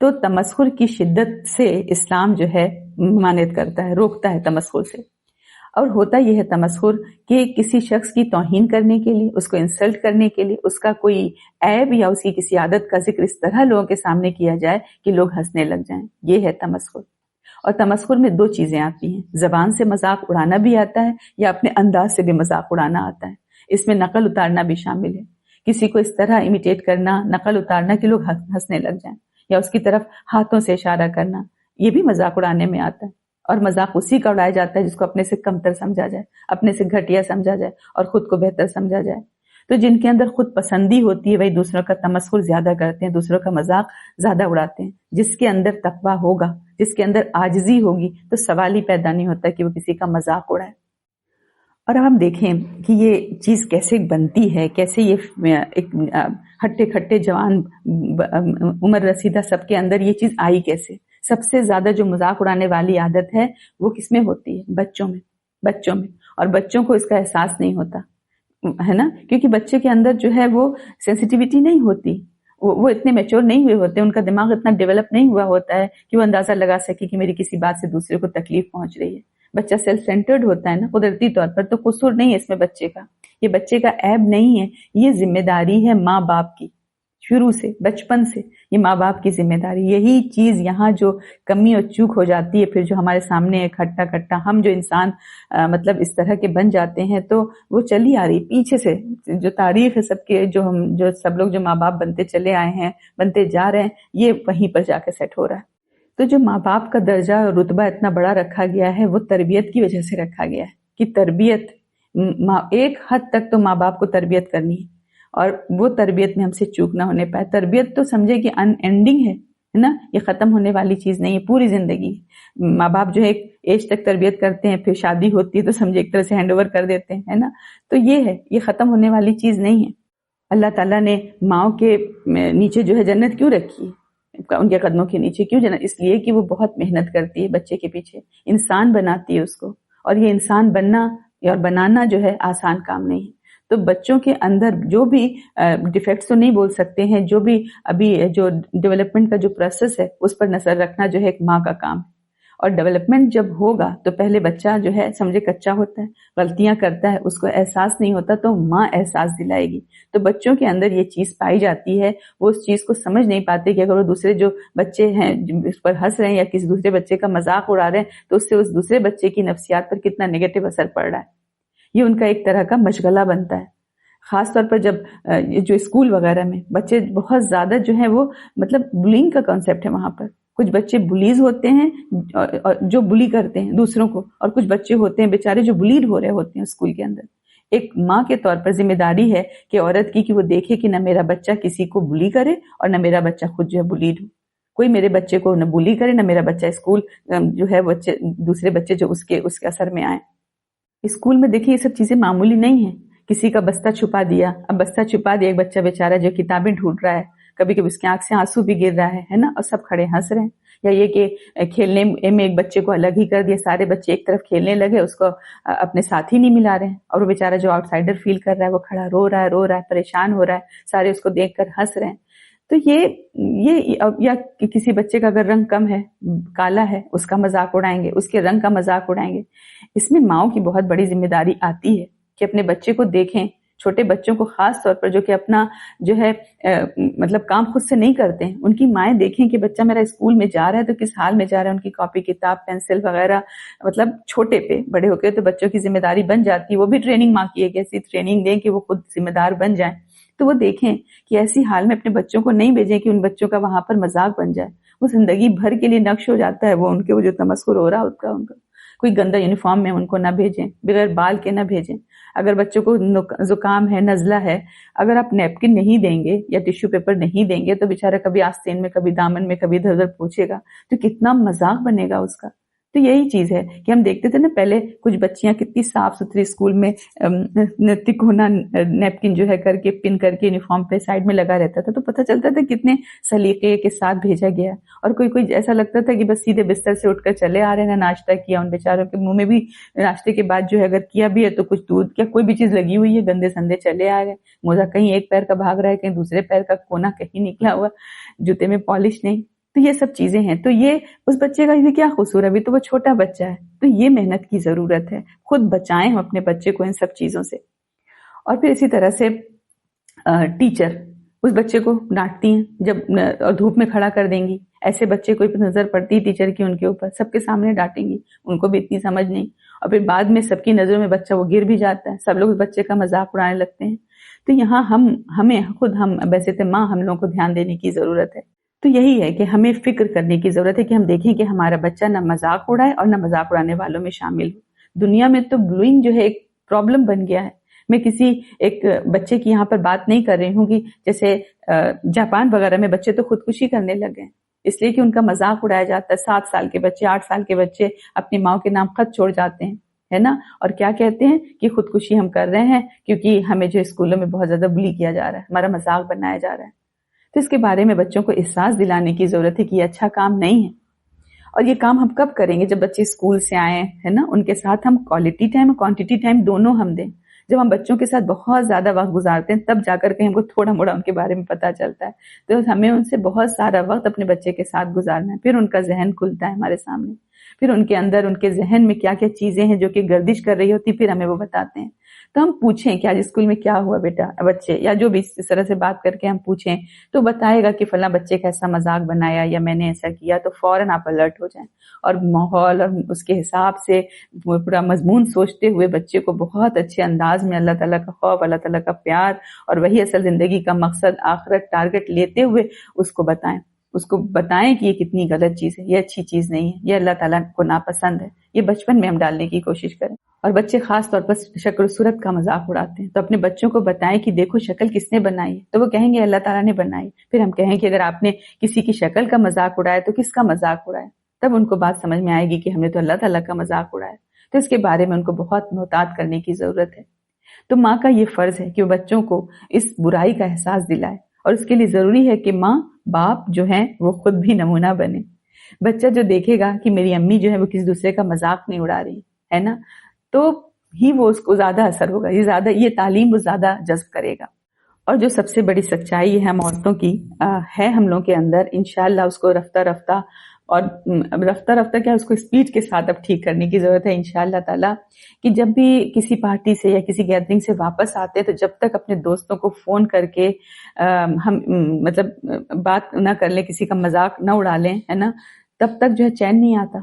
تو تمسخر کی شدت سے اسلام جو ہے ممانعت کرتا ہے، روکتا ہے تمسخر سے. اور ہوتا یہ ہے تمسخر کہ کسی شخص کی توہین کرنے کے لیے، اس کو انسلٹ کرنے کے لیے، اس کا کوئی عیب یا اس کی کسی عادت کا ذکر اس طرح لوگوں کے سامنے کیا جائے کہ لوگ ہنسنے لگ جائیں. یہ ہے تمسخر. اور تمسخر میں دو چیزیں آتی ہیں، زبان سے مذاق اڑانا بھی آتا ہے یا اپنے انداز سے بھی مذاق اڑانا آتا ہے. اس میں نقل اتارنا بھی شامل ہے. کسی کو اس طرح امیٹیٹ کرنا، نقل اتارنا کہ لوگ ہنسنے لگ جائیں، یا اس کی طرف ہاتھوں سے اشارہ کرنا، یہ بھی مذاق اڑانے میں آتا ہے. اور مذاق اسی کا اڑایا جاتا ہے جس کو اپنے سے کمتر سمجھا جائے، اپنے سے گھٹیا سمجھا جائے اور خود کو بہتر سمجھا جائے. تو جن کے اندر خود پسندی ہوتی ہے وہی دوسروں کا تمسخر زیادہ کرتے ہیں، دوسروں کا مذاق زیادہ اڑاتے ہیں. جس کے اندر تقویٰ ہوگا، جس کے اندر عاجزی ہوگی، تو سوال ہی پیدا نہیں ہوتا کہ وہ کسی کا مذاق اڑائے. اور اب ہم دیکھیں کہ یہ چیز کیسے بنتی ہے، کیسے یہ ایک ہٹے کھٹے جوان عمر رسیدہ سب کے اندر یہ چیز آئی کیسے. سب سے زیادہ جو مذاق اڑانے والی عادت ہے وہ کس میں ہوتی ہے؟ بچوں میں. اور بچوں کو اس کا احساس نہیں ہوتا ہے نا، کیونکہ بچے کے اندر جو ہے وہ سینسیٹیوٹی نہیں ہوتی، وہ اتنے میچور نہیں ہوئے ہوتے، ان کا دماغ اتنا ڈیولپ نہیں ہوا ہوتا ہے کہ وہ اندازہ لگا سکے کہ میری کسی بات سے دوسرے کو تکلیف پہنچ رہی ہے. بچہ سیلف سینٹرڈ ہوتا ہے نا قدرتی طور پر. تو قصور نہیں ہے اس میں بچے کا، یہ بچے کا عیب نہیں ہے، یہ ذمہ داری ہے ماں باپ کی. شروع سے، بچپن سے یہ ماں باپ کی ذمہ داری. یہی چیز یہاں جو کمی اور چوک ہو جاتی ہے، پھر جو ہمارے سامنے ایک کھٹا ہم جو انسان مطلب اس طرح کے بن جاتے ہیں، تو وہ چلی آ رہی پیچھے سے جو تاریخ ہے سب کے، جو سب لوگ جو ماں باپ بنتے چلے آئے ہیں، بنتے جا رہے ہیں، یہ وہیں پر جا کے سیٹ ہو رہا ہے. تو جو ماں باپ کا درجہ اور رتبہ اتنا بڑا رکھا گیا ہے وہ تربیت کی وجہ سے رکھا گیا ہے کہ تربیت ایک حد تک تو ماں باپ کو تربیت کرنی ہے، اور وہ تربیت میں ہم سے چوک نہ ہونے پائے. تربیت تو سمجھے کہ ان اینڈنگ ہے نا، یہ ختم ہونے والی چیز نہیں ہے، پوری زندگی. ماں باپ جو ہے ایک ایج تک تربیت کرتے ہیں، پھر شادی ہوتی ہے تو سمجھے ایک طرح سے ہینڈ اوور کر دیتے ہیں نا. تو یہ ہے، یہ ختم ہونے والی چیز نہیں ہے. اللہ تعالیٰ نے ماؤں کے نیچے جو ہے جنت کیوں رکھی ہے، ان کے قدموں کے نیچے کیوں جنت؟ اس لیے کہ وہ بہت محنت کرتی ہے بچے کے پیچھے، انسان بناتی ہے اس کو. اور یہ انسان بننا اور بنانا جو ہے آسان کام نہیں ہے. تو بچوں کے اندر جو بھی ڈیفیکٹس تو نہیں بول سکتے ہیں، جو بھی ابھی جو ڈیولپمنٹ کا جو پروسیس ہے اس پر نظر رکھنا جو ہے ایک ماں کا کام ہے. اور ڈیولپمنٹ جب ہوگا تو پہلے بچہ جو ہے سمجھے کچا ہوتا ہے، غلطیاں کرتا ہے، اس کو احساس نہیں ہوتا، تو ماں احساس دلائے گی. تو بچوں کے اندر یہ چیز پائی جاتی ہے، وہ اس چیز کو سمجھ نہیں پاتے کہ اگر وہ دوسرے جو بچے ہیں اس پر ہنس رہے ہیں یا کسی دوسرے بچے کا مذاق اڑا رہے ہیں تو اس سے اس دوسرے بچے کی نفسیات پر کتنا نیگیٹو اثر پڑ رہا ہے. یہ ان کا ایک طرح کا مشغلہ بنتا ہے. خاص طور پر جب جو اسکول وغیرہ میں بچے بہت زیادہ جو ہے وہ مطلب بلینگ کا کانسیپٹ ہے وہاں پر. کچھ بچے بلیز ہوتے ہیں جو بلی کرتے ہیں دوسروں کو، اور کچھ بچے ہوتے ہیں بیچارے جو بلیڈ ہو رہے ہوتے ہیں اسکول کے اندر. ایک ماں کے طور پر ذمہ داری ہے کہ عورت کی کہ وہ دیکھے کہ نہ میرا بچہ کسی کو بلی کرے اور نہ میرا بچہ خود جو ہے بلیڈ ہو. کوئی میرے بچے کو نہ بلی کرے، نہ میرا بچہ اسکول جو ہے دوسرے بچے جو اس کے اثر میں آئے. اسکول میں دیکھیے یہ سب چیزیں معمولی نہیں ہیں. کسی کا بستہ چھپا دیا، اب بستہ چھپا دیا، ایک بچہ بیچارہ جو کتابیں ڈھونڈ رہا ہے، کبھی کبھی اس کی آنکھ سے آنسو بھی گر رہا ہے نا، اور سب کھڑے ہنس رہے ہیں. یا یہ کہ کھیلنے میں ایک بچے کو الگ ہی کر دیا، سارے بچے ایک طرف کھیلنے لگے، اس کو اپنے ساتھی نہیں ملا رہے ہیں، اور وہ بیچارہ جو آؤٹ سائڈر فیل کر رہا ہے وہ کھڑا رو رہا ہے، پریشان ہو رہا ہے، سارے اس کو دیکھ کر ہنس رہے ہیں. تو یہ یا کسی بچے کا اگر رنگ کم ہے، کالا ہے، اس کا مذاق اڑائیں گے، اس کے رنگ کا مذاق اڑائیں گے. اس میں ماؤں کی بہت بڑی ذمہ داری آتی ہے کہ اپنے بچے کو دیکھیں. چھوٹے بچوں کو خاص طور پر جو کہ اپنا جو ہے مطلب کام خود سے نہیں کرتے ہیں، ان کی مائیں دیکھیں کہ بچہ میرا اسکول میں جا رہا ہے تو کس حال میں جا رہا ہے. ان کی کاپی کتاب پینسل وغیرہ مطلب چھوٹے پہ، بڑے ہو کے تو بچوں کی ذمہ داری بن جاتی ہے. وہ بھی ٹریننگ ماں کی ایک ایسی ٹریننگ دیں کہ وہ خود ذمہ دار بن جائیں. تو وہ دیکھیں کہ ایسی حال میں اپنے بچوں کو نہیں بھیجیں کہ ان بچوں کا وہاں پر مذاق بن جائے. وہ زندگی بھر کے لیے نقش ہو جاتا ہے. وہ ان کے وہ جو تمسخر ہو رہا ہے ان کا کوئی گندا یونیفارم میں ان کو نہ بھیجیں، بغیر بال کے نہ بھیجیں. اگر بچوں کو زکام ہے، نزلہ ہے، اگر آپ نیپکن نہیں دیں گے یا ٹیشو پیپر نہیں دیں گے تو بیچارہ کبھی آستین میں، کبھی دامن میں، کبھی ادھر ادھر پوچھے گا تو کتنا مذاق بنے گا اس کا. تو یہی چیز ہے کہ ہم دیکھتے تھے نا پہلے کچھ بچیاں کتنی صاف ستھری اسکول میں تکونا نیپکن جو ہے کر کے پن کر کے یونیفارم پہ سائڈ میں لگا رہتا تھا، تو پتہ چلتا تھا کتنے سلیقے کے ساتھ بھیجا گیا. اور کوئی ایسا لگتا تھا کہ بس سیدھے بستر سے اٹھ کر چلے آ رہے ہیں، نہ ناشتہ کیا. ان بیچاروں کے منہ میں بھی ناشتے کے بعد جو ہے اگر کیا بھی ہے تو کچھ دودھ کیا کوئی بھی چیز لگی ہوئی ہے، گندے سندے چلے آ گئے. موزہ کہیں ایک پیر کا بھاگ رہا ہے، کہیں دوسرے پیر کا کونا کہیں نکلا ہوا، جوتے میں پالش نہیں. تو یہ سب چیزیں ہیں. تو یہ اس بچے کا یہ کیا قصور ہے؟ ابھی تو وہ چھوٹا بچہ ہے. تو یہ محنت کی ضرورت ہے. خود بچائیں ہم اپنے بچے کو ان سب چیزوں سے. اور پھر اسی طرح سے ٹیچر اس بچے کو ڈانٹتی ہیں جب دھوپ میں کھڑا کر دیں گی. ایسے بچے کو نظر پڑتی ٹیچر کی ان کے اوپر، سب کے سامنے ڈانٹیں گی، ان کو بھی اتنی سمجھ نہیں. اور پھر بعد میں سب کی نظروں میں بچہ وہ گر بھی جاتا ہے، سب لوگ اس بچے کا مذاق اڑانے لگتے ہیں. تو یہاں ہمیں خود ویسے تو ماں ہم لوگوں کو دھیان دینے کی ضرورت ہے. تو یہی ہے کہ ہمیں فکر کرنے کی ضرورت ہے کہ ہم دیکھیں کہ ہمارا بچہ نہ مذاق اڑائے اور نہ مذاق اڑانے والوں میں شامل ہو. دنیا میں تو بلوئنگ جو ہے ایک پرابلم بن گیا ہے. میں کسی ایک بچے کی یہاں پر بات نہیں کر رہی ہوں کہ جیسے جاپان وغیرہ میں بچے تو خودکشی کرنے لگے ہیں اس لیے کہ ان کا مذاق اڑایا جاتا ہے. 7 سال کے بچے، 8 سال کے بچے اپنی ماں کے نام خط چھوڑ جاتے ہیں، ہے نا. اور کیا کہتے ہیں کہ خودکشی ہم کر رہے ہیں کیونکہ ہمیں جو اسکولوں میں بہت زیادہ بلی کیا جا رہا ہے، ہمارا مذاق بنایا جا رہا ہے. تو اس کے بارے میں بچوں کو احساس دلانے کی ضرورت ہے کہ یہ اچھا کام نہیں ہے. اور یہ کام ہم کب کریں گے؟ جب بچے اسکول سے آئیں، ہے نا. ان کے ساتھ ہم کوالٹی ٹائم اور کوانٹٹی ٹائم دونوں ہم دیں. جب ہم بچوں کے ساتھ بہت زیادہ وقت گزارتے ہیں تب جا کر کے ہم کو تھوڑا موڑا ان کے بارے میں پتہ چلتا ہے. تو ہمیں ان سے بہت سارا وقت اپنے بچے کے ساتھ گزارنا ہے. پھر ان کا ذہن کھلتا ہے ہمارے سامنے، پھر ان کے اندر، ان کے ذہن میں کیا کیا چیزیں ہیں جو کہ گردش کر رہی ہوتی، پھر ہمیں وہ بتاتے ہیں. تو ہم پوچھیں کہ آج اسکول میں کیا ہوا بیٹا، بچے یا جو بھی اس طرح سے بات کر کے ہم پوچھیں تو بتائے گا کہ فلاں بچے کا ایسا مذاق بنایا یا میں نے ایسا کیا. تو فوراً آپ الرٹ ہو جائیں اور ماحول اور اس کے حساب سے پورا مضمون سوچتے ہوئے بچے کو بہت اچھے انداز میں اللہ تعالیٰ کا خوف، اللہ تعالیٰ کا پیار اور وہی اصل زندگی کا مقصد، آخرت ٹارگٹ لیتے ہوئے اس کو بتائیں کہ یہ کتنی غلط چیز ہے، یہ اچھی چیز نہیں ہے، یہ اللہ تعالیٰ کو ناپسند ہے. یہ بچپن میں ہم ڈالنے کی کوشش کریں. اور بچے خاص طور پر شکل و صورت کا مذاق اڑاتے ہیں تو اپنے بچوں کو بتائیں کہ دیکھو شکل کس نے بنائی ہے. تو وہ کہیں گے اللہ تعالیٰ نے بنائی. پھر ہم کہیں کہ اگر آپ نے کسی کی شکل کا مذاق اڑایا تو کس کا مذاق اڑایا؟ تب ان کو بات سمجھ میں آئے گی کہ ہم نے تو اللہ تعالیٰ کا مذاق اڑایا. تو اس کے بارے میں ان کو بہت محتاط کرنے کی ضرورت ہے. تو ماں کا یہ فرض ہے کہ وہ بچوں کو اس برائی کا احساس دلائے اور اس کے لیے ضروری ہے کہ ماں باپ جو ہیں وہ خود بھی نمونہ بنے. بچہ جو دیکھے گا کہ میری امی جو ہے وہ کسی دوسرے کا مذاق نہیں اڑا رہی ہے نا، تو ہی وہ اس کو زیادہ اثر ہوگا، یہ تعلیم وہ زیادہ جذب کرے گا. اور جو سب سے بڑی سچائی ہے ہم عورتوں کی ہے ہم لوگوں کے اندر، انشاءاللہ اس کو رفتہ رفتہ کیا اس کو اسپیڈ کے ساتھ اب ٹھیک کرنے کی ضرورت ہے انشاءاللہ تعالی. کہ جب بھی کسی پارٹی سے یا کسی گیدرنگ سے واپس آتے ہیں تو جب تک اپنے دوستوں کو فون کر کے ہم بات نہ کر لیں، کسی کا مذاق نہ اڑا لیں، ہے نا، تب تک جو ہے چین نہیں آتا.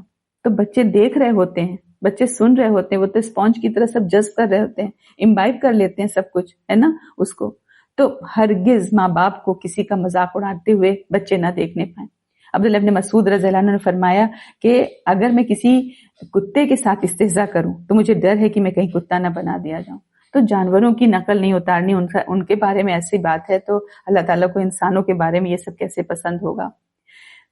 تو بچے دیکھ رہے ہوتے ہیں، بچے سن رہے ہوتے ہیں، وہ تو اسپونج کی طرح سب جذب کر رہے ہوتے ہیں، امبائب کر لیتے ہیں سب کچھ، ہے نا اس کو. تو ہرگز ماں باپ کو کسی کا مذاق اڑاتے ہوئے بچے نہ دیکھنے پائیں. عبداللہ ابن مسعود رضی اللہ عنہ نے فرمایا کہ اگر میں کسی کتے کے ساتھ استہزاء کروں تو مجھے ڈر ہے کہ میں کہیں کتا نہ بنا دیا جاؤں. تو جانوروں کی نقل نہیں اتارنی، ان کے بارے میں ایسی بات ہے تو اللہ تعالیٰ کو انسانوں کے بارے میں یہ سب کیسے پسند ہوگا.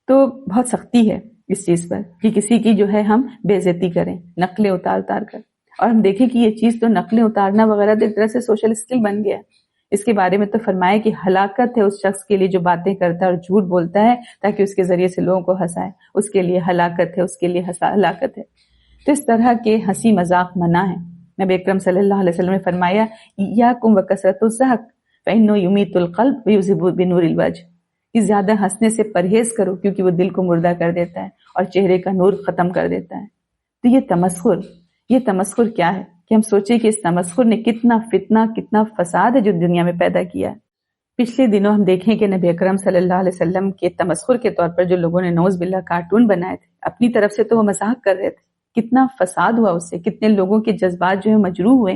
تو بہت سختی ہے اس چیز پر کہ کسی کی جو ہے ہم بے عزتی کریں نقلیں اتار کر. اور ہم دیکھیں کہ یہ چیز تو نقلیں اتارنا وغیرہ ایک طرح سے سوشل اسکل بن گیا. اس کے بارے میں تو فرمایا کہ ہلاکت ہے اس شخص کے لیے جو باتیں کرتا ہے اور جھوٹ بولتا ہے تاکہ اس کے ذریعے سے لوگوں کو ہنسائے. اس کے لیے ہلاکت ہے، اس کے لیے ہلاکت ہے. تو اس طرح کے ہنسی مذاق منع ہے. نبی اکرم صلی اللہ علیہ وسلم نے فرمایا ایاکم وکثرۃ الضحک فانہ یمیت القلب ویذہب بنور الوجہ، کہ زیادہ ہنسنے سے پرہیز کرو کیونکہ وہ دل کو مردہ کر دیتا ہے اور چہرے کا نور ختم کر دیتا ہے. تو یہ تمسخر کیا ہے کہ ہم سوچیں کہ اس تمسخر نے کتنا فتنہ، کتنا فساد ہے جو دنیا میں پیدا کیا ہے. پچھلے دنوں ہم دیکھیں کہ نبی اکرم صلی اللہ علیہ وسلم کے تمسخر کے طور پر جو لوگوں نے نعوذ باللہ کارٹون بنائے تھے اپنی طرف سے تو وہ مذاق کر رہے تھے، کتنا فساد ہوا اس سے، کتنے لوگوں کے جذبات جو ہے مجروح ہوئے.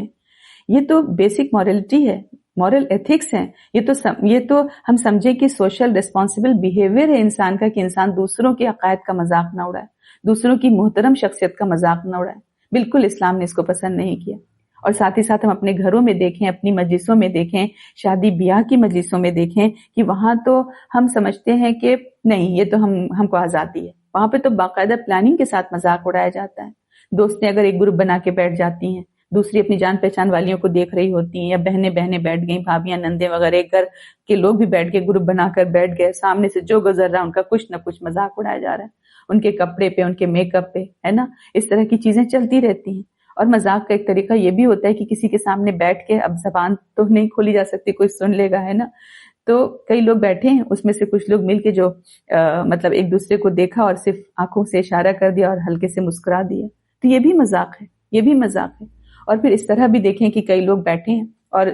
یہ تو بیسک مورلٹی ہے، مورل ایتھکس ہیں. یہ تو ہم سمجھیں کہ سوشل ریسپانسبل بیہیویئر ہے انسان کا کہ انسان دوسروں کے عقائد کا مذاق نہ اڑائے، دوسروں کی محترم شخصیت کا مذاق نہ اڑائے. بالکل اسلام نے اس کو پسند نہیں کیا. اور ساتھ ہی ساتھ ہم اپنے گھروں میں دیکھیں، اپنی مجلسوں میں دیکھیں، شادی بیاہ کی مجلسوں میں دیکھیں کہ وہاں تو ہم سمجھتے ہیں کہ نہیں یہ تو ہم کو آزادی ہے. وہاں پہ تو باقاعدہ پلاننگ کے ساتھ مذاق اڑایا جاتا ہے. دوستیں اگر ایک گروپ بنا کے بیٹھ جاتی ہیں، دوسری اپنی جان پہچان والیوں کو دیکھ رہی ہوتی ہیں، یا بہنیں بیٹھ گئیں، بھابیاں نندیں وغیرہ، ایک گھر کے لوگ بھی بیٹھ کے گروپ بنا کر بیٹھ گئے، سامنے سے جو گزر رہا ہے ان کا کچھ نہ کچھ مذاق اڑایا جا رہا ہے، ان کے کپڑے پہ، ان کے میک اپ پہ، ہے نا. اس طرح کی چیزیں چلتی رہتی ہیں. اور مذاق کا ایک طریقہ یہ بھی ہوتا ہے کہ کسی کے سامنے بیٹھ کے، اب زبان تو نہیں کھولی جا سکتی، کوئی سن لے گا، ہے نا، تو کئی لوگ بیٹھے ہیں، اس میں سے کچھ لوگ مل کے جو مطلب ایک دوسرے کو دیکھا اور صرف آنکھوں سے اشارہ کر دیا اور ہلکے سے مسکرا دیا، تو یہ بھی مذاق ہے، یہ بھی مذاق ہے۔ اور پھر اس طرح بھی دیکھیں کہ کئی لوگ بیٹھے ہیں اور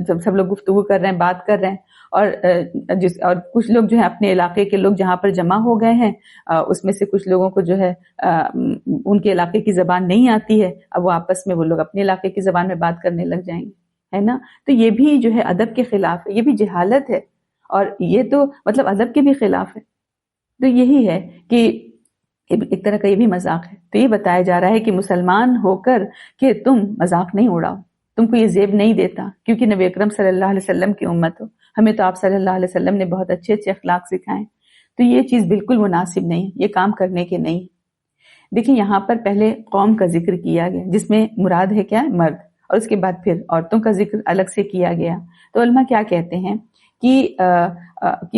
جب سب لوگ گفتگو کر رہے ہیں، بات کر رہے ہیں، اور کچھ لوگ جو ہے اپنے علاقے کے لوگ جہاں پر جمع ہو گئے ہیں، اس میں سے کچھ لوگوں کو جو ہے ان کے علاقے کی زبان نہیں آتی ہے، اب وہ آپس میں وہ لوگ اپنے علاقے کی زبان میں بات کرنے لگ جائیں گے، ہے نا؟ تو یہ بھی جو ہے ادب کے خلاف ہے، یہ بھی جہالت ہے، اور یہ تو مطلب ادب کے بھی خلاف ہے۔ تو یہی ہے کہ ایک طرح کا یہ بھی مذاق ہے۔ تو یہ بتایا جا رہا ہے کہ مسلمان ہو کر کہ تم مذاق نہیں اڑاؤ، تم کو یہ زیب نہیں دیتا، کیونکہ نبی اکرم صلی اللہ علیہ وسلم کی امت ہو، ہمیں تو آپ صلی اللہ علیہ وسلم نے بہت اچھے اچھے اخلاق سکھائے، تو یہ چیز بالکل مناسب نہیں، یہ کام کرنے کے نہیں۔ دیکھیں یہاں پر پہلے قوم کا ذکر کیا گیا، جس میں مراد ہے کیا؟ مرد، اور اس کے بعد پھر عورتوں کا ذکر الگ سے کیا گیا۔ تو علماء کیا کہتے ہیں کہ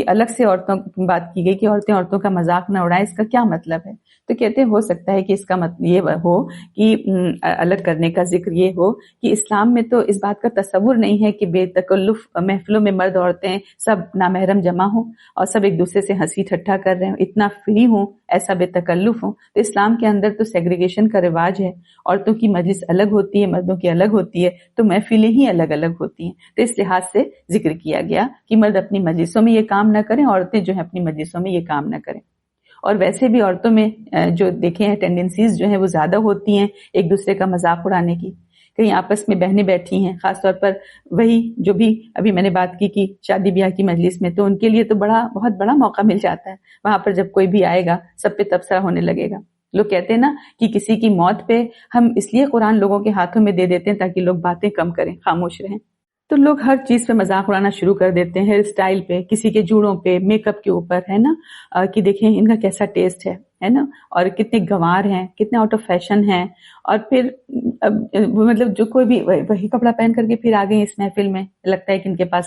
الگ سے عورتوں کی بات کی گئی کہ عورتوں کا مذاق نہ اڑائیں، اس کا کیا مطلب ہے؟ تو کہتے ہیں ہو سکتا ہے کہ اس کا مطلب یہ ہو کہ الگ کرنے کا ذکر یہ ہو کہ اسلام میں تو اس بات کا تصور نہیں ہے کہ بے تکلف محفلوں میں مرد عورتیں سب نامحرم جمع ہوں اور سب ایک دوسرے سے ہنسی ٹھٹھا کر رہے ہوں، اتنا فری ہوں، ایسا بے تکلف ہوں۔ تو اسلام کے اندر تو سیگریگیشن کا رواج ہے، عورتوں کی مجلس الگ ہوتی ہے، مردوں کی الگ ہوتی ہے، تو محفلیں ہی الگ الگ ہوتی ہیں۔ تو اس لحاظ سے ذکر کیا گیا کہ مرد اپنی مجلسوں میں یہ کام نہ کریں، عورتیں جو ہیں اپنی مجلسوں میں یہ کام نہ کریں۔ اور ویسے بھی عورتوں میں جو دیکھیں ہیں ٹینڈنسیز جو ہیں وہ زیادہ ہوتی ہیں ایک دوسرے کا مذاق اڑانے کی۔ کہیں آپس میں بہنیں بیٹھی ہیں، خاص طور پر وہی جو بھی ابھی میں نے بات کی کہ شادی بیاہ کی مجلس میں، تو ان کے لیے تو بہت بڑا موقع مل جاتا ہے، وہاں پر جب کوئی بھی آئے گا سب پہ تبصرہ ہونے لگے گا۔ لوگ کہتے ہیں نا کہ کسی کی موت پہ ہم اس لیے قرآن لوگوں کے ہاتھوں میں دے دیتے ہیں تاکہ لوگ باتیں کم کریں، خاموش رہیں۔ تو لوگ ہر چیز پہ مذاق اڑانا شروع کر دیتے ہیں، ہیئر اسٹائل پہ، کسی کے جوڑوں پہ، میک اپ کے اوپر، ہے نا، کہ دیکھیں ان کا کیسا ٹیسٹ ہے نا، اور کتنے گنوار ہیں، کتنے آؤٹ آف فیشن ہیں، اور پھر مطلب جو کوئی بھی وہی کپڑا پہن کر کے پھر آ گئے اس محفل میں، لگتا ہے کہ ان کے پاس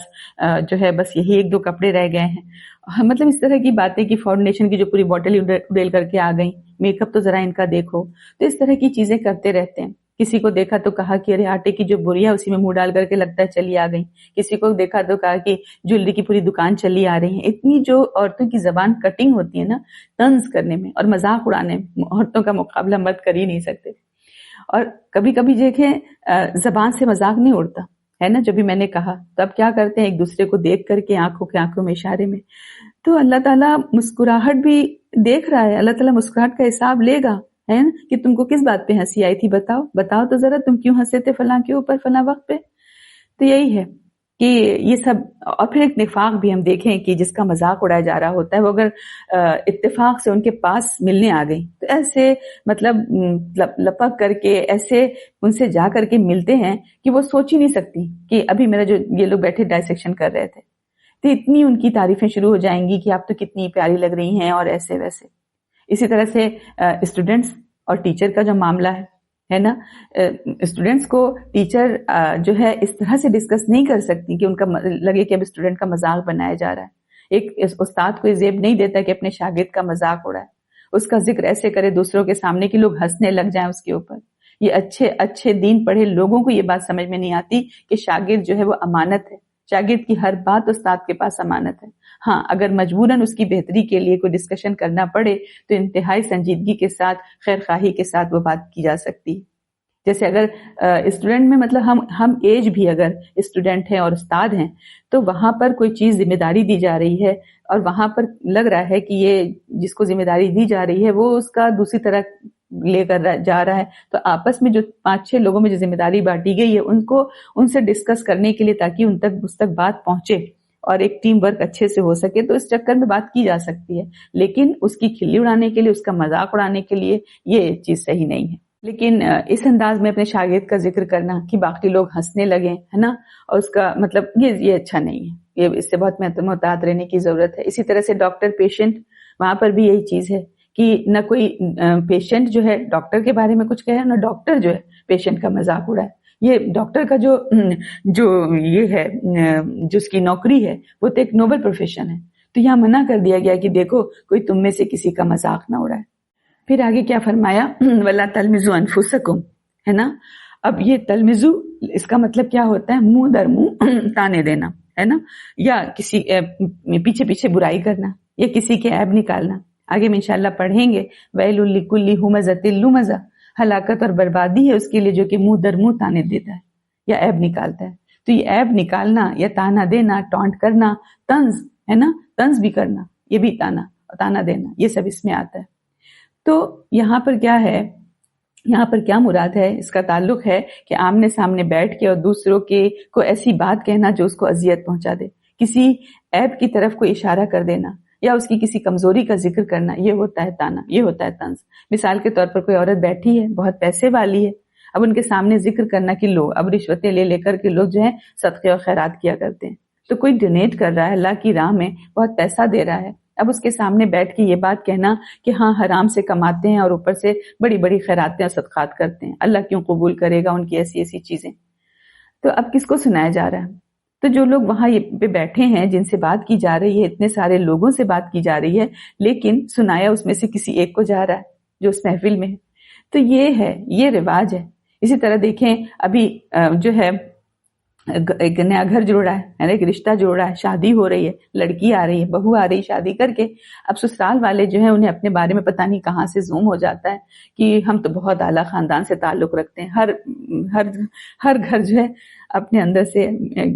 جو ہے بس یہی ایک دو کپڑے رہ گئے ہیں، مطلب اس طرح کی باتیں کہ فاؤنڈیشن کی جو پوری بوٹل اڈیل کر کے آ گئی، میک اپ تو ذرا ان کا دیکھو، تو اس طرح کی چیزیں کرتے رہتے ہیں۔ کسی کو دیکھا تو کہا کہ ارے آٹے کی جو بری ہے اسی میں منہ ڈال کر کے لگتا ہے چلی آ گئی، کسی کو دیکھا تو کہا کہ جویلری کی پوری دکان چلی آ رہی ہے۔ اتنی جو عورتوں کی زبان کٹنگ ہوتی ہے نا طنز کرنے میں اور مذاق اڑانے میں، عورتوں کا مقابلہ مرد کر ہی نہیں سکتے۔ اور کبھی کبھی دیکھیں زبان سے مذاق نہیں اڑتا ہے نا، جو بھی میں نے کہا، تو اب کیا کرتے ہیں ایک دوسرے کو دیکھ کر کے آنکھوں میں اشارے میں، تو اللہ تعالیٰ مسکراہٹ بھی دیکھ رہا ہے، اللہ تعالیٰ مسکراہٹ کا حساب لے گا، ہے نا، کہ تم کو کس بات پہ ہنسی آئی تھی، بتاؤ تو ذرا تم کیوں ہنسے تھے فلاں کے اوپر فلاں وقت پہ۔ تو یہی ہے کہ یہ سب، اور پھر ایک نفاق بھی ہم دیکھیں کہ جس کا مذاق اڑایا جا رہا ہوتا ہے، وہ اگر اتفاق سے ان کے پاس ملنے آ گئی تو ایسے مطلب لپک کر کے ایسے ان سے جا کر کے ملتے ہیں کہ وہ سوچ ہی نہیں سکتی کہ ابھی میرا جو یہ لوگ بیٹھے ڈائسیکشن کر رہے تھے، تو اتنی ان کی تعریفیں شروع ہو جائیں گی کہ آپ تو کتنی پیاری لگ رہی ہیں اور ایسے ویسے۔ اسی طرح سے اسٹوڈنٹس اور ٹیچر کا جو معاملہ ہے نا، اسٹوڈنٹس کو ٹیچر جو ہے اس طرح سے ڈسکس نہیں کر سکتی کہ ان کا لگے کہ اب اسٹوڈنٹ کا مذاق بنایا جا رہا ہے۔ ایک استاد کو یہ زیب نہیں دیتا کہ اپنے شاگرد کا مذاق اڑائے، اس کا ذکر ایسے کرے دوسروں کے سامنے کہ لوگ ہنسنے لگ جائیں اس کے اوپر۔ یہ اچھے دین پڑھے لوگوں کو یہ بات سمجھ میں نہیں آتی کہ شاگرد جو ہے وہ امانت ہے، شاگرد کی ہر بات استاد کے پاس امانت ہے۔ ہاں اگر مجبوراً اس کی بہتری کے لیے کوئی ڈسکشن کرنا پڑے تو انتہائی سنجیدگی کے ساتھ، خیر خواہی کے ساتھ وہ بات کی جا سکتی ہے۔ جیسے اگر اسٹوڈنٹ میں مطلب ہم ایج بھی اگر اسٹوڈنٹ ہیں اور استاد ہیں تو وہاں پر کوئی چیز ذمہ داری دی جا رہی ہے اور وہاں پر لگ رہا ہے کہ یہ جس کو ذمہ داری دی جا رہی ہے وہ اس کا دوسری طرح لے کر جا رہا ہے، تو آپس میں جو 5-6 لوگوں میں جو ذمہ داری بانٹی گئی ہے ان سے ڈسکس کرنے کے لیے تاکہ اس تک بات پہنچے اور ایک ٹیم ورک اچھے سے ہو سکے، تو اس چکر میں بات کی جا سکتی ہے، لیکن اس کی کھلی اڑانے کے لیے، اس کا مذاق اڑانے کے لیے یہ چیز صحیح نہیں ہے۔ لیکن اس انداز میں اپنے شاگرد کا ذکر کرنا کہ باقی لوگ ہنسنے لگیں، ہے نا، اور اس کا مطلب یہ اچھا نہیں ہے، یہ اس سے بہت محتاط رہنے کی ضرورت ہے۔ اسی طرح سے ڈاکٹر پیشنٹ، وہاں پر بھی یہی چیز ہے کہ نہ کوئی پیشنٹ جو ہے ڈاکٹر کے بارے میں کچھ کہے، نہ ڈاکٹر جو ہے پیشنٹ کا مذاق اڑائے۔ یہ ڈاکٹر کا جو یہ ہے جو اس کی نوکری ہے وہ تو ایک نوبل پروفیشن ہے، تو یہاں منع کر دیا گیا کہ دیکھو کوئی تم میں سے کسی کا مذاق نہ اڑائے۔ پھر آگے کیا فرمایا، وَلَا تَلْمِزُوا أَنفُسَكُمْ، ہے نا۔ اب یہ تلمزو اس کا مطلب کیا ہوتا ہے، منہ در منہ تانے دینا، ہے نا, یا کسی پیچھے پیچھے برائی کرنا یا کسی کے عیب نکالنا. آگے میں انشاءاللہ پڑھیں گے, ویل لکل ہمزۃ لمزہ, ہلاکت اور بربادی ہے اس کے لیے جو کہ منہ در منہ تانے دیتا ہے یا عیب نکالتا ہے. تو یہ عیب نکالنا یا تانا دینا, ٹونٹ کرنا, طنز ہے نا, طنز بھی کرنا, یہ بھی تانا دینا, یہ سب اس میں آتا ہے. تو یہاں پر کیا ہے, یہاں پر کیا مراد ہے, اس کا تعلق ہے کہ آمنے سامنے بیٹھ کے اور دوسروں کے کو ایسی بات کہنا جو اس کو اذیت پہنچا دے, کسی عیب کی طرف کوئی اشارہ کر دینا یا اس کی کسی کمزوری کا ذکر کرنا, یہ ہوتا ہے تانا, یہ ہوتا ہے طنز. مثال کے طور پر کوئی عورت بیٹھی ہے, بہت پیسے والی ہے, اب ان کے سامنے ذکر کرنا کہ لو, اب رشوتیں لے کر کے لوگ جو ہے صدقے اور خیرات کیا کرتے ہیں. تو کوئی ڈونیٹ کر رہا ہے اللہ کی راہ میں, بہت پیسہ دے رہا ہے, اب اس کے سامنے بیٹھ کے یہ بات کہنا کہ ہاں حرام سے کماتے ہیں اور اوپر سے بڑی بڑی خیراتیں اور صدقات کرتے ہیں, اللہ کیوں قبول کرے گا ان کی ایسی ایسی چیزیں. تو اب کس کو سنایا جا رہا ہے؟ تو جو لوگ وہاں پہ بیٹھے ہیں, جن سے بات کی جا رہی ہے, اتنے سارے لوگوں سے بات کی جا رہی ہے, لیکن سنایا اس میں سے کسی ایک کو جا رہا ہے جو اس محفل میں ہے. تو یہ ہے, یہ رواج ہے. اسی طرح دیکھیں ابھی جو ہے ایک نیا گھر جوڑ رہا ہے, ایک رشتہ جوڑ رہا ہے, شادی ہو رہی ہے, لڑکی آ رہی ہے, بہو آ رہی, شادی کر کے اب سسرال والے جو ہیں انہیں اپنے بارے میں پتہ نہیں کہاں سے زوم ہو جاتا ہے کہ ہم تو بہت اعلیٰ خاندان سے تعلق رکھتے ہیں. ہر گھر جو ہے اپنے اندر سے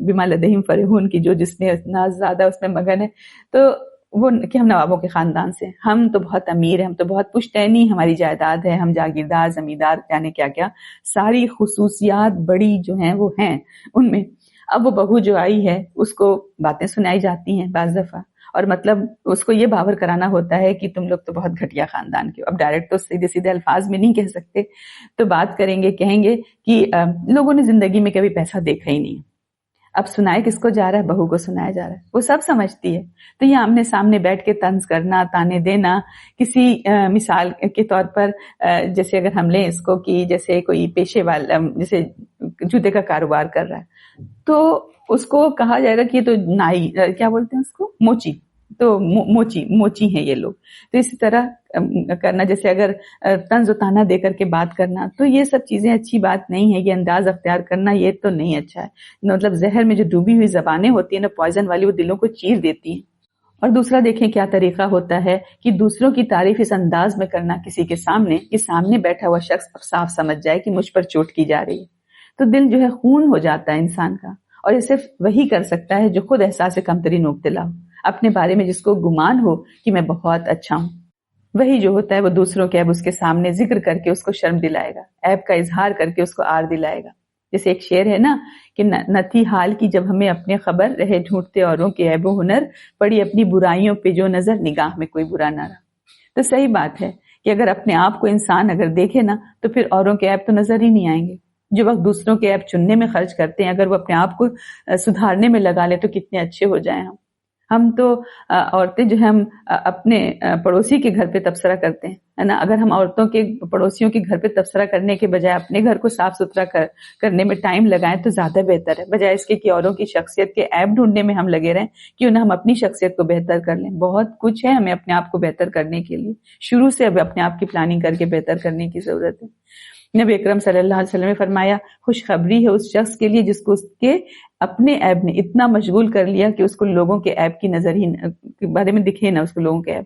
بما لدیہم فرحون کی, جو جس میں اتنا زیادہ اس میں مگن ہے, تو وہ کہ ہم نوابوں کے خاندان سے, ہم تو بہت امیر ہیں, ہم تو بہت پشتینی ہماری جائیداد ہے, ہم جاگیردار زمیندار, یعنی کیا کیا ساری خصوصیات بڑی جو ہیں وہ ہیں ان میں. اب وہ بہو جو آئی ہے اس کو باتیں سنائی جاتی ہیں بعض دفعہ, اور مطلب اس کو یہ باور کرانا ہوتا ہے کہ تم لوگ تو بہت گھٹیا خاندان کے ہو. اب ڈائریکٹ تو سیدھے سیدھے الفاظ میں نہیں کہہ سکتے, تو بات کریں گے, کہیں گے کہ لوگوں نے زندگی میں کبھی پیسہ دیکھا ہی نہیں. اب سنائے کس کو جا رہا ہے؟ بہو کو سنایا جا رہا ہے, وہ سب سمجھتی ہے. تو یہ آمنے سامنے بیٹھ کے طنز کرنا, تانے دینا, کسی مثال کے طور پر جیسے اگر ہم لیں اس کو کہ جیسے کوئی پیشے والا جیسے جوتے کا کاروبار کر رہا ہے, تو اس کو کہا جائے گا کہ یہ تو نائی, کیا بولتے ہیں اس کو, موچی, تو موچی ہیں یہ لوگ. تو اسی طرح کرنا, جیسے اگر طنز و تانا دے کر کے بات کرنا, تو یہ سب چیزیں اچھی بات نہیں ہے. یہ انداز اختیار کرنا یہ تو نہیں اچھا ہے. مطلب زہر میں جو ڈوبی ہوئی زبانیں ہوتی ہیں نا, پوائزن والی, وہ دلوں کو چیر دیتی ہیں. اور دوسرا دیکھیں کیا طریقہ ہوتا ہے کہ دوسروں کی تعریف اس انداز میں کرنا کسی کے سامنے کہ سامنے بیٹھا ہوا شخص اب صاف سمجھ جائے کہ مجھ پر چوٹ کی جا رہی ہے. تو دل جو ہے خون ہو جاتا ہے انسان کا, اور یہ صرف وہی کر سکتا ہے جو خود احساس کمتری میں مبتلا ہو, اپنے بارے میں جس کو گمان ہو کہ میں بہت اچھا ہوں. وہی جو ہوتا ہے وہ دوسروں کے عیب اس کے سامنے ذکر کر کے اس کو شرم دلائے گا, عیب کا اظہار کر کے اس کو آر دلائے گا. جیسے ایک شعر ہے نا کہ نہ تھی حال کی جب ہمیں اپنے خبر, رہے ڈھونڈتے اوروں کے عیب و ہنر, پڑی اپنی برائیوں پہ جو نظر, نگاہ میں کوئی برا نہ رہا. تو صحیح بات ہے کہ اگر اپنے آپ کو انسان اگر دیکھے نا, تو پھر اوروں کے عیب تو نظر ہی نہیں آئیں گے. جو وقت دوسروں کے عیب چننے میں خرچ کرتے ہیں, اگر وہ اپنے آپ کو سدھارنے میں لگا لیں تو کتنے اچھے ہو جائیں. ہم تو عورتیں جو ہم اپنے پڑوسی کے گھر پہ تبصرہ کرتے ہیں, ہے نا. اگر ہم عورتوں کے پڑوسیوں کے گھر پہ تبصرہ کرنے کے بجائے اپنے گھر کو صاف ستھرا کرنے میں ٹائم لگائیں تو زیادہ بہتر ہے, بجائے اس کے کہ اوروں کی شخصیت کے عیب ڈھونڈنے میں ہم لگے رہیں. کیوں نہ ہم اپنی شخصیت کو بہتر کر لیں. بہت کچھ ہے ہمیں اپنے آپ کو بہتر کرنے کے لیے, شروع سے اب اپنے آپ کی پلاننگ کر کے بہتر کرنے کی ضرورت ہے. نبی اکرم صلی اللہ علیہ وسلم نے فرمایا, خوشخبری ہے اس شخص کے لیے جس کو اس کے اپنے عیب نے اتنا مشغول کر لیا کہ اس کو لوگوں کے عیب کی نظر ہی کے بارے میں دکھے نہ, اس کو لوگوں کے عیب.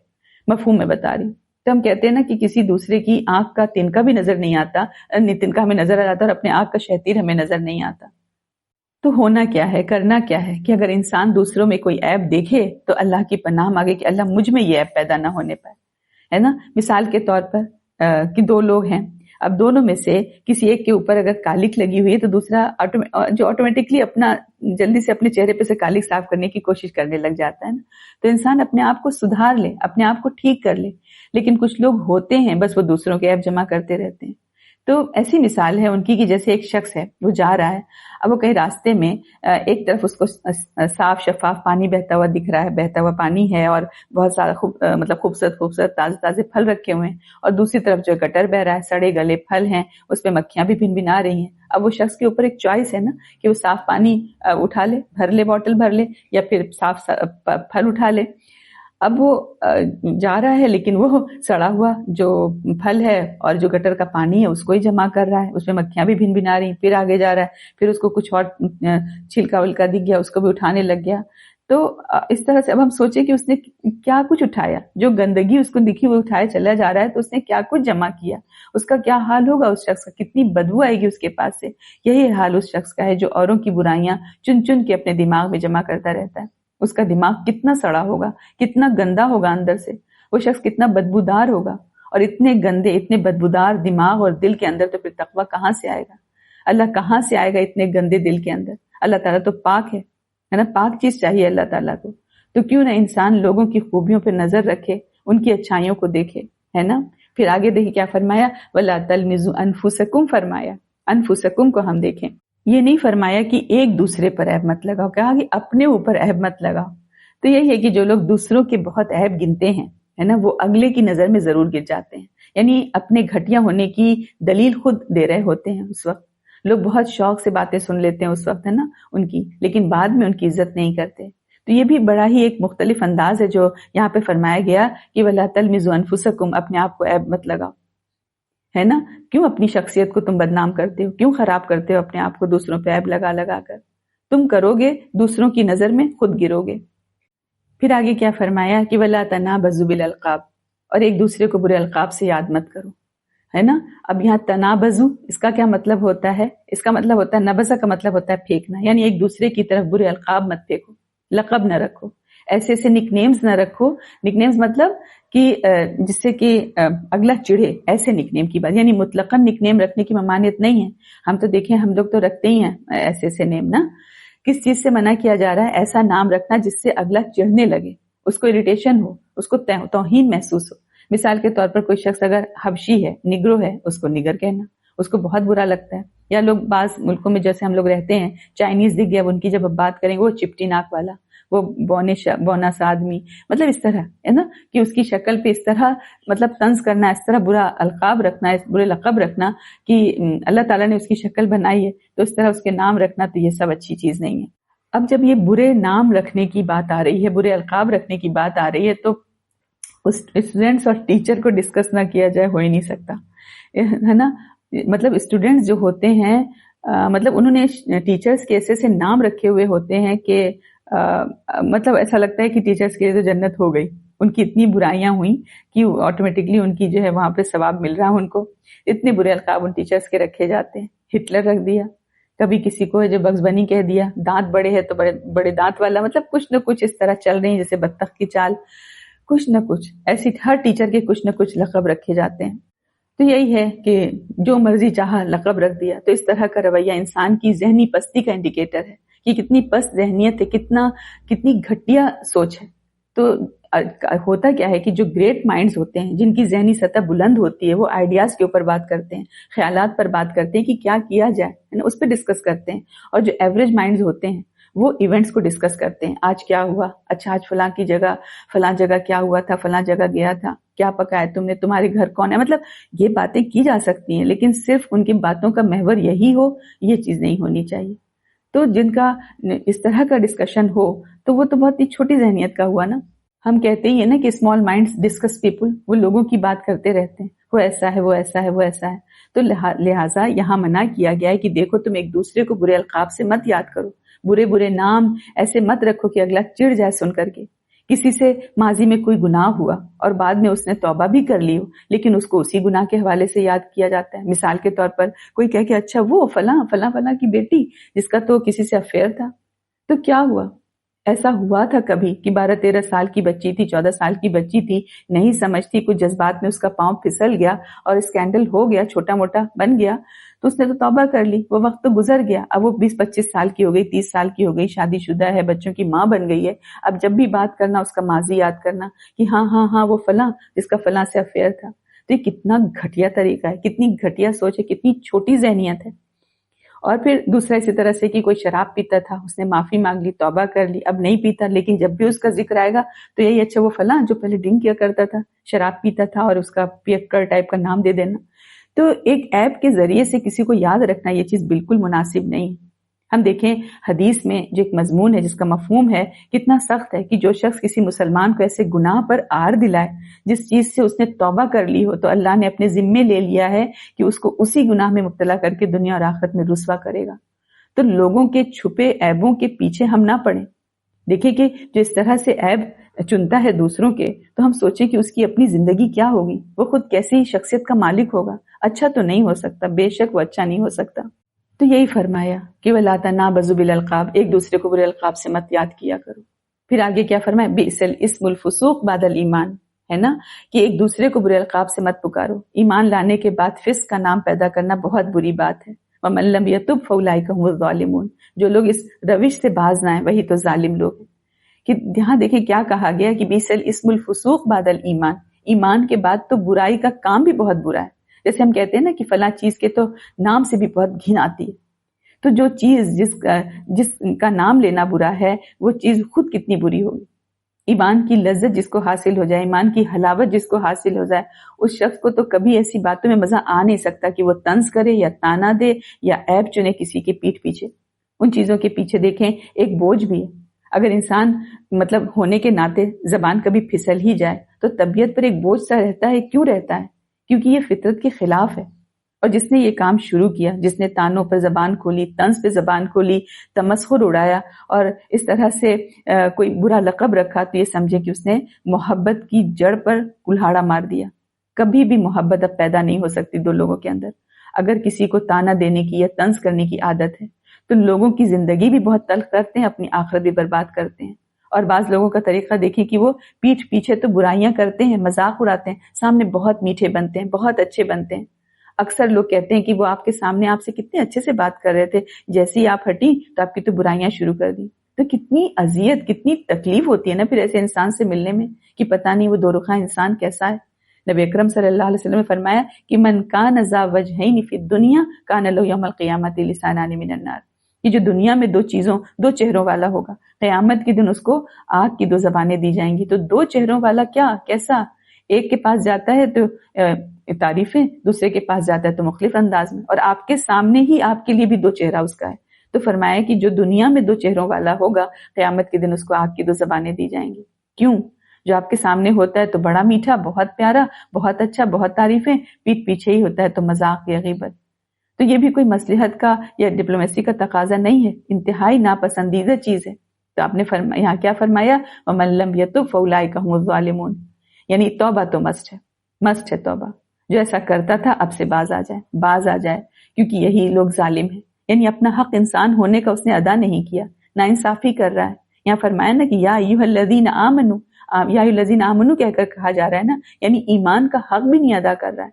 مفہوم میں بتا رہی. تو ہم کہتے ہیں نا کہ کسی دوسرے کی آنکھ کا تنکا بھی نظر نہیں آتا, تنکا ہمیں نظر آ جاتا اور اپنے آنکھ کا شہتیر ہمیں نظر نہیں آتا. تو ہونا کیا ہے, کرنا کیا ہے کہ اگر انسان دوسروں میں کوئی عیب دیکھے تو اللہ کی پناہ مانگے کہ اللہ مجھ میں یہ عیب پیدا نہ ہونے پائے, ہے نا. مثال کے طور پر کہ دو لوگ ہیں, اب دونوں میں سے کسی ایک کے اوپر اگر کالک لگی ہوئی ہے تو دوسرا جو آٹومیٹکلی اپنا جلدی سے اپنے چہرے پہ سے کالک صاف کرنے کی کوشش کرنے لگ جاتا ہے نا. تو انسان اپنے آپ کو سدھار لے, اپنے آپ کو ٹھیک کر لے. لیکن کچھ لوگ ہوتے ہیں بس وہ دوسروں کے عیب جمع کرتے رہتے ہیں. تو ایسی مثال ہے ان کی کہ جیسے ایک شخص ہے, وہ جا رہا ہے, اب وہ کہیں راستے میں ایک طرف اس کو صاف شفاف پانی بہتا ہوا دکھ رہا ہے, بہتا ہوا پانی ہے اور بہت سارا مطلب خوبصورت تازے پھل رکھے ہوئے ہیں, اور دوسری طرف جو گٹر بہ رہا ہے, سڑے گلے پھل ہیں, اس پہ مکھیاں بھی بھن بھنا رہی ہیں. اب وہ شخص کے اوپر ایک چوائس ہے نا کہ وہ صاف پانی اٹھا لے, بھر لے, بوٹل بھر لے, یا پھر صاف پھل اٹھا لے. اب وہ جا رہا ہے لیکن وہ سڑا ہوا جو پھل ہے اور جو گٹر کا پانی ہے اس کو ہی جمع کر رہا ہے، اس میں مکھیاں بھی بھن بھنا رہی، پھر آگے جا رہا ہے، پھر اس کو کچھ اور چھلکا ولکا دکھ گیا اس کو بھی اٹھانے لگ گیا. تو اس طرح سے اب ہم سوچیں کہ اس نے کیا کچھ اٹھایا، جو گندگی اس کو دکھی وہ اٹھایا چلا جا رہا ہے، تو اس نے کیا کچھ جمع کیا، اس کا کیا حال ہوگا اس شخص کا، کتنی بدبو آئے گی اس کے پاس سے. یہی حال اس شخص کا ہے جو اوروں کی برائیاں چن چن کے اپنے دماغ میں جمع کرتا رہتا ہے. اس کا دماغ کتنا سڑا ہوگا، کتنا گندا ہوگا اندر سے، وہ شخص کتنا بدبودار ہوگا. اور اتنے گندے اتنے بدبودار دماغ اور دل کے اندر تو پھر تقویٰ کہاں سے آئے گا، اللہ کہاں سے آئے گا اتنے گندے دل کے اندر. اللہ تعالیٰ تو پاک ہے نا، پاک چیز چاہیے اللہ تعالیٰ کو. تو کیوں نہ انسان لوگوں کی خوبیوں پہ نظر رکھے، ان کی اچھائیوں کو دیکھے، ہے نا. پھر آگے دیکھیں کیا فرمایا، وَلَا تَلْمِزُوا أَنفُسَكُمْ فرمایا. انفسکم کو ہم دیکھیں، یہ نہیں فرمایا کہ ایک دوسرے پر عیب مت لگاؤ، کہا کہ اپنے اوپر عیب مت لگاؤ. تو یہی ہے کہ جو لوگ دوسروں کے بہت عیب گنتے ہیں، ہے نا، وہ اگلے کی نظر میں ضرور گر جاتے ہیں. یعنی اپنے گھٹیا ہونے کی دلیل خود دے رہے ہوتے ہیں. اس وقت لوگ بہت شوق سے باتیں سن لیتے ہیں اس وقت، ہے نا، ان کی، لیکن بعد میں ان کی عزت نہیں کرتے. تو یہ بھی بڑا ہی ایک مختلف انداز ہے جو یہاں پہ فرمایا گیا کہ وَلَا تَلْمِزُوا أَنفُسَكُمْ، اپنے آپ کو عیب مت لگاؤ، ہے نا. کیوں اپنی شخصیت کو تم بدنام کرتے ہو، کیوں خراب کرتے ہو اپنے آپ کو دوسروں پہ عیب لگا لگا کر. تم کرو گے دوسروں کی نظر میں خود گرو گے. پھر آگے کیا فرمایا کہ وَلَا تَنَابَزُوا بِالْأَلْقَابِ، اور ایک دوسرے کو برے القاب سے یاد مت کرو، ہے نا. اب یہاں تنابزو اس کا کیا مطلب ہوتا ہے، اس کا مطلب ہوتا ہے، نبزہ کا مطلب ہوتا ہے پھینکنا، یعنی ایک دوسرے کی طرف برے القاب مت پھینکو، لقب نہ رکھو، ایسے ایسے نک نیمز نہ رکھو. نک نیمز مطلب کہ جس سے کہ اگلا چڑھے، ایسے نک نیم کی بات، یعنی مطلقاً نک نیم رکھنے کی ممانعت نہیں ہے. ہم تو دیکھیں ہم لوگ تو رکھتے ہی ہیں ایسے ایسے نیم نا. کس چیز سے منع کیا جا رہا ہے، ایسا نام رکھنا جس سے اگلا چڑھنے لگے، اس کو اریٹیشن ہو، اس کو توہین محسوس ہو. مثال کے طور پر کوئی شخص اگر حبشی ہے، نگرو ہے، اس کو نگر کہنا اس کو بہت برا لگتا ہے. یا لوگ بعض ملکوں میں جیسے ہم لوگ رہتے ہیں، چائنیز دکھ گیا، ان کی جب بات کریں گے وہ چپٹی ناک والا، وہ بونا سا آدمی، مطلب اس طرح ہے نا کہ اس کی شکل پہ اس طرح مطلب طنز کرنا، اس طرح برا القاب رکھنا، برے لقب رکھنا کہ اللہ تعالیٰ نے اس کی شکل بنائی ہے تو اس طرح اس کے نام رکھنا، تو یہ سب اچھی چیز نہیں ہے. اب جب یہ برے نام رکھنے کی بات آ رہی ہے، برے القاب رکھنے کی بات آ رہی ہے، تو اسٹوڈینٹس اور ٹیچر کو ڈسکس نہ کیا جائے ہو ہی نہیں سکتا، ہے نا. مطلب اسٹوڈینٹس جو ہوتے ہیں مطلب انہوں نے ٹیچرز کے ایسے ایسے نام رکھے ہوئے ہوتے ہیں کہ مطلب ایسا لگتا ہے کہ ٹیچرز کے لیے تو جنت ہو گئی، ان کی اتنی برائیاں ہوئیں کہ آٹومیٹکلی ان کی جو ہے وہاں پہ ثواب مل رہا ہے ان کو. اتنے برے القاب ان ٹیچرز کے رکھے جاتے ہیں. ہٹلر رکھ دیا، کبھی کسی کو جو بگز بنی کہہ دیا، دانت بڑے ہے تو بڑے بڑے دانت والا، مطلب کچھ نہ کچھ اس طرح چل رہی ہیں جیسے بطخ کی چال، کچھ نہ کچھ ایسی ہر ٹیچر کے کچھ نہ کچھ لقب رکھے جاتے ہیں. تو یہی ہے کہ جو مرضی چاہا لقب رکھ دیا. تو اس طرح کا رویہ انسان کی ذہنی پستی کا انڈیکیٹر ہے کہ کتنی پست ذہنیت ہے، کتنی گھٹیا سوچ ہے. تو ہوتا کیا ہے کہ جو گریٹ مائنڈز ہوتے ہیں، جن کی ذہنی سطح بلند ہوتی ہے، وہ آئیڈیاز کے اوپر بات کرتے ہیں، خیالات پر بات کرتے ہیں کہ کیا کیا جائے، اس پہ ڈسکس کرتے ہیں. اور جو ایوریج مائنڈز ہوتے ہیں وہ ایونٹس کو ڈسکس کرتے ہیں. آج کیا ہوا، اچھا آج فلاں کی جگہ فلاں جگہ کیا ہوا تھا، فلاں جگہ گیا تھا، کیا پکایا تم نے، تمہارے گھر کون ہے. مطلب یہ باتیں کی جا سکتی ہیں لیکن صرف ان کی باتوں کا محور یہی ہو، یہ چیز نہیں ہونی چاہیے. تو جن کا اس طرح کا ڈسکشن ہو تو وہ تو بہت ہی چھوٹی ذہنیت کا ہوا نا. ہم کہتے ہی ہیں نا کہ اسمال مائنڈس ڈسکس پیپل، وہ لوگوں کی بات کرتے رہتے ہیں، وہ ایسا ہے، وہ ایسا ہے، وہ ایسا ہے. تو لہٰذا یہاں منع کیا گیا ہے کہ دیکھو تم ایک دوسرے کو برے القاب سے مت یاد کرو، برے برے نام ایسے مت رکھو کہ اگلا چڑ جائے سن کر کے. کسی سے ماضی میں کوئی گناہ ہوا اور بعد میں اس نے توبہ بھی کر لی ہو، لیکن اس کو اسی گناہ کے حوالے سے یاد کیا جاتا ہے. مثال کے طور پر کوئی کہہ کہ اچھا وہ فلاں فلاں فلاں کی بیٹی جس کا تو کسی سے افیئر تھا، تو کیا ہوا، ایسا ہوا تھا کبھی کہ 12-13 سال کی بچی تھی، 14 سال کی بچی تھی، نہیں سمجھتی، کچھ جذبات میں اس کا پاؤں پھسل گیا اور اسکینڈل ہو گیا، چھوٹا موٹا بن گیا، تو اس نے تو توبہ کر لی، وہ وقت تو گزر گیا. اب وہ 20-25 سال کی ہو گئی، 30 سال کی ہو گئی، شادی شدہ ہے، بچوں کی ماں بن گئی ہے. اب جب بھی بات کرنا اس کا ماضی یاد کرنا کہ ہاں ہاں ہاں وہ فلاں جس کا فلاں سے افیئر تھا. تو یہ کتنا گھٹیا طریقہ ہے، کتنی گھٹیا سوچ ہے، کتنی چھوٹی ذہنیت ہے. اور پھر دوسرا اسی طرح سے کہ کوئی شراب پیتا تھا، اس نے معافی مانگ لی، توبہ کر لی، اب نہیں پیتا، لیکن جب بھی اس کا ذکر آئے گا تو یہی اچھا وہ فلاں جو پہلے ڈرنک کیا کرتا تھا، شراب پیتا تھا، اور اس کا پیکر ٹائپ کا نام دے دینا. تو ایک ایپ کے ذریعے سے کسی کو یاد رکھنا یہ چیز بالکل مناسب نہیں. ہم دیکھیں حدیث میں جو ایک مضمون ہے جس کا مفہوم ہے کتنا سخت ہے کہ جو شخص کسی مسلمان کو ایسے گناہ پر آر دلائے جس چیز سے اس نے توبہ کر لی ہو تو اللہ نے اپنے ذمے لے لیا ہے کہ اس کو اسی گناہ میں مبتلا کر کے دنیا اور آخرت میں رسوا کرے گا۔ تو لوگوں کے چھپے عیبوں کے پیچھے ہم نہ پڑیں۔ دیکھیں کہ جو اس طرح سے عیب چنتا ہے دوسروں کے تو ہم سوچیں کہ اس کی اپنی زندگی کیا ہوگی، وہ خود کیسی شخصیت کا مالک ہوگا۔ اچھا تو نہیں ہو سکتا، بے شک وہ اچھا نہیں ہو سکتا۔ تو یہی فرمایا کہ وَلَا تَنَابَزُوا بِالْأَلْقَابِ، ایک دوسرے کو برے القاب سے مت یاد کیا کرو۔ پھر آگے کیا فرمایا، بِئْسَ الْاسْمُ الْفُسُوقُ بَعْدَ الْإِيمَانِ، ہے نا کہ ایک دوسرے کو برے القاب سے مت پکارو، ایمان لانے کے بعد فسق کا نام پیدا کرنا بہت بری بات ہے۔ وَمَن لَّمْ يَتُبْ فَأُولَٰئِكَ هُمُ الظَّالِمُونَ، جو لوگ اس روش سے باز نہ آئیں وہی تو ظالم لوگ ہیں۔ کہ یہاں دیکھیں کیا کہا گیا کہ بِئْسَ الْاسْمُ الْفُسُوقُ بَعْدَ الْإِيمَانِ، ایمان کے بعد تو برائی کا کام بھی بہت برا ہے۔ جیسے ہم کہتے ہیں نا کہ فلاں چیز کے تو نام سے بھی بہت گھن آتی ہے، تو جو چیز جس کا نام لینا برا ہے وہ چیز خود کتنی بری ہوگی۔ ایمان کی لذت جس کو حاصل ہو جائے، ایمان کی حلاوت جس کو حاصل ہو جائے، اس شخص کو تو کبھی ایسی باتوں میں مزہ آ نہیں سکتا کہ وہ طنز کرے یا تانا دے یا عیب چنے کسی کے پیٹھ پیچھے۔ ان چیزوں کے پیچھے دیکھیں ایک بوجھ بھی ہے۔ اگر انسان ہونے کے ناطے زبان کبھی پھسل ہی جائے تو طبیعت پر ایک بوجھ سا رہتا ہے۔ کیوں رہتا ہے؟ کیونکہ یہ فطرت کے خلاف ہے۔ اور جس نے یہ کام شروع کیا، جس نے تانوں پر زبان کھولی، طنز پہ زبان کھولی، تمسخر اڑایا اور اس طرح سے کوئی برا لقب رکھا، تو یہ سمجھے کہ اس نے محبت کی جڑ پر کلہاڑا مار دیا۔ کبھی بھی محبت اب پیدا نہیں ہو سکتی دو لوگوں کے اندر۔ اگر کسی کو تانا دینے کی یا طنز کرنے کی عادت ہے تو لوگوں کی زندگی بھی بہت تلخ کرتے ہیں، اپنی آخرت بھی برباد کرتے ہیں۔ اور بعض لوگوں کا طریقہ دیکھیں کہ وہ پیٹھ پیچھے تو برائیاں کرتے ہیں، مذاق اڑاتے ہیں، سامنے بہت میٹھے بنتے ہیں، بہت اچھے بنتے ہیں۔ اکثر لوگ کہتے ہیں کہ وہ آپ کے سامنے آپ سے کتنے اچھے سے بات کر رہے تھے، جیسے ہی آپ ہٹی تو آپ کی تو برائیاں شروع کر دی۔ تو کتنی اذیت، کتنی تکلیف ہوتی ہے نا پھر ایسے انسان سے ملنے میں کہ پتہ نہیں وہ دو رخا انسان کیسا ہے۔ نبی اکرم صلی اللہ علیہ وسلم نے فرمایا کہ من کان ذا وجہین فی الدنیا کان لہ یوم القیامۃ لسانان من النار، کہ جو دنیا میں دو چہروں والا ہوگا، قیامت کے دن اس کو آگ کی 2 زبانیں دی جائیں گی۔ تو 2 چہروں والا کیا، کیسا؟ ایک کے پاس جاتا ہے تو تعریفیں، دوسرے کے پاس جاتا ہے تو مختلف انداز میں، اور آپ کے سامنے ہی آپ کے لیے بھی 2 چہرہ اس کا ہے۔ تو فرمایا کہ جو دنیا میں 2 چہروں والا ہوگا، قیامت کے دن اس کو آگ کی 2 زبانیں دی جائیں گی۔ کیوں؟ جو آپ کے سامنے ہوتا ہے تو بڑا میٹھا، بہت پیارا، بہت اچھا، بہت تعریفیں، پیٹھ پیچھے ہی ہوتا ہے تو مذاق یا غیبت۔ تو یہ بھی کوئی مصلحت کا یا ڈپلومیسی کا تقاضا نہیں ہے، انتہائی ناپسندیدہ چیز ہے۔ تو آپ نے یہاں کیا فرمایا، وَمَن لَّمْ يَتُبْ فَأُولَٰئِكَ هُمُ الظَّالِمُونَ، یعنی توبہ تو مست ہے توبہ۔ جو ایسا کرتا تھا اب سے باز آ جائے، کیونکہ یہی لوگ ظالم ہیں۔ یعنی اپنا حق انسان ہونے کا اس نے ادا نہیں کیا، ناانصافی کر رہا ہے۔ یہاں فرمایا نا کہ یا ایھا الذین آمنوا، یا ایھا الذین آمنوا کہہ کر کہا جا رہا ہے نا، یعنی ایمان کا حق بھی نہیں ادا کر رہا ہے،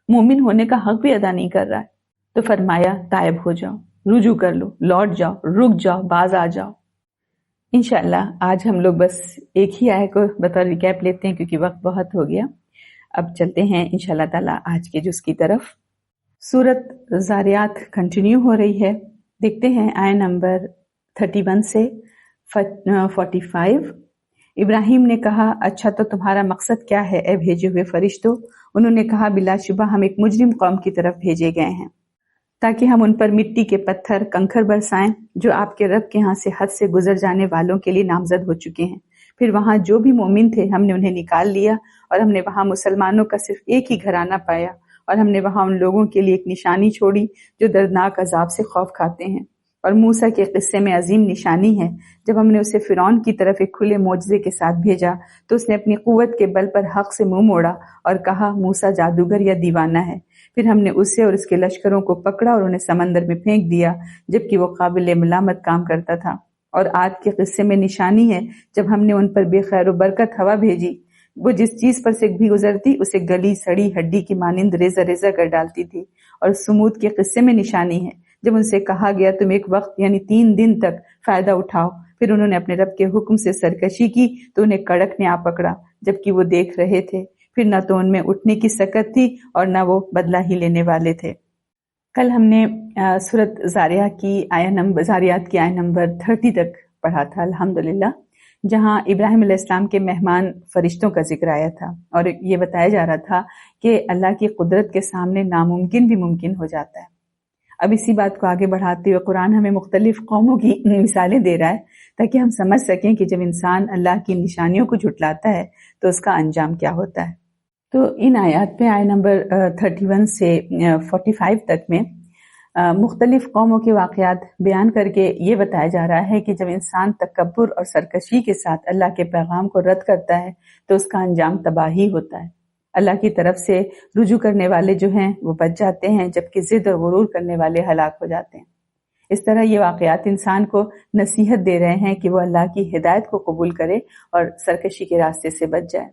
مومن ہونے کا حق بھی ادا نہیں کر رہا ہے۔ تو فرمایا تائب ہو جاؤ، رجوع کر لو، لوٹ جاؤ، رک جاؤ، باز آ جاؤ۔ انشاءاللہ آج ہم لوگ بس ایک ہی آیت کو بطور ریکیپ لیتے ہیں کیونکہ وقت بہت ہو گیا۔ اب چلتے ہیں انشاءاللہ تعالیٰ آج کے جز کی طرف۔ سورت زاریات کنٹینیو ہو رہی ہے۔ دیکھتے ہیں آیت نمبر 31 سے 45۔ ابراہیم نے کہا، اچھا تو تمہارا مقصد کیا ہے اے بھیجے ہوئے فرشتوں؟ انہوں نے کہا، بلا شبہ ہم ایک مجرم قوم کی طرف بھیجے گئے ہیں تاکہ ہم ان پر مٹی کے پتھر کنکر برسائیں جو آپ کے رب کے ہاں سے حد سے گزر جانے والوں کے لیے نامزد ہو چکے ہیں۔ پھر وہاں جو بھی مومن تھے ہم نے انہیں نکال لیا، اور ہم نے وہاں مسلمانوں کا صرف ایک ہی گھرانہ پایا، اور ہم نے وہاں ان لوگوں کے لیے ایک نشانی چھوڑی جو دردناک عذاب سے خوف کھاتے ہیں۔ اور موسیٰ کے قصے میں عظیم نشانی ہے، جب ہم نے اسے فرعون کی طرف ایک کھلے معجزے کے ساتھ بھیجا تو اس نے اپنی قوت کے بل پر حق سے منہ موڑا اور کہا موسیٰ جادوگر یا دیوانہ ہے۔ پھر ہم نے اسے اور اس کے لشکروں کو پکڑا اور انہیں سمندر میں پھینک دیا جبکہ وہ قابل ملامت کام کرتا تھا۔ اور عاد کے قصے میں نشانی ہے، جب ہم نے ان پر بے خیر و برکت ہوا بھیجی، وہ جس چیز پر سے بھی گزرتی اسے گلی سڑی ہڈی کی مانند ریزہ ریزہ کر ڈالتی تھی۔ اور سمود کے قصے میں نشانی ہے، جب ان سے کہا گیا تم ایک وقت یعنی 3 دن تک فائدہ اٹھاؤ، پھر انہوں نے اپنے رب کے حکم سے سرکشی کی تو انہیں کڑک نے آ پکڑا جبکہ وہ دیکھ رہے تھے، پھر نہ تو ان میں اٹھنے کی سکت تھی اور نہ وہ بدلہ ہی لینے والے تھے۔ کل ہم نے سورت زاریات کی آیت نمبر 30 تک پڑھا تھا الحمدللہ، جہاں ابراہیم علیہ السلام کے مہمان فرشتوں کا ذکر آیا تھا، اور یہ بتایا جا رہا تھا کہ اللہ کی قدرت کے سامنے ناممکن بھی ممکن ہو جاتا ہے۔ اب اسی بات کو آگے بڑھاتے ہوئے قرآن ہمیں مختلف قوموں کی مثالیں دے رہا ہے تاکہ ہم سمجھ سکیں کہ جب انسان اللہ کی نشانیوں کو جھٹلاتا ہے تو اس کا انجام کیا ہوتا ہے۔ تو ان آیات میں آیت نمبر 31 سے 45 تک میں مختلف قوموں کے واقعات بیان کر کے یہ بتایا جا رہا ہے کہ جب انسان تکبر اور سرکشی کے ساتھ اللہ کے پیغام کو رد کرتا ہے تو اس کا انجام تباہی ہوتا ہے۔ اللہ کی طرف سے رجوع کرنے والے جو ہیں وہ بچ جاتے ہیں، جبکہ ضد اور غرور کرنے والے ہلاک ہو جاتے ہیں۔ اس طرح یہ واقعات انسان کو نصیحت دے رہے ہیں کہ وہ اللہ کی ہدایت کو قبول کرے اور سرکشی کے راستے سے بچ جائے۔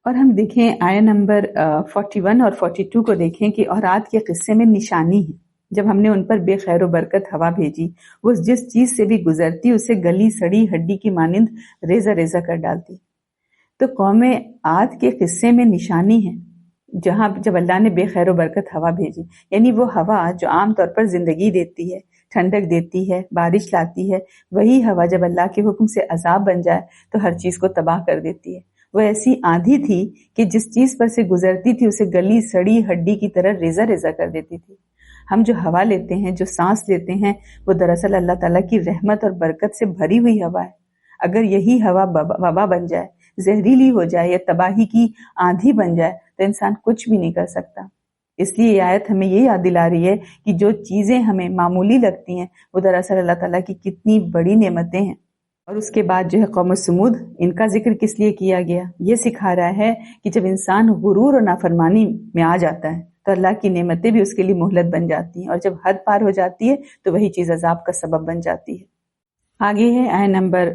اور ہم دیکھیں آیت نمبر 41 اور 42 کو دیکھیں کہ اورات کے قصے میں نشانی ہے۔ جب ہم نے ان پر بے خیر و برکت ہوا بھیجی، وہ جس چیز سے بھی گزرتی اسے گلی سڑی ہڈی کی مانند ریزہ ریزہ کر ڈالتی۔ تو قوم عاد کے قصے میں نشانی ہے، جہاں جب اللہ نے بے خیر و برکت ہوا بھیجی، یعنی وہ ہوا جو عام طور پر زندگی دیتی ہے، ٹھنڈک دیتی ہے، بارش لاتی ہے، وہی ہوا جب اللہ کے حکم سے عذاب بن جائے تو ہر چیز کو تباہ کر دیتی ہے۔ وہ ایسی آندھی تھی کہ جس چیز پر سے گزرتی تھی اسے گلی سڑی ہڈی کی طرح ریزہ ریزہ کر دیتی تھی۔ ہم جو ہوا لیتے ہیں، جو سانس لیتے ہیں، وہ دراصل اللہ تعالیٰ کی رحمت اور برکت سے بھری ہوئی ہوا ہے۔ اگر یہی ہوا وبا بن جائے، زہریلی ہو جائے یا تباہی کی آندھی بن جائے تو انسان کچھ بھی نہیں کر سکتا۔ اس لیے یہ آیت ہمیں یہ یاد دلا رہی ہے کہ جو چیزیں ہمیں معمولی لگتی ہیں وہ دراصل اللہ تعالیٰ کی کتنی بڑی نعمتیں ہیں۔ اور اس کے بعد جو ہے قوم سمود، ان کا ذکر کس لیے کیا گیا؟ یہ سکھا رہا ہے کہ جب انسان غرور اور نافرمانی میں آ جاتا ہے تو اللہ کی نعمتیں بھی اس کے لیے مہلت بن جاتی ہیں، اور جب حد پار ہو جاتی ہے تو وہی چیز عذاب کا سبب بن جاتی ہے۔ آگے ہے آیت نمبر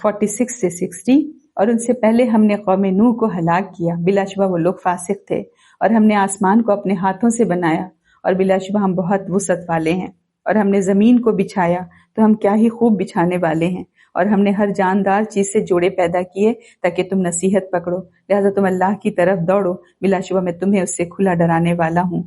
46 سے 60، اور ان سے پہلے ہم نے قوم نوح کو ہلاک کیا، بلا شبہ وہ لوگ فاسق تھے، اور ہم نے آسمان کو اپنے ہاتھوں سے بنایا، اور بلا شبہ ہم بہت وسعت والے ہیں، اور ہم نے زمین کو بچھایا تو ہم کیا ہی خوب بچھانے والے ہیں، اور ہم نے ہر جاندار چیز سے جوڑے پیدا کیے تاکہ تم نصیحت پکڑو، لہذا تم اللہ کی طرف دوڑو، بلا شبہ میں تمہیں اس سے کھلا ڈرانے والا ہوں،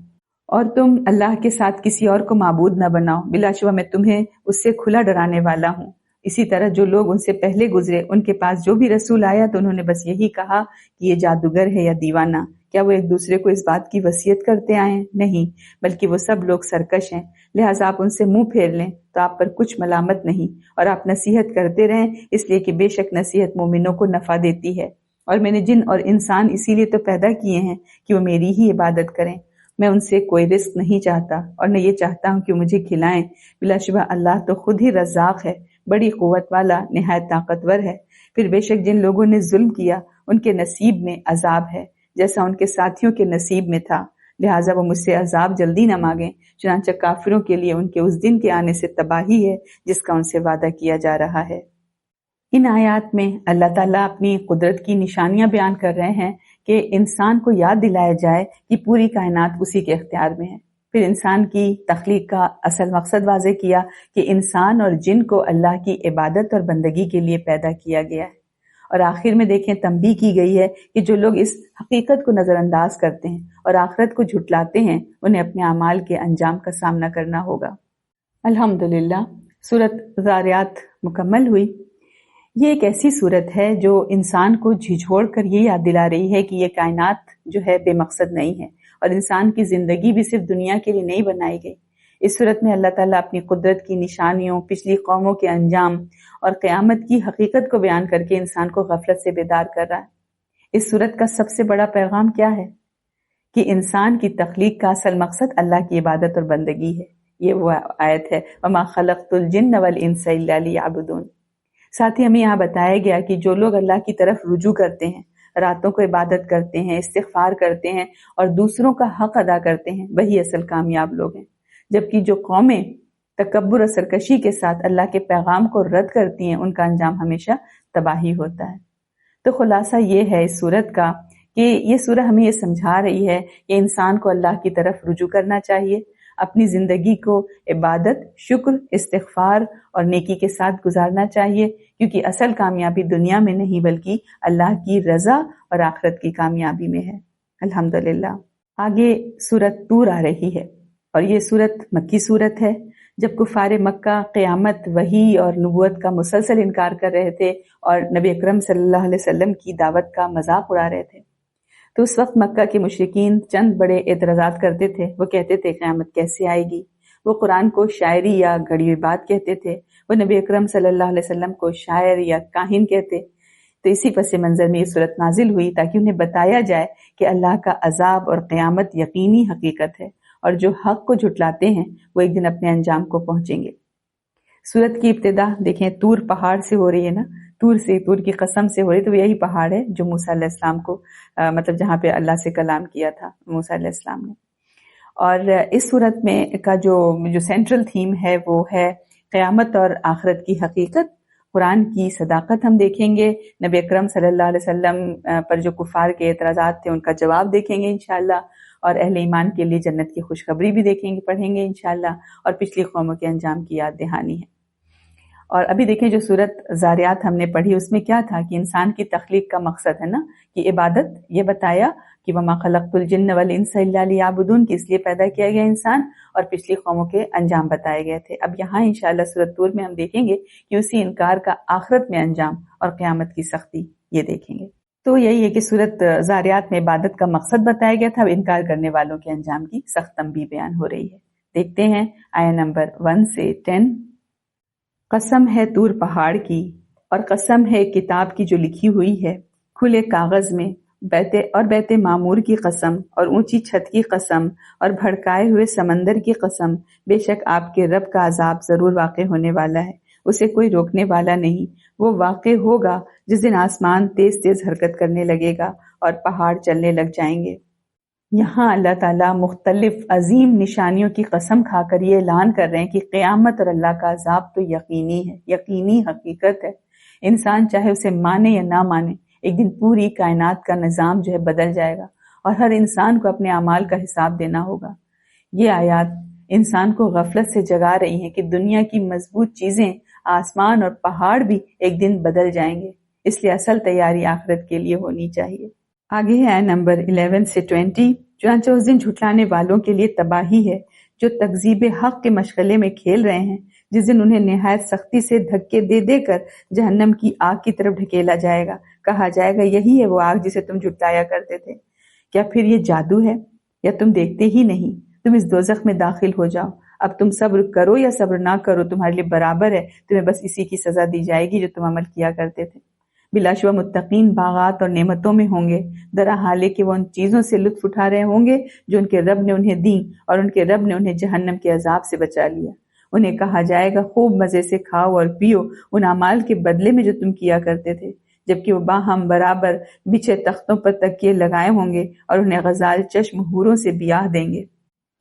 اور تم اللہ کے ساتھ کسی اور کو معبود نہ بناؤ، بلا شبہ میں تمہیں اس سے کھلا ڈرانے والا ہوں۔ اسی طرح جو لوگ ان سے پہلے گزرے، ان کے پاس جو بھی رسول آیا تو انہوں نے بس یہی کہا کہ یہ جادوگر ہے یا دیوانہ۔ کیا وہ ایک دوسرے کو اس بات کی وصیت کرتے آئے ہیں؟ نہیں، بلکہ وہ سب لوگ سرکش ہیں، لہٰذا آپ ان سے منہ پھیر لیں تو آپ پر کچھ ملامت نہیں، اور آپ نصیحت کرتے رہیں، اس لیے کہ بے شک نصیحت مومنوں کو نفع دیتی ہے۔ اور میں نے جن اور انسان اسی لیے تو پیدا کیے ہیں کہ وہ میری ہی عبادت کریں، میں ان سے کوئی رزق نہیں چاہتا اور نہ یہ چاہتا ہوں کہ مجھے کھلائیں، بلا شبہ اللہ تو خود ہی رزاق ہے، بڑی قوت والا، نہایت طاقتور ہے۔ پھر بے شک جن لوگوں نے ظلم کیا ان کے نصیب میں عذاب ہے جیسا ان کے ساتھیوں کے نصیب میں تھا، لہٰذا وہ مجھ سے عذاب جلدی نہ مانگیں، چنانچہ کافروں کے لیے ان کے اس دن کے آنے سے تباہی ہے جس کا ان سے وعدہ کیا جا رہا ہے۔ ان آیات میں اللہ تعالیٰ اپنی قدرت کی نشانیاں بیان کر رہے ہیں کہ انسان کو یاد دلایا جائے کہ پوری کائنات اسی کے اختیار میں ہے۔ پھر انسان کی تخلیق کا اصل مقصد واضح کیا کہ انسان اور جن کو اللہ کی عبادت اور بندگی کے لیے پیدا کیا گیا ہے، اور آخر میں دیکھیں تنبیہ کی گئی ہے کہ جو لوگ اس حقیقت کو نظر انداز کرتے ہیں اور آخرت کو جھٹلاتے ہیں انہیں اپنے اعمال کے انجام کا سامنا کرنا ہوگا۔ الحمدللہ، سورۃ ذاریات مکمل ہوئی۔ یہ ایک ایسی صورت ہے جو انسان کو جھنجھوڑ کر یہ یاد دلا رہی ہے کہ یہ کائنات جو ہے بے مقصد نہیں ہے، اور انسان کی زندگی بھی صرف دنیا کے لیے نہیں بنائی گئی۔ اس صورت میں اللہ تعالیٰ اپنی قدرت کی نشانیوں، پچھلی قوموں کے انجام اور قیامت کی حقیقت کو بیان کر کے انسان کو غفلت سے بیدار کر رہا ہے۔ اس صورت کا سب سے بڑا پیغام کیا ہے؟ کہ انسان کی تخلیق کا اصل مقصد اللہ کی عبادت اور بندگی ہے۔ یہ وہ آیت ہے وَمَا خَلَقْتُ الْجِنَّ وَالْإِنسَ إِلَّا لِيَعْبُدُونِ۔ ساتھ ہی ہمیں یہاں بتایا گیا کہ جو لوگ اللہ کی طرف رجوع کرتے ہیں، راتوں کو عبادت کرتے ہیں، استغفار کرتے ہیں اور دوسروں کا حق ادا کرتے ہیں، وہی اصل کامیاب لوگ ہیں، جبکہ جو قومیں تکبر اور سرکشی کے ساتھ اللہ کے پیغام کو رد کرتی ہیں ان کا انجام ہمیشہ تباہی ہوتا ہے۔ تو خلاصہ یہ ہے اس سورت کا کہ یہ سورہ ہمیں یہ سمجھا رہی ہے کہ انسان کو اللہ کی طرف رجوع کرنا چاہیے، اپنی زندگی کو عبادت، شکر، استغفار اور نیکی کے ساتھ گزارنا چاہیے، کیونکہ اصل کامیابی دنیا میں نہیں بلکہ اللہ کی رضا اور آخرت کی کامیابی میں ہے۔ الحمدللہ۔ آگے سورت طور آ رہی ہے، اور یہ سورت مکی سورت ہے۔ جب کفار مکہ قیامت، وحی اور نبوت کا مسلسل انکار کر رہے تھے اور نبی اکرم صلی اللہ علیہ وسلم کی دعوت کا مذاق اڑا رہے تھے، تو اس وقت مکہ کے مشرکین چند بڑے اعتراضات کرتے تھے۔ وہ کہتے تھے قیامت کیسے آئے گی؟ وہ قرآن کو شاعری یا گھڑی ہوئی بات کہتے تھے، وہ نبی اکرم صلی اللہ علیہ وسلم کو شاعر یا کاہن کہتے۔ تو اسی پس منظر میں یہ صورت نازل ہوئی تاکہ انہیں بتایا جائے کہ اللہ کا عذاب اور قیامت یقینی حقیقت ہے، اور جو حق کو جھٹلاتے ہیں وہ ایک دن اپنے انجام کو پہنچیں گے۔ سورت کی ابتدا دیکھیں طور پہاڑ سے ہو رہی ہے نا، طور کی قسم سے ہو رہی، تو یہی پہاڑ ہے جو موسیٰ علیہ السلام کو مطلب جہاں پہ اللہ سے کلام کیا تھا موسیٰ علیہ السلام نے۔ اور اس صورت میں کا جو سینٹرل تھیم ہے وہ ہے قیامت اور آخرت کی حقیقت، قرآن کی صداقت ہم دیکھیں گے، نبی اکرم صلی اللہ علیہ وسلم پر جو کفار کے اعتراضات تھے ان کا جواب دیکھیں گے انشاءاللہ، اور اہل ایمان کے لیے جنت کی خوشخبری بھی دیکھیں گے، پڑھیں گے انشاءاللہ، اور پچھلی قوموں کے انجام کی یاد دہانی ہے۔ اور ابھی دیکھیں جو سورت زاریات ہم نے پڑھی اس میں کیا تھا کہ انسان کی تخلیق کا مقصد ہے نا کہ عبادت، یہ بتایا کہ وما خلقت الجن والانس الا لیعبدون، کہ اس لیے پیدا کیا گیا انسان، اور پچھلی قوموں کے انجام بتائے گئے تھے۔ اب یہاں انشاءاللہ سورت طور میں ہم دیکھیں گے کہ اسی انکار کا آخرت میں انجام اور قیامت کی سختی یہ دیکھیں گے۔ تو یہی ہے کہ سورت زاریات میں عبادت کا مقصد بتایا گیا تھا، اب انکار کرنے والوں کے انجام کی سخت تنبیہ بیان ہو رہی ہے۔ دیکھتے ہیں آیہ نمبر 1 سے 10۔ قسم ہے طور پہاڑ کی، اور قسم ہے کتاب کی جو لکھی ہوئی ہے کھلے کاغذ میں، بیت معمور کی قسم، اور اونچی چھت کی قسم، اور بھڑکائے ہوئے سمندر کی قسم، بے شک آپ کے رب کا عذاب ضرور واقع ہونے والا ہے، اسے کوئی روکنے والا نہیں، وہ واقع ہوگا جس دن آسمان تیز تیز حرکت کرنے لگے گا اور پہاڑ چلنے لگ جائیں گے۔ یہاں اللہ تعالیٰ مختلف عظیم نشانیوں کی قسم کھا کر یہ اعلان کر رہے ہیں کہ قیامت اور اللہ کا عذاب تو یقینی ہے، یقینی حقیقت ہے، انسان چاہے اسے مانے یا نہ مانے، ایک دن پوری کائنات کا نظام جو ہے بدل جائے گا، اور ہر انسان کو اپنے اعمال کا حساب دینا ہوگا۔ یہ آیات انسان کو غفلت سے جگا رہی ہیں کہ دنیا کی مضبوط چیزیں، آسمان اور پہاڑ بھی ایک دن بدل جائیں گے، اس لیے اصل تیاری آخرت کے لیے ہونی چاہیے۔ آگے ہے آیہ نمبر 11 سے 20۔ چنانچہ اس دن جھٹلانے والوں کے لیے تباہی ہے جو تکذیب حق کے مشغلے میں کھیل رہے ہیں، جس دن انہیں نہایت سختی سے دھکے دے دے کر جہنم کی آگ کی طرف ڈھکیلا جائے گا، کہا جائے گا یہی ہے وہ آگ جسے تم جھٹلایا کرتے تھے، کیا پھر یہ جادو ہے یا تم دیکھتے ہی نہیں؟ تم اس دوزخ میں داخل ہو جاؤ، اب تم صبر کرو یا صبر نہ کرو تمہارے لیے برابر ہے، تمہیں بس اسی کی سزا دی جائے گی جو تم عمل کیا کرتے تھے۔ بلا شبہ متقین باغات اور نعمتوں میں ہوں گے، درا حال ہے کہ وہ ان چیزوں سے لطف اٹھا رہے ہوں گے جو ان کے رب نے انہیں دیں، اور ان کے رب نے انہیں جہنم کے عذاب سے بچا لیا۔ انہیں کہا جائے گا خوب مزے سے کھاؤ اور پیو ان اعمال کے بدلے میں جو تم کیا کرتے تھے، جبکہ وہ باہم برابر بچھے تختوں پر تکیے لگائے ہوں گے، اور انہیں غزال چشم حوروں سے بیاہ دیں گے۔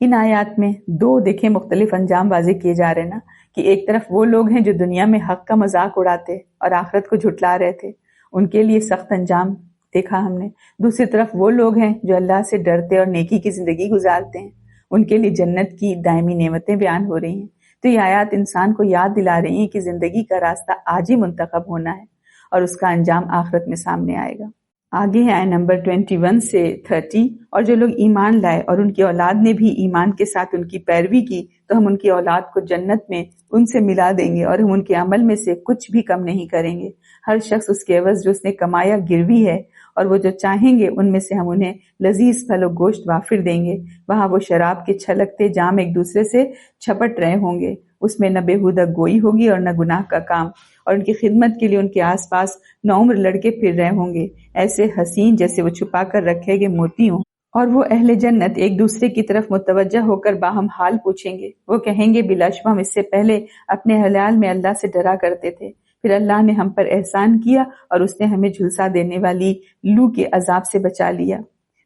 ان آیات میں دو دیکھیں مختلف انجام واضح کیے جا رہے ہیں نا، کہ ایک طرف وہ لوگ ہیں جو دنیا میں حق کا مذاق اڑاتے اور آخرت کو جھٹلا رہے تھے، ان کے لیے سخت انجام دیکھا ہم نے، دوسری طرف وہ لوگ ہیں جو اللہ سے ڈرتے اور نیکی کی زندگی گزارتے ہیں، ان کے لیے جنت کی دائمی نعمتیں بیان ہو رہی ہیں۔ تو یہ آیات انسان کو یاد دلا رہی ہیں کہ زندگی کا راستہ آج ہی منتخب ہونا ہے، اور اس کا انجام آخرت میں سامنے آئے گا۔ آگے ہے آیہ نمبر 21 سے 30۔ اور جو لوگ ایمان لائے اور ان کی اولاد نے بھی ایمان کے ساتھ ان کی پیروی کی، تو ہم ان کی اولاد کو جنت میں ان سے ملا دیں گے، اور ہم ان کے عمل میں سے کچھ بھی کم نہیں کریں گے، ہر شخص اس کے عوض جو اس نے کمایا گروی ہے، اور وہ جو چاہیں گے ان میں سے ہم انہیں لذیذ پھل و گوشت وافر دیں گے، وہاں وہ شراب کے چھلکتے جام ایک دوسرے سے چھپٹ رہے ہوں گے، اس میں نہ بےہودہ گوئی ہوگی اور نہ گناہ کا کام، اور ان کی خدمت کے لیے ان کے آس پاس نوعمر لڑکے پھر رہے ہوں گے، ایسے حسین جیسے وہ چھپا کر رکھے گئے موتی ہوں۔ اور وہ اہل جنت ایک دوسرے کی طرف متوجہ ہو کر باہم حال پوچھیں گے، وہ کہیں گے بلا شبہ ہم اس سے پہلے اپنے حلال میں اللہ سے ڈرا کرتے تھے، پھر اللہ نے ہم پر احسان کیا اور اس نے ہمیں جھلسا دینے والی لو کے عذاب سے بچا لیا۔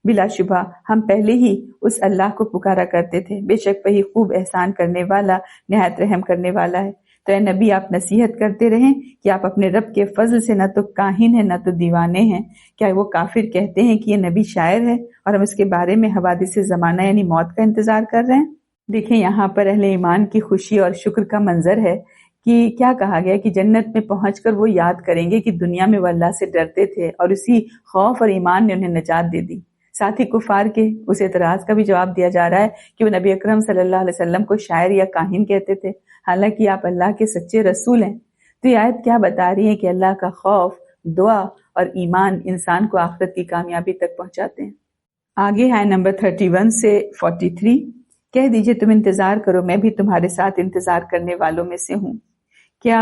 بلا شبہ ہم پہلے ہی اس اللہ کو پکارا کرتے تھے، بے شک وہی خوب احسان کرنے والا نہایت رحم کرنے والا ہے۔ تو اے نبی آپ نصیحت کرتے رہیں کہ آپ اپنے رب کے فضل سے نہ تو کاہن ہیں نہ تو دیوانے ہیں۔ کیا وہ کافر کہتے ہیں کہ یہ نبی شاعر ہے اور ہم اس کے بارے میں حوادث زمانہ یعنی موت کا انتظار کر رہے ہیں؟ دیکھیں یہاں پر اہل ایمان کی خوشی اور شکر کا منظر ہے کہ کیا کہا گیا کہ جنت میں پہنچ کر وہ یاد کریں گے کہ دنیا میں وہ اللہ سے ڈرتے تھے اور اسی خوف اور ایمان نے انہیں نجات دے دی۔ ساتھ ہی کفار کے اس اعتراض کا بھی جواب دیا جا رہا ہے کہ وہ نبی اکرم صلی اللہ علیہ وسلم کو شاعر یا کاہن کہتے تھے، حالانکہ آپ اللہ کے سچے رسول ہیں۔ تو یہ آیت کیا بتا رہی ہے کہ اللہ کا خوف، دعا اور ایمان انسان کو آخرت کی کامیابی تک پہنچاتے ہیں۔ آگے ہے نمبر 31 سے 43۔ کہہ دیجئے تم انتظار کرو، میں بھی تمہارے ساتھ انتظار کرنے والوں میں سے ہوں۔ کیا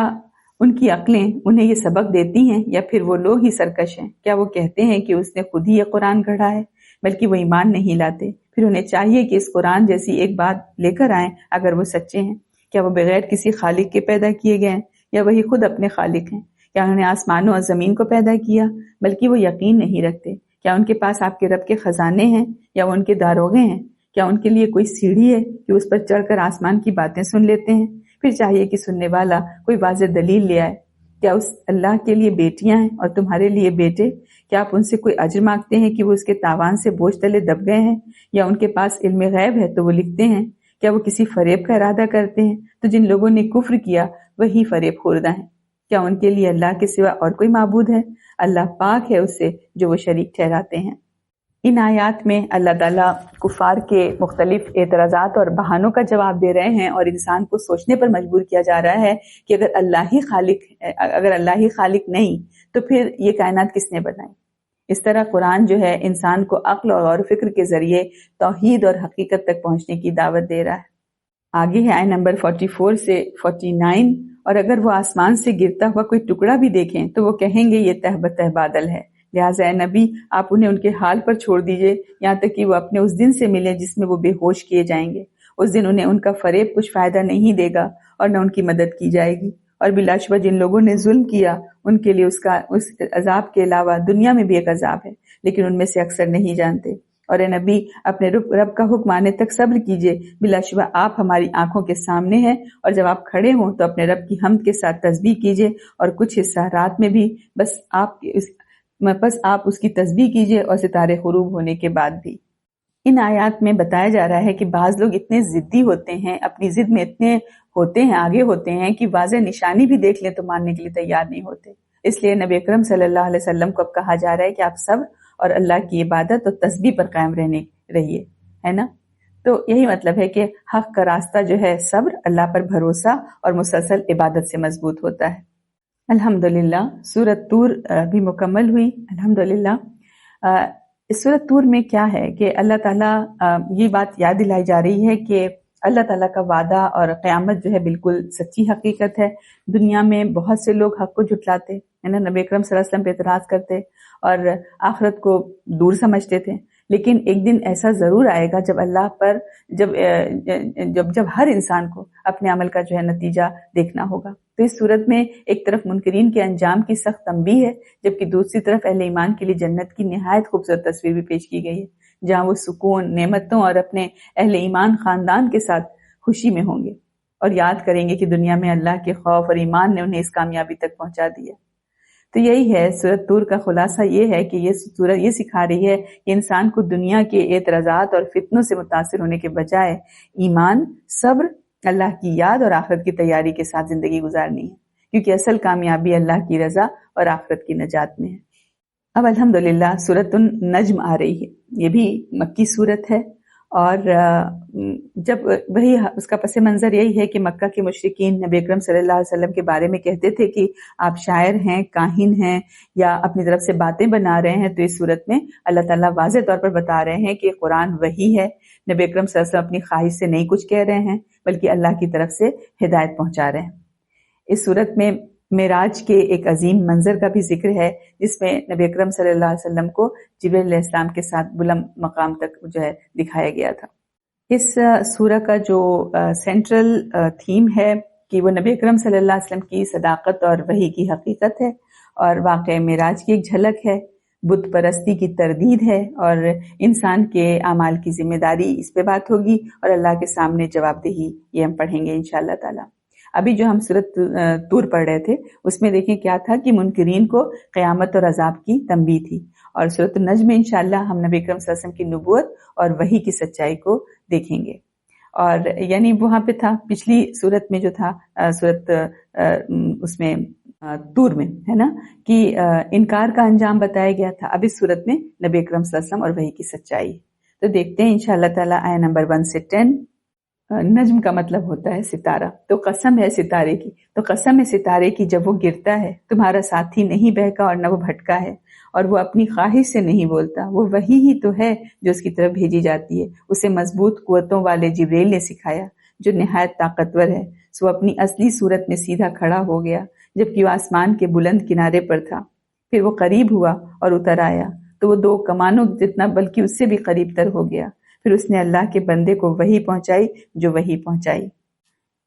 ان کی عقلیں انہیں یہ سبق دیتی ہیں یا پھر وہ لوگ ہی سرکش ہیں؟ کیا وہ کہتے ہیں کہ اس نے خود ہی یہ قرآن گھڑا ہے؟ بلکہ وہ ایمان نہیں لاتے۔ پھر انہیں چاہیے کہ اس قرآن جیسی ایک بات لے کر آئیں اگر وہ سچے ہیں۔ کیا وہ بغیر کسی خالق کے پیدا کیے گئے ہیں یا وہی خود اپنے خالق ہیں؟ کیا انہوں نے آسمانوں اور زمین کو پیدا کیا؟ بلکہ وہ یقین نہیں رکھتے۔ کیا ان کے پاس آپ کے رب کے خزانے ہیں یا وہ ان کے داروغے ہیں؟ کیا ان کے لیے کوئی سیڑھی ہے کہ اس پر چڑھ کر آسمان کی باتیں سن لیتے ہیں؟ پھر چاہیے کہ سننے والا کوئی واضح دلیل لے آئے۔ کیا اس اللہ کے لیے بیٹیاں ہیں اور تمہارے لیے بیٹے؟ کیا آپ ان سے کوئی اجر مانگتے ہیں کہ وہ اس کے تاوان سے بوجھ تلے دب گئے ہیں؟ یا ان کے پاس علم غیب ہے تو وہ لکھتے ہیں؟ کیا وہ کسی فریب کا ارادہ کرتے ہیں؟ تو جن لوگوں نے کفر کیا وہی فریب خوردہ ہیں۔ کیا ان کے لیے اللہ کے سوا اور کوئی معبود ہے؟ اللہ پاک ہے اس سے جو وہ شریک ٹھہراتے ہیں۔ ان آیات میں اللہ تعالیٰ کفار کے مختلف اعتراضات اور بہانوں کا جواب دے رہے ہیں اور انسان کو سوچنے پر مجبور کیا جا رہا ہے کہ اگر اللہ ہی خالق نہیں تو پھر یہ کائنات کس نے بنائی۔ اس طرح قرآن جو ہے انسان کو عقل اور غور و فکر کے ذریعے توحید اور حقیقت تک پہنچنے کی دعوت دے رہا ہے۔ آگے ہے آیت نمبر 44 سے 49، اور اگر وہ آسمان سے گرتا ہوا کوئی ٹکڑا بھی دیکھیں تو وہ کہیں گے یہ تہ بتہ بادل ہے، لہٰذا اے نبی آپ انہیں ان کے حال پر چھوڑ دیجئے یہاں تک کہ وہ اپنے اس دن سے ملیں جس میں وہ بے ہوش کیے جائیں گے۔ اس دن انہیں ان کا فریب کچھ فائدہ نہیں دے گا اور نہ ان کی مدد کی جائے گی، اور بلا شبہ جن لوگوں نے ظلم کیا ان کے لیے اس عذاب کے علاوہ دنیا میں بھی ایک عذاب ہے، لیکن ان میں سے اکثر نہیں جانتے۔ اور اے نبی اپنے رب کا حکم آنے تک صبر کیجئے، بلا شبہ آپ ہماری آنکھوں کے سامنے ہیں، اور جب آپ کھڑے ہوں تو اپنے رب کی حمد کے ساتھ تسبیح کیجئے، اور کچھ حصہ رات میں بھی بس آپ اس کی تسبیح کیجئے اور ستارے غروب ہونے کے بعد بھی۔ ان آیات میں بتایا جا رہا ہے کہ بعض لوگ اتنے ضدی ہوتے ہیں، اپنی ضد میں اتنے ہوتے ہیں، آگے ہوتے ہیں کہ واضح نشانی بھی دیکھ لیں تو ماننے کے لیے تیار نہیں ہوتے۔ اس لیے نبی اکرم صلی اللہ علیہ وسلم کو اب کہا جا رہا ہے کہ آپ صبر اور اللہ کی عبادت اور تسبیح پر قائم رہیے، ہے نا؟ تو یہی مطلب ہے کہ حق کا راستہ جو ہے صبر، اللہ پر بھروسہ اور مسلسل عبادت سے مضبوط ہوتا ہے۔ الحمدللہ سورۃ طور بھی مکمل ہوئی الحمدللہ۔ اس سورۃ طور میں کیا ہے کہ اللہ تعالیٰ یہ بات یاد دلائی جا رہی ہے کہ اللہ تعالیٰ کا وعدہ اور قیامت جو ہے بالکل سچی حقیقت ہے۔ دنیا میں بہت سے لوگ حق کو جھٹلاتے ہیں نا، نبی اکرم صلی اللہ علیہ وسلم پہ اعتراض کرتے اور آخرت کو دور سمجھتے تھے، لیکن ایک دن ایسا ضرور آئے گا جب اللہ پر جب ہر انسان کو اپنے عمل کا جو ہے نتیجہ دیکھنا ہوگا۔ تو اس صورت میں ایک طرف منکرین کے انجام کی سخت تنبیہ ہے، جبکہ دوسری طرف اہل ایمان کے لیے جنت کی نہایت خوبصورت تصویر بھی پیش کی گئی ہے، جہاں وہ سکون، نعمتوں اور اپنے اہل ایمان خاندان کے ساتھ خوشی میں ہوں گے اور یاد کریں گے کہ دنیا میں اللہ کے خوف اور ایمان نے انہیں اس کامیابی تک پہنچا دیا۔ تو یہی ہے سورۃ طور کا خلاصہ، یہ ہے کہ یہ سورہ یہ سکھا رہی ہے کہ انسان کو دنیا کے اعتراضات اور فتنوں سے متاثر ہونے کے بجائے ایمان، صبر، اللہ کی یاد اور آخرت کی تیاری کے ساتھ زندگی گزارنی ہے، کیونکہ اصل کامیابی اللہ کی رضا اور آخرت کی نجات میں ہے۔ اب الحمدللہ سورۃ النجم آ رہی ہے، یہ بھی مکی سورت ہے، اور جب وہی اس کا پس منظر یہی ہے کہ مکہ کے مشرکین نبی اکرم صلی اللہ علیہ وسلم کے بارے میں کہتے تھے کہ آپ شاعر ہیں، کاہن ہیں، یا اپنی طرف سے باتیں بنا رہے ہیں۔ تو اس صورت میں اللہ تعالیٰ واضح طور پر بتا رہے ہیں کہ قرآن وحی ہے، نبی اکرم صلی اللہ علیہ وسلم اپنی خواہش سے نہیں کچھ کہہ رہے ہیں بلکہ اللہ کی طرف سے ہدایت پہنچا رہے ہیں۔ اس صورت میں معراج کے ایک عظیم منظر کا بھی ذکر ہے، جس میں نبی اکرم صلی اللہ علیہ وسلم کو جبریل علیہ السلام کے ساتھ بلند مقام تک جو ہے دکھایا گیا تھا۔ اس سورہ کا جو سینٹرل تھیم ہے کہ وہ نبی اکرم صلی اللہ علیہ وسلم کی صداقت اور وحی کی حقیقت ہے، اور واقعہ معراج کی ایک جھلک ہے، بت پرستی کی تردید ہے، اور انسان کے اعمال کی ذمہ داری، اس پہ بات ہوگی، اور اللہ کے سامنے جواب دہی، یہ ہم پڑھیں گے انشاءاللہ تعالی۔ ابھی جو ہم سورۃ طور پڑھ رہے تھے اس میں دیکھیں کیا تھا کہ منکرین کو قیامت اور عذاب کی تنبیہ تھی، اور سورۃ النجم میں انشاءاللہ ہم نبی اکرم صلی اللہ علیہ وسلم کی نبوت اور وحی کی سچائی کو دیکھیں گے۔ اور یعنی وہاں پہ تھا پچھلی سورت میں جو تھا سورت اس میں طور میں ہے نا کہ انکار کا انجام بتایا گیا تھا، اب اس سورت میں نبی اکرم صلی اللہ علیہ وسلم اور وحی کی سچائی۔ تو دیکھتے ہیں انشاءاللہ تعالی آیت نمبر 1 سے 10۔ نجم کا مطلب ہوتا ہے ستارہ، تو قسم ہے ستارے کی، تو قسم ہے ستارے کی جب وہ گرتا ہے تمہارا ساتھی نہیں بہکا اور نہ وہ بھٹکا ہے، اور وہ اپنی خواہش سے نہیں بولتا، وہ وہی ہی تو ہے جو اس کی طرف بھیجی جاتی ہے۔ اسے مضبوط قوتوں والے جبریل نے سکھایا جو نہایت طاقتور ہے، سو اپنی اصلی صورت میں سیدھا کھڑا ہو گیا جبکہ وہ آسمان کے بلند کنارے پر تھا۔ پھر وہ قریب ہوا اور اتر آیا تو وہ 2 کمانوں جتنا بلکہ اس سے بھی قریب تر ہو گیا۔ پھر اس نے اللہ کے بندے کو وحی پہنچائی جو وحی پہنچائی۔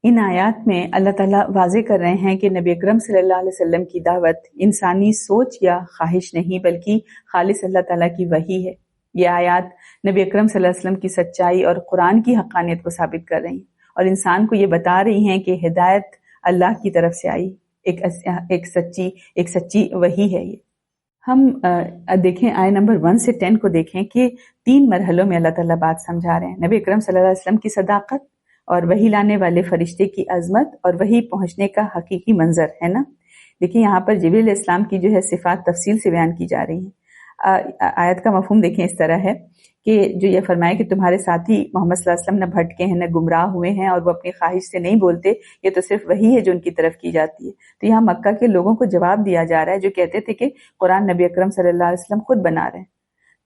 ان آیات میں اللہ تعالیٰ واضح کر رہے ہیں کہ نبی اکرم صلی اللہ علیہ وسلم کی دعوت انسانی سوچ یا خواہش نہیں بلکہ خالص اللہ تعالیٰ کی وحی ہے۔ یہ آیات نبی اکرم صلی اللہ علیہ وسلم کی سچائی اور قرآن کی حقانیت کو ثابت کر رہی ہیں اور انسان کو یہ بتا رہی ہیں کہ ہدایت اللہ کی طرف سے آئی ایک سچی وحی ہے۔ یہ ہم دیکھیں آیت نمبر 1 سے 10 کو دیکھیں کہ 3 مرحلوں میں اللہ تعالیٰ بات سمجھا رہے ہیں۔ نبی اکرم صلی اللہ علیہ وسلم کی صداقت اور وحی لانے والے فرشتے کی عظمت اور وحی پہنچنے کا حقیقی منظر ہے نا۔ دیکھیں یہاں پر جبریل علیہ السلام کی جو ہے صفات تفصیل سے بیان کی جا رہی ہیں۔ آیت کا مفہوم دیکھیں اس طرح ہے کہ جو یہ فرمایا کہ تمہارے ساتھی محمد صلی اللہ علیہ وسلم نہ بھٹکے ہیں نہ گمراہ ہوئے ہیں اور وہ اپنی خواہش سے نہیں بولتے، یہ تو صرف وہی ہے جو ان کی طرف کی جاتی ہے۔ تو یہاں مکہ کے لوگوں کو جواب دیا جا رہا ہے جو کہتے تھے کہ قرآن نبی اکرم صلی اللہ علیہ وسلم خود بنا رہے ہیں۔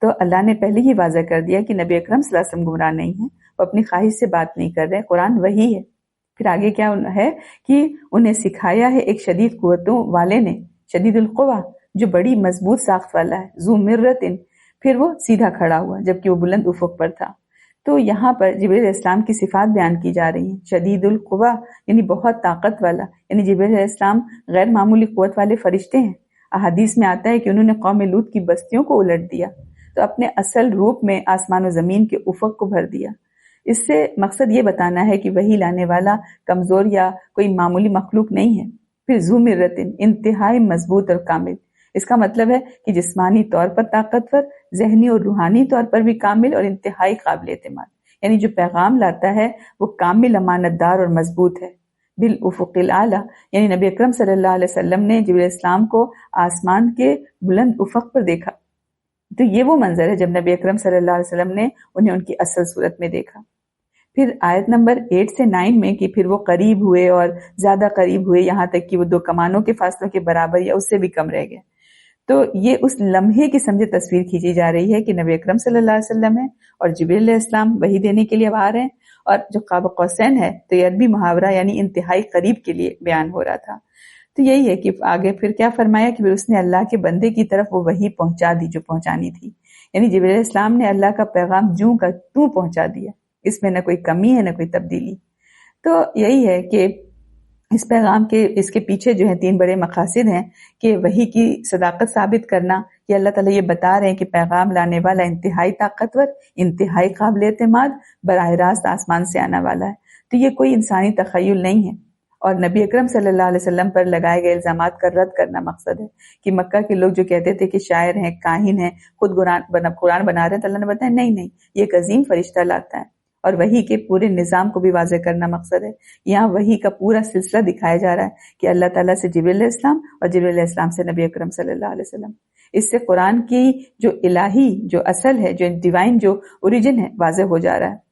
تو اللہ نے پہلے ہی واضح کر دیا کہ نبی اکرم صلی اللہ علیہ وسلم گمراہ نہیں ہیں، وہ اپنی خواہش سے بات نہیں کر رہے، قرآن وہی ہے۔ پھر آگے کیا ہے کہ انہیں سکھایا ہے ایک شدید قوتوں والے نے، شدید القوہ، جو بڑی مضبوط ساخت والا ہے، ذو مرۃ، پھر وہ سیدھا کھڑا ہوا جبکہ وہ بلند افق پر تھا۔ تو یہاں پر جبریل علیہ السلام کی صفات بیان کی جا رہی ہیں، شدید القوہ یعنی بہت طاقت والا، یعنی جبریل علیہ السلام غیر معمولی قوت والے فرشتے ہیں۔ احادیث میں آتا ہے کہ انہوں نے قوم لوط کی بستیوں کو الٹ دیا تو اپنے اصل روپ میں آسمان و زمین کے افق کو بھر دیا۔ اس سے مقصد یہ بتانا ہے کہ وحی لانے والا کمزور یا کوئی معمولی مخلوق نہیں ہے۔ پھر ذو مرۃ، انتہائی مضبوط اور کامل، اس کا مطلب ہے کہ جسمانی طور پر طاقتور، ذہنی اور روحانی طور پر بھی کامل اور انتہائی قابل اعتماد، یعنی جو پیغام لاتا ہے وہ کامل امانت دار اور مضبوط ہے۔ بالافق الاعلی، یعنی نبی اکرم صلی اللہ علیہ وسلم نے جبریل السلام کو آسمان کے بلند افق پر دیکھا، تو یہ وہ منظر ہے جب نبی اکرم صلی اللہ علیہ وسلم نے انہیں ان کی اصل صورت میں دیکھا۔ پھر آیت نمبر 8 سے 9 میں کہ پھر وہ قریب ہوئے اور زیادہ قریب ہوئے، یہاں تک کہ وہ 2 کمانوں کے فاصلوں کے برابر یا اس سے بھی کم رہ گئے۔ تو یہ اس لمحے کی سمجھے تصویر کھینچی جا رہی ہے کہ نبی اکرم صلی اللہ علیہ وسلم ہے اور جبریل علیہ السلام وحی دینے کے لیے اب آ رہے ہیں، اور جو قاب قوسین ہے تو یہ عربی محاورہ یعنی انتہائی قریب کے لیے بیان ہو رہا تھا۔ تو یہی ہے کہ آگے پھر کیا فرمایا کہ پھر اس نے اللہ کے بندے کی طرف وہ وحی پہنچا دی جو پہنچانی تھی، یعنی جبریل علیہ السلام نے اللہ کا پیغام جوں کا توں پہنچا دیا، اس میں نہ کوئی کمی ہے نہ کوئی تبدیلی۔ تو یہی ہے کہ اس پیغام کے اس کے پیچھے جو ہے 3 بڑے مقاصد ہیں کہ وحی کی صداقت ثابت کرنا، کہ اللہ تعالیٰ یہ بتا رہے ہیں کہ پیغام لانے والا انتہائی طاقتور، انتہائی قابل اعتماد، براہ راست آسمان سے آنے والا ہے، تو یہ کوئی انسانی تخیل نہیں ہے۔ اور نبی اکرم صلی اللہ علیہ وسلم پر لگائے گئے الزامات کا رد کرنا مقصد ہے کہ مکہ کے لوگ جو کہتے تھے کہ شاعر ہیں، کاہن ہیں، خود قرآن بنا رہے ہیں، تو اللہ نے بتایا نہیں یہ ایک عظیم فرشتہ لاتا ہے، اور وحی کے پورے نظام کو بھی واضح کرنا مقصد ہے۔ یہاں وحی کا پورا سلسلہ دکھایا جا رہا ہے کہ اللہ تعالیٰ سے جبریل علیہ السلام اور جبریل علیہ السلام سے نبی اکرم صلی اللہ علیہ وسلم۔ اس سے قرآن کی جو الہی جو اصل ہے، جو ڈیوائن جو اوریجن ہے، واضح ہو جا رہا ہے۔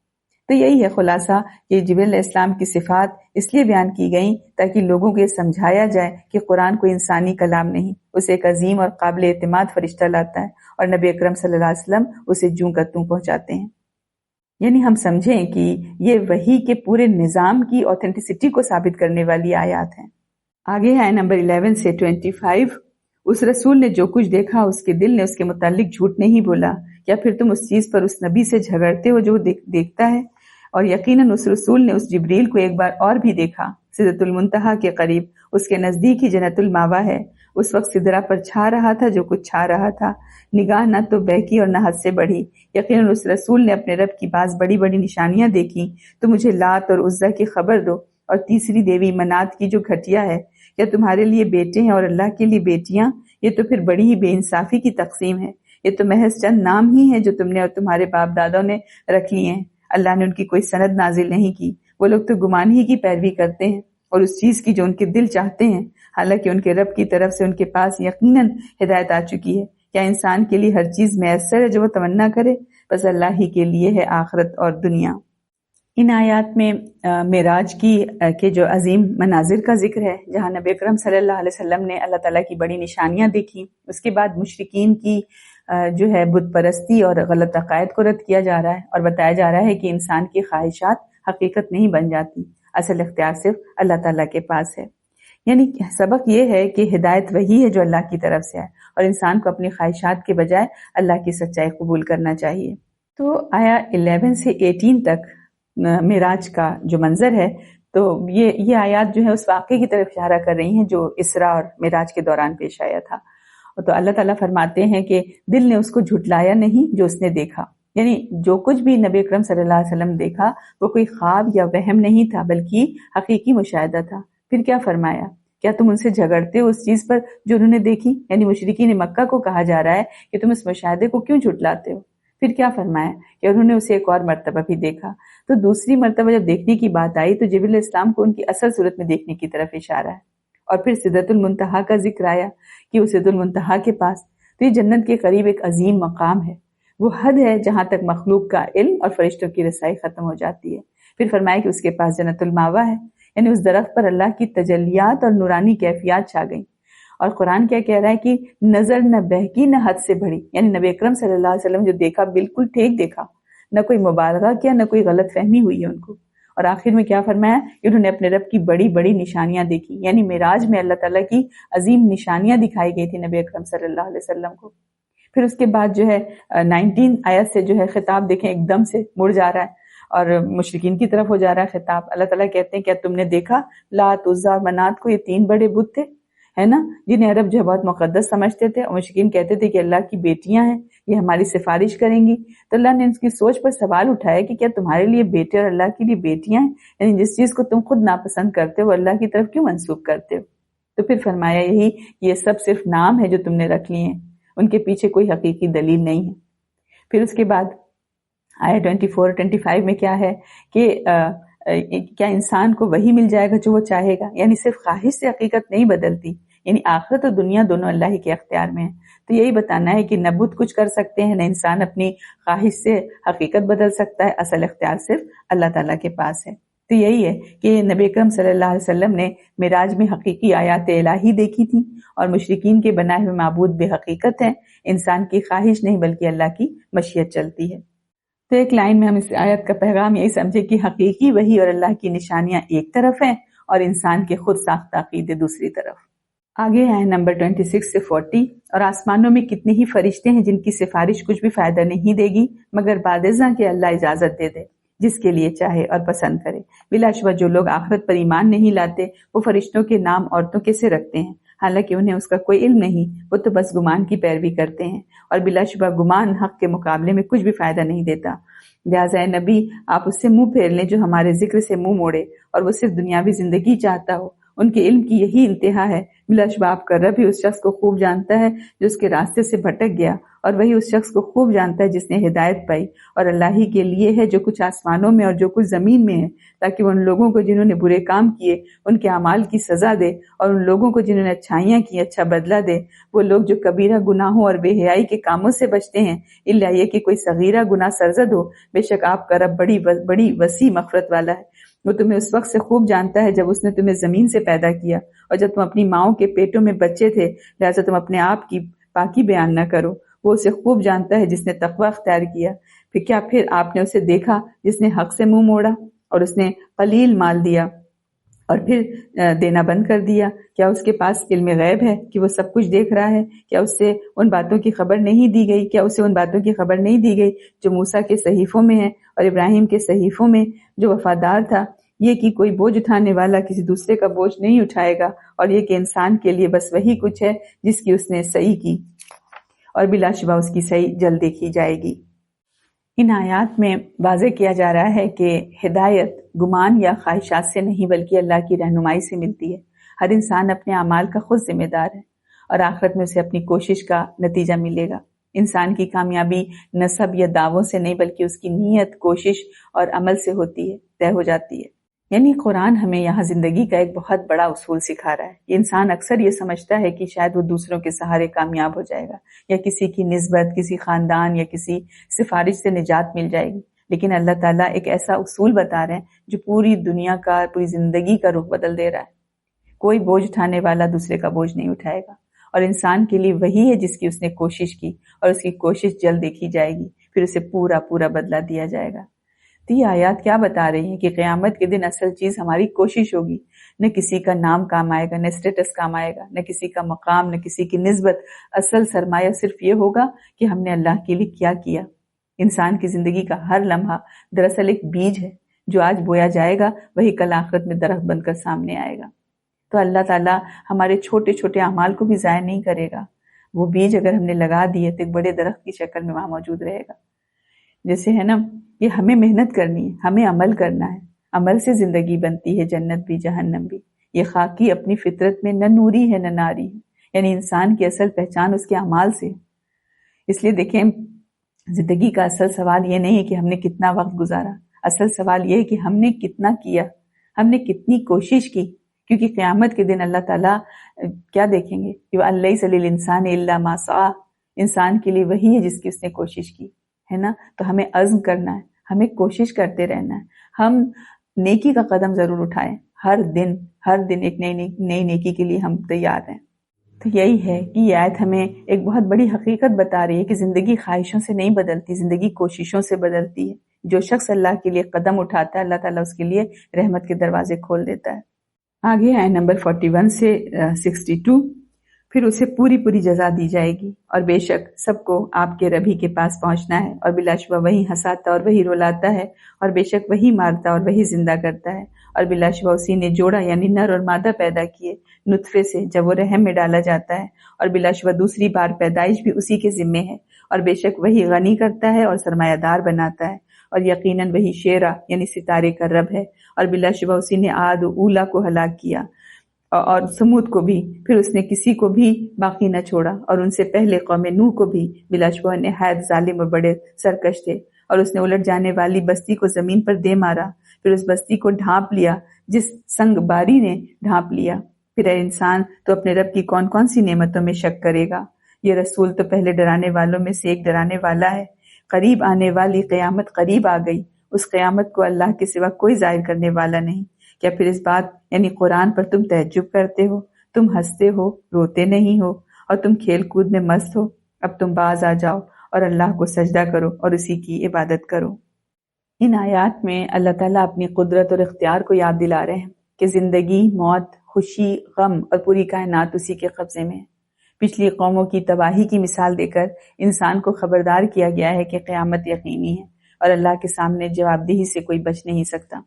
تو یہی ہے خلاصہ کہ جبریل علیہ السلام کی صفات اس لیے بیان کی گئیں تاکہ لوگوں کو یہ سمجھایا جائے کہ قرآن کوئی انسانی کلام نہیں، اسے ایک عظیم اور قابل اعتماد فرشتہ لاتا ہے، اور نبی اکرم صلی اللہ علیہ وسلم اسے جوں کا توں پہنچاتے ہیں۔ یعنی ہم سمجھیں کہ یہ وحی کے پورے نظام کی اوتھینٹسٹی کو ثابت کرنے والی آیات ہیں۔ آگے ہے نمبر 11 سے 25۔ اس رسول نے جو کچھ دیکھا اس کے دل نے اس کے متعلق جھوٹ نہیں بولا، یا پھر تم اس چیز پر اس نبی سے جھگڑتے ہو جو دیکھتا ہے؟ اور یقیناً اس رسول نے اس جبریل کو ایک بار اور بھی دیکھا، سدرۃ المنتہا کے قریب، اس کے نزدیک ہی جنت الماوا ہے۔ اس وقت سدرہ پر چھا رہا تھا جو کچھ چھا رہا تھا، نگاہ نہ تو بہکی اور نہ حد سے بڑھی۔ یقیناً اس رسول نے اپنے رب کی بعض بڑی بڑی نشانیاں دیکھی، تو مجھے لات اور عزا کی خبر دو، اور تیسری دیوی منات کی جو گھٹیا ہے، کیا تمہارے لیے بیٹے ہیں اور اللہ کے لیے بیٹیاں؟ یہ تو پھر بڑی ہی بے انصافی کی تقسیم ہے۔ یہ تو محض چند نام ہی ہیں جو تم نے اور تمہارے باپ دادوں نے رکھ لیے ہیں، اللہ نے ان کی کوئی سند نازل نہیں کی۔ وہ لوگ تو گمان ہی کی پیروی کرتے ہیں، اور اس چیز کی جو ان کے دل چاہتے ہیں، حالانکہ ان کے رب کی طرف سے ان کے پاس یقیناً ہدایت آ چکی ہے۔ کیا انسان کے لیے ہر چیز میسر ہے جو وہ تمنا کرے؟ بس اللہ ہی کے لیے ہے آخرت اور دنیا۔ ان آیات میں معراج کے جو عظیم مناظر کا ذکر ہے، جہاں نبی اکرم صلی اللہ علیہ وسلم نے اللہ تعالیٰ کی بڑی نشانیاں دیکھی، اس کے بعد مشرکین کی جو ہے بت پرستی اور غلط عقائد کو رد کیا جا رہا ہے، اور بتایا جا رہا ہے کہ انسان کی خواہشات حقیقت نہیں بن جاتی، اصل اختیار صرف اللہ تعالیٰ کے پاس ہے۔ یعنی سبق یہ ہے کہ ہدایت وہی ہے جو اللہ کی طرف سے ہے، اور انسان کو اپنی خواہشات کے بجائے اللہ کی سچائی قبول کرنا چاہیے۔ تو آیا 11 سے 18 تک معراج کا جو منظر ہے، تو یہ آیات جو ہے اس واقعے کی طرف اشارہ کر رہی ہیں جو اسراء اور معراج کے دوران پیش آیا تھا۔ تو اللہ تعالیٰ فرماتے ہیں کہ دل نے اس کو جھٹلایا نہیں جو اس نے دیکھا، یعنی جو کچھ بھی نبی اکرم صلی اللہ علیہ وسلم دیکھا وہ کوئی خواب یا وہم نہیں تھا، بلکہ حقیقی مشاہدہ تھا۔ پھر کیا فرمایا؟ کیا تم ان سے جھگڑتے ہو اس چیز پر جو انہوں نے دیکھی؟ یعنی مشرکین مکہ کو کہا جا رہا ہے کہ تم اس مشاہدے کو کیوں جھٹلاتے ہو؟ پھر کیا فرمایا کہ انہوں نے اسے ایک اور مرتبہ بھی دیکھا۔ تو دوسری مرتبہ جب دیکھنے کی بات آئی تو جبریل علیہ السلام کو ان کی اصل صورت میں دیکھنے کی طرف اشارہ ہے، اور پھر سدرۃ المنتہا کا ذکر آیا کہ وہ سدرۃ المنتہا کے پاس، تو یہ جنت کے قریب ایک عظیم مقام ہے، وہ حد ہے جہاں تک مخلوق کا علم اور فرشتوں کی رسائی ختم ہو جاتی ہے۔ پھر فرمایا کہ اس کے پاس جنت الماوا ہے، یعنی اس درخت پر اللہ کی تجلیات اور نورانی کیفیات چھا گئیں۔ اور قرآن کیا کہہ رہا ہے کہ نظر نہ بہکی نہ حد سے بڑھی، یعنی نبی اکرم صلی اللہ علیہ وسلم جو دیکھا بالکل ٹھیک دیکھا، نہ کوئی مبالغہ کیا، نہ کوئی غلط فہمی ہوئی ہے ان کو۔ اور آخر میں کیا فرمایا کہ انہوں نے اپنے رب کی بڑی بڑی نشانیاں دیکھی، یعنی معراج میں اللہ تعالیٰ کی عظیم نشانیاں دکھائی گئی تھی نبی اکرم صلی اللہ علیہ وسلم کو۔ پھر اس کے بعد جو ہے 19 آیت سے جو ہے خطاب دیکھیں ایک دم سے مڑ جا رہا ہے اور مشرکین کی طرف ہو جا رہا ہے خطاب۔ اللہ تعالیٰ کہتے ہیں کیا تم نے دیکھا لات، عزا اور منات کو، یہ 3 بڑے بت تھے، ہے نا، جنہیں عرب جو ہے بہت مقدس سمجھتے تھے، اور مشرکین کہتے تھے کہ اللہ کی بیٹیاں ہیں، یہ ہماری سفارش کریں گی۔ تو اللہ نے ان کی سوچ پر سوال اٹھایا کہ کیا تمہارے لیے بیٹے اور اللہ کے لیے بیٹیاں ہیں؟ یعنی جس چیز کو تم خود ناپسند کرتے ہو اللہ کی طرف کیوں منسوب کرتے ہو؟ تو پھر فرمایا یہی کہ یہ سب صرف نام ہے جو تم نے رکھ لیے ہیں، ان کے پیچھے کوئی حقیقی دلیل نہیں ہے۔ پھر اس کے بعد آیا 24 25 میں کیا ہے کہ کیا انسان کو وہی مل جائے گا جو وہ چاہے گا، یعنی صرف خواہش سے حقیقت نہیں بدلتی، یعنی آخرت اور دنیا دونوں اللہ ہی کے اختیار میں ہیں۔ تو یہی بتانا ہے کہ نہ بت کچھ کر سکتے ہیں، نہ انسان اپنی خواہش سے حقیقت بدل سکتا ہے، اصل اختیار صرف اللہ تعالیٰ کے پاس ہے۔ تو یہی ہے کہ نبی اکرم صلی اللہ علیہ وسلم نے معراج میں حقیقی آیات الہی دیکھی تھی، اور مشرکین کے بنائے ہوئے معبود بے حقیقت ہیں، انسان کی خواہش نہیں بلکہ اللہ کی مشیت چلتی ہے۔ تو ایک لائن میں ہم اس آیت کا پیغام یہی سمجھے کہ حقیقی وحی اور اللہ کی نشانیاں ایک طرف ہیں، اور انسان کے خود ساختہ عقیدے دوسری طرف۔ آگے ہیں نمبر 26 سے 40، اور آسمانوں میں کتنے ہی فرشتے ہیں جن کی سفارش کچھ بھی فائدہ نہیں دے گی مگر بعد ازاں کہ اللہ اجازت دے دے جس کے لیے چاہے اور پسند کرے۔ بلا شبہ جو لوگ آخرت پر ایمان نہیں لاتے وہ فرشتوں کے نام عورتوں کے سے رکھتے ہیں، حالانکہ انہیں اس کا کوئی علم نہیں، وہ تو بس گمان کی پیروی کرتے ہیں، اور بلا شبہ گمان حق کے مقابلے میں کچھ بھی فائدہ نہیں دیتا۔ لہٰذا اے نبی آپ اس سے منہ پھیر لیں جو ہمارے ذکر سے منہ موڑے اور وہ صرف دنیاوی زندگی چاہتا ہو، ان کے علم کی یہی انتہا ہے۔ بلا شبہ آپ کا رب ہی اس شخص کو خوب جانتا ہے جو اس کے راستے سے بھٹک گیا، اور وہی اس شخص کو خوب جانتا ہے جس نے ہدایت پائی، اور اللہ ہی کے لیے ہے جو کچھ آسمانوں میں اور جو کچھ زمین میں ہے، تاکہ وہ ان لوگوں کو جنہوں نے برے کام کیے ان کے اعمال کی سزا دے، اور ان لوگوں کو جنہوں نے اچھائیاں کی اچھا بدلہ دے۔ وہ لوگ جو کبیرہ گناہوں اور بے حیائی کے کاموں سے بچتے ہیں، الا یہ کہ کوئی صغیرہ گناہ سرزد ہو، بے شک آپ کا رب بڑی وسیع مغفرت والا ہے۔ وہ تمہیں اس وقت سے خوب جانتا ہے جب اس نے تمہیں زمین سے پیدا کیا، اور جب تم اپنی ماؤں کے پیٹوں میں بچے تھے، لہٰذا تم اپنے آپ کی پاکی بیان نہ کرو۔ وہ اسے خوب جانتا ہے جس نے تقوی اختیار کیا۔ پھر آپ نے اسے دیکھا جس نے حق سے منہ موڑا اور اس نے قلیل مال دیا اور پھر دینا بند کر دیا۔ کیا اس کے پاس علم غیب ہے کہ وہ سب کچھ دیکھ رہا ہے؟ کیا اس سے ان باتوں کی خبر نہیں دی گئی؟ کیا اسے ان باتوں کی خبر نہیں دی گئی جو موسیٰ کے صحیفوں میں ہے اور ابراہیم کے صحیفوں میں، جو وفادار تھا؟ یہ کہ کوئی بوجھ اٹھانے والا کسی دوسرے کا بوجھ نہیں اٹھائے گا، اور یہ کہ انسان کے لیے بس وہی کچھ ہے جس کی اس نے صحیح کی، اور بلا شبہ اس کی صحیح جلد دیکھی جائے گی۔ ان آیات میں واضح کیا جا رہا ہے کہ ہدایت گمان یا خواہشات سے نہیں بلکہ اللہ کی رہنمائی سے ملتی ہے۔ ہر انسان اپنے اعمال کا خود ذمہ دار ہے، اور آخرت میں اسے اپنی کوشش کا نتیجہ ملے گا۔ انسان کی کامیابی نسب یا دعووں سے نہیں بلکہ اس کی نیت، کوشش اور عمل سے ہوتی ہے، طے ہو جاتی ہے۔ یعنی قرآن ہمیں یہاں زندگی کا ایک بہت بڑا اصول سکھا رہا ہے کہ انسان اکثر یہ سمجھتا ہے کہ شاید وہ دوسروں کے سہارے کامیاب ہو جائے گا، یا کسی کی نسبت، کسی خاندان یا کسی سفارش سے نجات مل جائے گی، لیکن اللہ تعالیٰ ایک ایسا اصول بتا رہے ہیں جو پوری دنیا کا، پوری زندگی کا رخ بدل دے رہا ہے۔ کوئی بوجھ اٹھانے والا دوسرے کا بوجھ نہیں اٹھائے گا، اور انسان کے لیے وہی ہے جس کی اس نے کوشش کی، اور اس کی کوشش جلد دیکھی جائے گی، پھر اسے پورا پورا بدلہ دیا جائے گا۔ تو یہ آیات کیا بتا رہی ہیں کہ قیامت کے دن اصل چیز ہماری کوشش ہوگی، نہ کسی کا نام کام آئے گا، نہ اسٹیٹس کام آئے گا، نہ کسی کا مقام، نہ کسی کی نسبت۔ اصل سرمایہ صرف یہ ہوگا کہ ہم نے اللہ کے لیے کیا کیا۔ انسان کی زندگی کا ہر لمحہ دراصل ایک بیج ہے، جو آج بویا جائے گا وہی کل آخرت میں درخت بن کر سامنے آئے گا۔ تو اللہ تعالیٰ ہمارے چھوٹے چھوٹے اعمال کو بھی ضائع نہیں کرے گا۔ وہ بیج اگر ہم نے لگا دیے تو ایک بڑے درخت کی شکل میں وہاں موجود رہے گا۔ جیسے ہے نا، یہ ہمیں محنت کرنی ہے، ہمیں عمل کرنا ہے، عمل سے زندگی بنتی ہے، جنت بھی جہنم بھی۔ یہ خاکی اپنی فطرت میں نہ نوری ہے نہ ناری ہے، یعنی انسان کی اصل پہچان اس کے اعمال سے۔ اس لیے دیکھیں، زندگی کا اصل سوال یہ نہیں ہے کہ ہم نے کتنا وقت گزارا، اصل سوال یہ ہے کہ ہم نے کتنا کیا، ہم نے کتنی کوشش کی، کیونکہ قیامت کے دن اللہ تعالیٰ کیا دیکھیں گے کہ وَأَن لِلْإِنسَانِ إِلَّا مَا سَعَىٰ، انسان کے لیے وہی ہے جس کی اس نے کوشش کی ہے نا۔ تو ہمیں عزم کرنا ہے، ہمیں کوشش کرتے رہنا ہے، ہم نیکی کا قدم ضرور اٹھائیں، ہر دن ایک نئی نیکی کے لیے ہم تیار ہیں۔ تو یہی ہے کہ یہ آیت ہمیں ایک بہت بڑی حقیقت بتا رہی ہے کہ زندگی خواہشوں سے نہیں بدلتی، زندگی کوششوں سے بدلتی ہے۔ جو شخص اللہ کے لیے قدم اٹھاتا ہے، اللہ تعالیٰ اس کے لیے رحمت کے دروازے کھول دیتا ہے۔ آگے آئے نمبر 41 سے 62، پھر اسے پوری جزا دی جائے گی، اور بے شک سب کو آپ کے رب ہی کے پاس پہنچنا ہے، اور بلا شبہ وہی ہنساتا اور وہی رلاتا ہے، اور بے شک وہی مارتا اور وہی زندہ کرتا ہے، اور بلا شبہ اسی نے جوڑا یعنی نر اور مادہ پیدا کیے نطفے سے جب وہ رحم میں ڈالا جاتا ہے، اور بلا شبہ دوسری بار پیدائش بھی اسی کے ذمے ہے، اور بے شک وہی غنی کرتا ہے اور سرمایہ دار بناتا ہے، اور یقیناً وہی شیرا یعنی ستارے کا رب ہے، اور بلا شبہ اسی نے عاد و اولا کو ہلاک کیا اور سمود کو بھی، پھر اس نے کسی کو بھی باقی نہ چھوڑا، اور ان سے پہلے قوم نوح کو بھی، بلا شبہ نہایت ظالم اور بڑے سرکش تھے، اور اس نے الٹ جانے والی بستی کو زمین پر دے مارا، پھر اس بستی کو ڈھانپ لیا جس سنگ باری نے ڈھانپ لیا۔ پھر اے انسان، تو اپنے رب کی کون کون سی نعمتوں میں شک کرے گا؟ یہ رسول تو پہلے ڈرانے والوں میں سے ایک ڈرانے والا ہے۔ قریب آنے والی قیامت قریب آ گئی، اس قیامت کو اللہ کے سوا کوئی ظاہر کرنے والا نہیں۔ کیا پھر اس بات یعنی قرآن پر تم تعجب کرتے ہو؟ تم ہنستے ہو، روتے نہیں ہو، اور تم کھیل کود میں مست ہو؟ اب تم باز آ جاؤ اور اللہ کو سجدہ کرو اور اسی کی عبادت کرو۔ ان آیات میں اللہ تعالیٰ اپنی قدرت اور اختیار کو یاد دلا رہے ہیں کہ زندگی، موت، خوشی، غم اور پوری کائنات اسی کے قبضے میں ہے۔ پچھلی قوموں کی تباہی کی مثال دے کر انسان کو خبردار کیا گیا ہے کہ قیامت یقینی ہے، اور اللہ کے سامنے جواب دہی سے کوئی بچ نہیں سکتا۔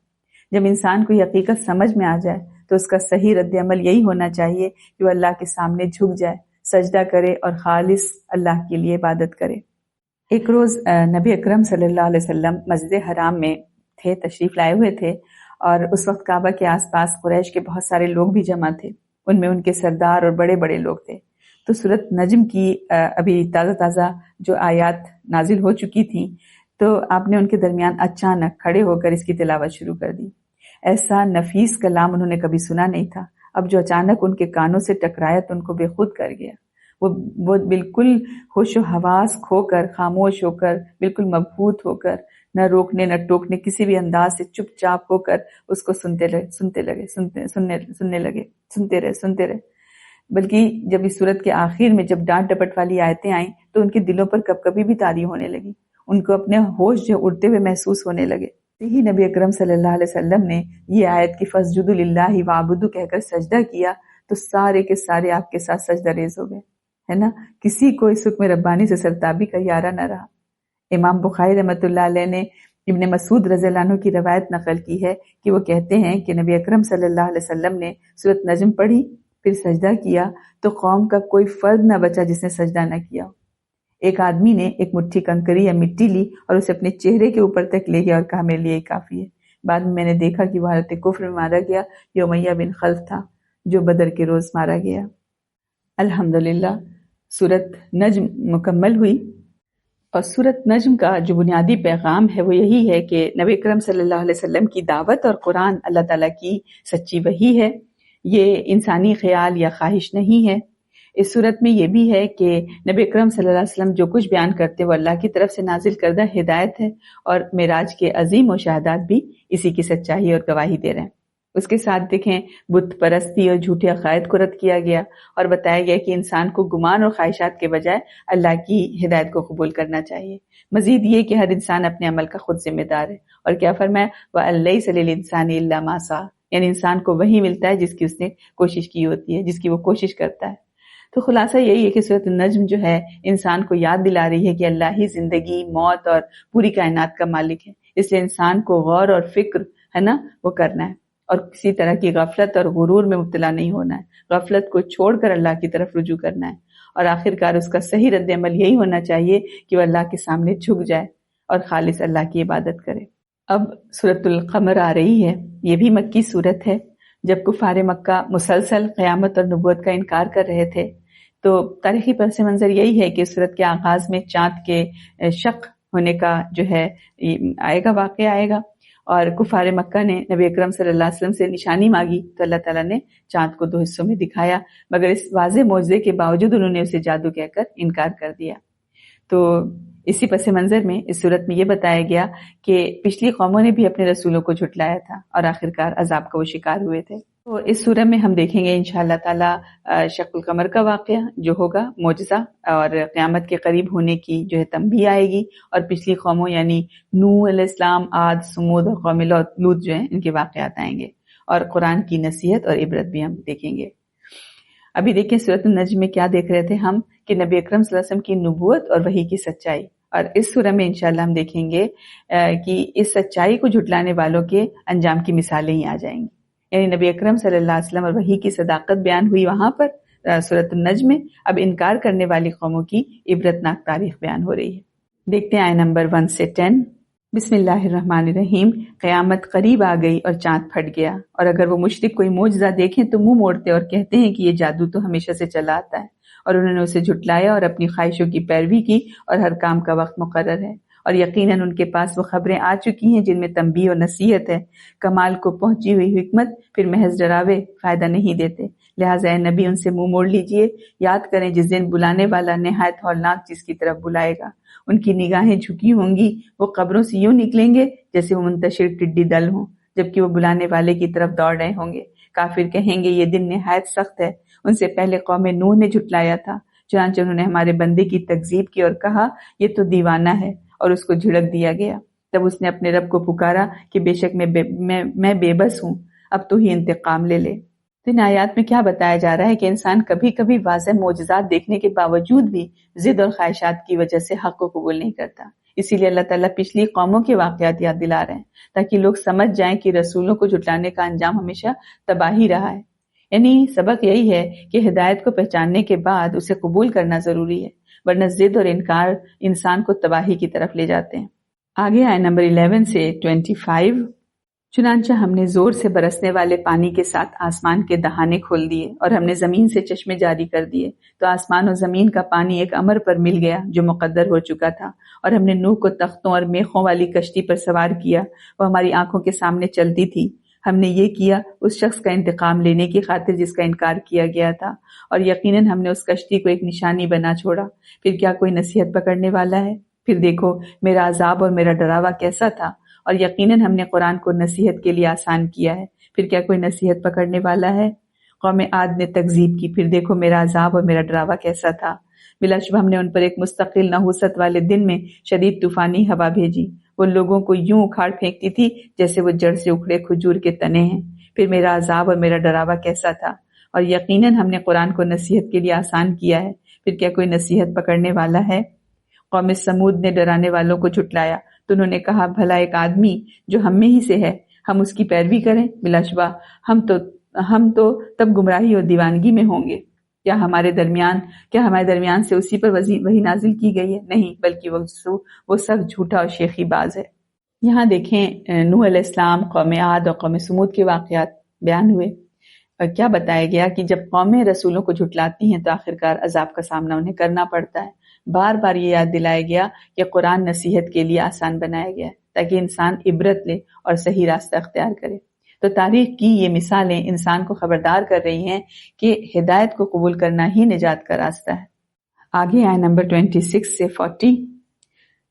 جب انسان کو یہ حقیقت سمجھ میں آ جائے تو اس کا صحیح رد عمل یہی ہونا چاہیے کہ وہ اللہ کے سامنے جھک جائے، سجدہ کرے اور خالص اللہ کے لیے عبادت کرے۔ ایک روز نبی اکرم صلی اللہ علیہ وسلم مسجد حرام میں تھے، تشریف لائے ہوئے تھے، اور اس وقت کعبہ کے آس پاس قریش کے بہت سارے لوگ بھی جمع تھے، ان میں ان کے سردار اور بڑے بڑے لوگ تھے۔ تو سورۃ نجم کی ابھی تازہ جو آیات نازل ہو چکی تھیں، تو آپ نے ان کے درمیان اچانک کھڑے ہو کر اس کی تلاوت شروع کر دی۔ ایسا نفیس کلام انہوں نے کبھی سنا نہیں تھا۔ اب جو اچانک ان کے کانوں سے ٹکرایا تو ان کو بے خود کر گیا۔ وہ بالکل ہوش و حواس کھو کر، خاموش ہو کر، بالکل مبہوت ہو کر، نہ روکنے نہ ٹوکنے، کسی بھی انداز سے چپ چاپ ہو کر اس کو سنتے رہے۔ بلکہ جب اس صورت کے آخر میں جب ڈانٹ ڈپٹ والی آیتیں آئیں تو ان کے دلوں پر کبھی بھی طاری ہونے لگی، ان کو اپنے ہوش جو اڑتے ہوئے محسوس ہونے لگے۔ یہی نبی اکرم صلی اللہ علیہ وسلم نے یہ آیت کی فَاسْجُدُوا لِلَّهِ وَاعْبُدُوا کہہ کر سجدہ کیا تو سارے کے سارے آپ کے ساتھ سجدہ ریز ہو گئے، ہے نا۔ کسی کو اس حکم ربانی سے سرتابی کا یارہ نہ رہا۔ امام بخاری رحمۃ اللہ علیہ نے ابن مسعود رضی اللہ عنہ کی روایت نقل کی ہے کہ وہ کہتے ہیں کہ نبی اکرم صلی اللہ علیہ وسلم نے سورۃ نجم پڑھی، پھر سجدہ کیا تو قوم کا کوئی فرد نہ بچا جس نے سجدہ نہ کیا۔ ایک آدمی نے ایک مٹھی کنکری یا مٹی لی اور اسے اپنے چہرے کے اوپر تک لے گیا اور کہا میرے لیے کافی ہے۔ بعد میں نے دیکھا کہ وہ حالت کفر میں مارا گیا، یہ امیہ بن خلف تھا جو بدر کے روز مارا گیا۔ الحمدللہ سورۃ نجم مکمل ہوئی، اور سورۃ نجم کا جو بنیادی پیغام ہے وہ یہی ہے کہ نبی اکرم صلی اللہ علیہ وسلم کی دعوت اور قرآن اللہ تعالیٰ کی سچی وحی ہے، یہ انسانی خیال یا خواہش نہیں ہے۔ اس صورت میں یہ بھی ہے کہ نبی اکرم صلی اللہ علیہ وسلم جو کچھ بیان کرتے وہ اللہ کی طرف سے نازل کردہ ہدایت ہے، اور معراج کے عظیم مشاہدات بھی اسی کی سچائی اور گواہی دے رہے ہیں۔ اس کے ساتھ دیکھیں بت پرستی اور جھوٹے عقائد کو رد کیا گیا اور بتایا گیا کہ انسان کو گمان اور خواہشات کے بجائے اللہ کی ہدایت کو قبول کرنا چاہیے۔ مزید یہ کہ ہر انسان اپنے عمل کا خود ذمہ دار ہے، اور کیا فرمایا وَأَن لَيْسَ لِلْإِنسَانِ إِلَّا مَا سَعَىٰ، یعنی انسان کو وہی ملتا ہے جس کی اس نے کوشش کی ہوتی ہے، جس کی وہ کوشش کرتا ہے۔ تو خلاصہ یہی ہے کہ سورۃ النجم جو ہے انسان کو یاد دلا رہی ہے کہ اللہ ہی زندگی، موت اور پوری کائنات کا مالک ہے، اس لیے انسان کو غور اور فکر ہے نا وہ کرنا ہے، اور کسی طرح کی غفلت اور غرور میں مبتلا نہیں ہونا ہے۔ غفلت کو چھوڑ کر اللہ کی طرف رجوع کرنا ہے، اور آخرکار اس کا صحیح رد عمل یہی ہونا چاہیے کہ وہ اللہ کے سامنے جھک جائے اور خالص اللہ کی عبادت کرے۔ اب سورۃ القمر آ رہی ہے، یہ بھی مکی سورت ہے۔ جب کفار مکہ مسلسل قیامت اور نبوت کا انکار کر رہے تھے تو تاریخی پس منظر یہی ہے کہ سورت کے آغاز میں چاند کے شق ہونے کا جو ہے آئے گا، واقعہ آئے گا، اور کفار مکہ نے نبی اکرم صلی اللہ علیہ وسلم سے نشانی مانگی تو اللہ تعالیٰ نے چاند کو 2 حصوں میں دکھایا، مگر اس واضح معجزے کے باوجود انہوں نے اسے جادو کہہ کر انکار کر دیا۔ تو اسی پس منظر میں اس صورت میں یہ بتایا گیا کہ پچھلی قوموں نے بھی اپنے رسولوں کو جھٹلایا تھا اور آخرکار عذاب کا وہ شکار ہوئے تھے۔ تو اس سورہ میں ہم دیکھیں گے انشاءاللہ تعالی شق القمر کا واقعہ جو ہوگا معجزہ، اور قیامت کے قریب ہونے کی جو ہے تنبیہ آئے گی، اور پچھلی قوموں یعنی نوح علیہ السلام، عاد، سمود اور قوم لوط جو ہیں ان کے واقعات آئیں گے، اور قرآن کی نصیحت اور عبرت بھی ہم دیکھیں گے۔ ابھی دیکھیں سورۃ النجم میں کیا دیکھ رہے تھے ہم کہ نبی اکرم صلی اللہ علیہ وسلم کی نبوت اور وحی کی سچائی، اور اس سورہ میں انشاءاللہ ہم دیکھیں گے کہ اس سچائی کو جھٹلانے والوں کے انجام کی مثالیں ہی آ جائیں گی۔ یعنی نبی اکرم صلی اللہ علیہ وسلم اور وحی کی صداقت بیان ہوئی وہاں پر سورۃ النجم میں، اب انکار کرنے والی قوموں کی عبرتناک تاریخ بیان ہو رہی ہے۔ دیکھتے ہیں آیت نمبر 1 سے 10۔ بسم اللہ الرحمن الرحیم۔ قیامت قریب آ گئی اور چاند پھٹ گیا، اور اگر وہ مشرک کوئی معجزہ دیکھیں تو منہ موڑتے اور کہتے ہیں کہ یہ جادو تو ہمیشہ سے چلا آتا ہے، اور انہوں نے اسے جھٹلایا اور اپنی خواہشوں کی پیروی کی، اور ہر کام کا وقت مقرر ہے، اور یقیناً ان کے پاس وہ خبریں آ چکی ہیں جن میں تنبیہ اور نصیحت ہے۔ کمال کو پہنچی ہوئی حکمت پھر محض ڈراوے فائدہ نہیں دیتے، لہٰذا اے نبی ان سے منہ موڑ لیجئے۔ یاد کریں جس دن بلانے والا نہایت ہولناک چیز کی طرف بلائے گا، ان کی نگاہیں جھکی ہوں گی، وہ قبروں سے یوں نکلیں گے جیسے وہ منتشر ٹڈی دل ہوں، جبکہ وہ بلانے والے کی طرف دوڑ رہے ہوں گے۔ کافر کہیں گے یہ دن نہایت سخت ہے، ان سے پہلے قوم نوح نے جھٹلایا تھا، چنانچہ انہوں نے ہمارے بندے کی تکذیب کی اور کہا یہ تو دیوانہ ہے، اور اس کو جھڑک دیا گیا۔ تب اس نے اپنے رب کو پکارا کہ بے شک میں بے بس ہوں، اب تو ہی انتقام لے لے۔ تو ان آیات میں کیا بتایا جا رہا ہے کہ انسان کبھی کبھی واضح معجزات دیکھنے کے باوجود بھی ضد اور خواہشات کی وجہ سے حق کو قبول نہیں کرتا۔ اسی لیے اللہ تعالیٰ پچھلی قوموں کے واقعات یاد دلا رہے ہیں تاکہ لوگ سمجھ جائیں کہ رسولوں کو جھٹلانے کا انجام ہمیشہ تباہی رہا ہے۔ یعنی سبق یہی ہے کہ ہدایت کو پہچاننے کے بعد اسے قبول کرنا ضروری ہے، ورنہ ضد اور انکار انسان کو تباہی کی طرف لے جاتے ہیں۔ آگے آئے نمبر 11 سے 25۔ چنانچہ ہم نے زور سے برسنے والے پانی کے ساتھ آسمان کے دہانے کھول دیے، اور ہم نے زمین سے چشمے جاری کر دیے، تو آسمان اور زمین کا پانی ایک امر پر مل گیا جو مقدر ہو چکا تھا۔ اور ہم نے نوح کو تختوں اور میخوں والی کشتی پر سوار کیا، وہ ہماری آنکھوں کے سامنے چلتی تھی۔ ہم نے یہ کیا اس شخص کا انتقام لینے کی خاطر جس کا انکار کیا گیا تھا، اور یقیناً ہم نے اس کشتی کو ایک نشانی بنا چھوڑا۔ پھر کیا کوئی نصیحت پکڑنے والا ہے؟ پھر دیکھو میرا عذاب اور میرا ڈراوا کیسا تھا، اور یقیناً ہم نے قرآن کو نصیحت کے لیے آسان کیا ہے۔ پھر کیا کوئی نصیحت پکڑنے والا ہے؟ قوم عاد نے تکذیب کی، پھر دیکھو میرا عذاب اور میرا ڈراوا کیسا تھا۔ بلا شبہ ہم نے ان پر ایک مستقل نحوست والے دن میں شدید طوفانی ہوا بھیجی، وہ لوگوں کو یوں اکھاڑ پھینکتی تھی جیسے وہ جڑ سے اکھڑے کھجور کے تنے ہیں۔ پھر میرا عذاب اور میرا ڈراوا کیسا تھا، اور یقیناً ہم نے قرآن کو نصیحت کے لیے آسان کیا ہے۔ پھر کیا کوئی نصیحت پکڑنے والا ہے؟ قوم سمود نے ڈرانے والوں کو جھٹلایا تو انہوں نے کہا بھلا ایک آدمی جو ہم میں ہی سے ہے، ہم اس کی پیروی کریں؟ بلا شبہ ہم تو تب گمراہی اور دیوانگی میں ہوں گے۔ کیا ہمارے درمیان سے اسی پر وحی نازل کی گئی ہے؟ نہیں، بلکہ وہ سخت جھوٹا اور شیخی باز ہے۔ یہاں دیکھیں نوح علیہ السلام، قوم عاد اور قوم سمود کے واقعات بیان ہوئے، اور کیا بتایا گیا کہ جب قومیں رسولوں کو جھٹلاتی ہیں تو آخرکار عذاب کا سامنا انہیں کرنا پڑتا ہے۔ بار بار یہ یاد دلایا گیا کہ قرآن نصیحت کے لیے آسان بنایا گیا ہے تاکہ انسان عبرت لے اور صحیح راستہ اختیار کرے۔ تو تاریخ کی یہ مثالیں انسان کو خبردار کر رہی ہیں کہ ہدایت کو قبول کرنا ہی نجات کا راستہ ہے۔ آگے آئے نمبر 26 سے 40۔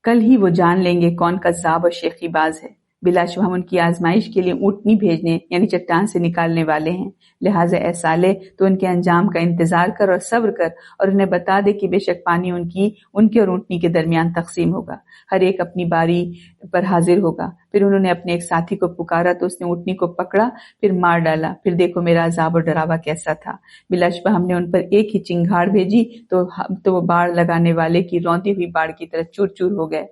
کل ہی وہ جان لیں گے کون کذاب اور شیخی باز ہے۔ بلا شبہ ہم ان کی آزمائش کے لیے اونٹنی بھیجنے یعنی چٹان سے نکالنے والے ہیں، لہٰذا اے صالح تو ان کے انجام کا انتظار کر اور صبر کر، اور انہیں بتا دے کہ بے شک پانی ان کے اور اونٹنی کے درمیان تقسیم ہوگا، ہر ایک اپنی باری پر حاضر ہوگا۔ پھر انہوں نے اپنے ایک ساتھی کو پکارا تو اس نے اونٹنی کو پکڑا، پھر مار ڈالا، پھر دیکھو میرا عذاب اور ڈراوا کیسا تھا۔ بلا شبہ ہم نے ان پر ایک ہی چنگھاڑ بھیجی تو وہ باڑ لگانے والے کی روندی ہوئی باڑ کی طرح چور چور ہو گئے۔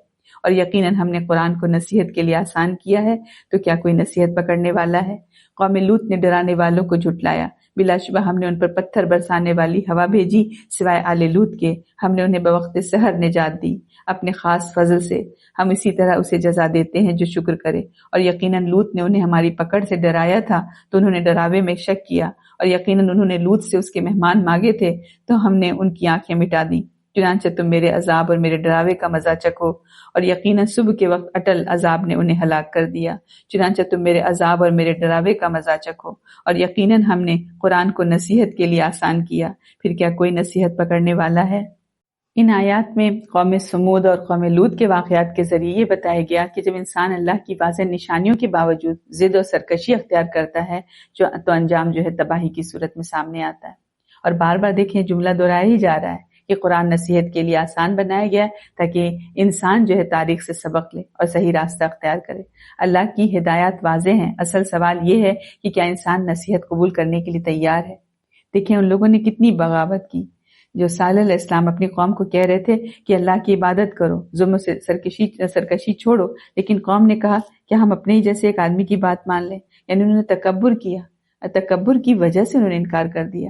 اور یقیناً ہم نے قرآن کو نصیحت کے لیے آسان کیا ہے، تو کیا کوئی نصیحت پکڑنے والا ہے؟ قوم لوط نے ڈرانے والوں کو جھٹلایا، بلا شبہ ہم نے ان پر پتھر برسانے والی ہوا بھیجی، سوائے آل لوط کے ہم نے انہیں بوقت سحر نجات دی اپنے خاص فضل سے۔ ہم اسی طرح اسے جزا دیتے ہیں جو شکر کرے۔ اور یقیناً لوط نے انہیں ہماری پکڑ سے ڈرایا تھا تو انہوں نے ڈراوے میں شک کیا، اور یقیناً انہوں نے لوط سے اس کے مہمان مانگے تھے تو ہم نے ان کی آنکھیں مٹا دیں۔ چنانچہ تم میرے عذاب اور میرے ڈراوے کا مزہ چکھو، اور یقیناً صبح کے وقت اٹل عذاب نے انہیں ہلاک کر دیا۔ چنانچہ تم میرے عذاب اور میرے ڈراوے کا مزہ چکھو، اور یقیناً ہم نے قرآن کو نصیحت کے لیے آسان کیا، پھر کیا کوئی نصیحت پکڑنے والا ہے؟ ان آیات میں قوم سمود اور قوم لوط کے واقعات کے ذریعے یہ بتایا گیا کہ جب انسان اللہ کی واضح نشانیوں کے باوجود ضد اور سرکشی اختیار کرتا ہے تو انجام جو ہے تباہی کی صورت میں سامنے آتا ہے۔ اور بار بار دیکھیں جملہ دہرایا ہی جا رہا ہے کہ قرآن نصیحت کے لیے آسان بنایا گیا ہے تاکہ انسان جو ہے تاریخ سے سبق لے اور صحیح راستہ اختیار کرے۔ اللہ کی ہدایات واضح ہیں، اصل سوال یہ ہے کہ کیا انسان نصیحت قبول کرنے کے لیے تیار ہے؟ دیکھیں ان لوگوں نے کتنی بغاوت کی، جو صالح علیہ السلام اپنی قوم کو کہہ رہے تھے کہ اللہ کی عبادت کرو، ظلم سے سرکشی چھوڑو، لیکن قوم نے کہا کہ ہم اپنے ہی جیسے ایک آدمی کی بات مان لیں، یعنی انہوں نے تکبر کیا، تکبر کی وجہ سے انہوں نے انکار کر دیا۔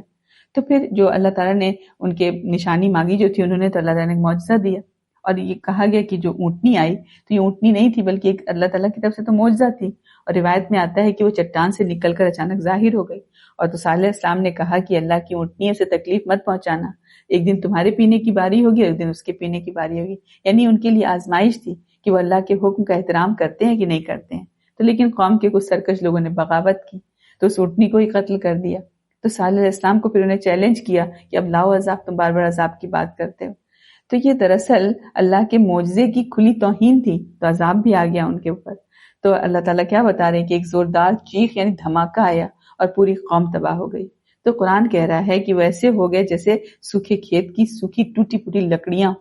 تو پھر جو اللہ تعالیٰ نے ان کے نشانی مانگی جو تھی، انہوں نے تو اللہ تعالیٰ نے معجزہ دیا، اور یہ کہا گیا کہ جو اونٹنی آئی تو یہ اونٹنی نہیں تھی بلکہ ایک اللہ تعالیٰ کی طرف سے تو معجزہ تھی، اور روایت میں آتا ہے کہ وہ چٹان سے نکل کر اچانک ظاہر ہو گئی۔ اور تو صالح علیہ السلام نے کہا کہ اللہ کی اونٹنی ہے، اسے تکلیف مت پہنچانا، ایک دن تمہارے پینے کی باری ہوگی اور ایک دن اس کے پینے کی باری ہوگی، یعنی ان کے لیے آزمائش تھی کہ وہ اللہ کے حکم کا احترام کرتے ہیں کہ نہیں کرتے ہیں۔ تو لیکن قوم کے کچھ سرکش لوگوں نے بغاوت کی تو اس اونٹنی کو ہی قتل کر دیا۔ تو صالح علیہ السلام کو پھر انہیں چیلنج کیا کہ اب لاؤ عذاب، تم بار بار عذاب کی بات کرتے ہو۔ تو یہ دراصل اللہ کے معجزے کی کھلی توہین تھی، تو عذاب بھی آ گیا ان کے اوپر۔ تو اللہ تعالیٰ کیا بتا رہے ہیں کہ ایک زوردار چیخ یعنی دھماکہ آیا اور پوری قوم تباہ ہو گئی۔ تو قرآن کہہ رہا ہے کہ وہ ایسے ہو گئے جیسے سوکھے کھیت کی سوکھی ٹوٹی پھوٹی لکڑیاں۔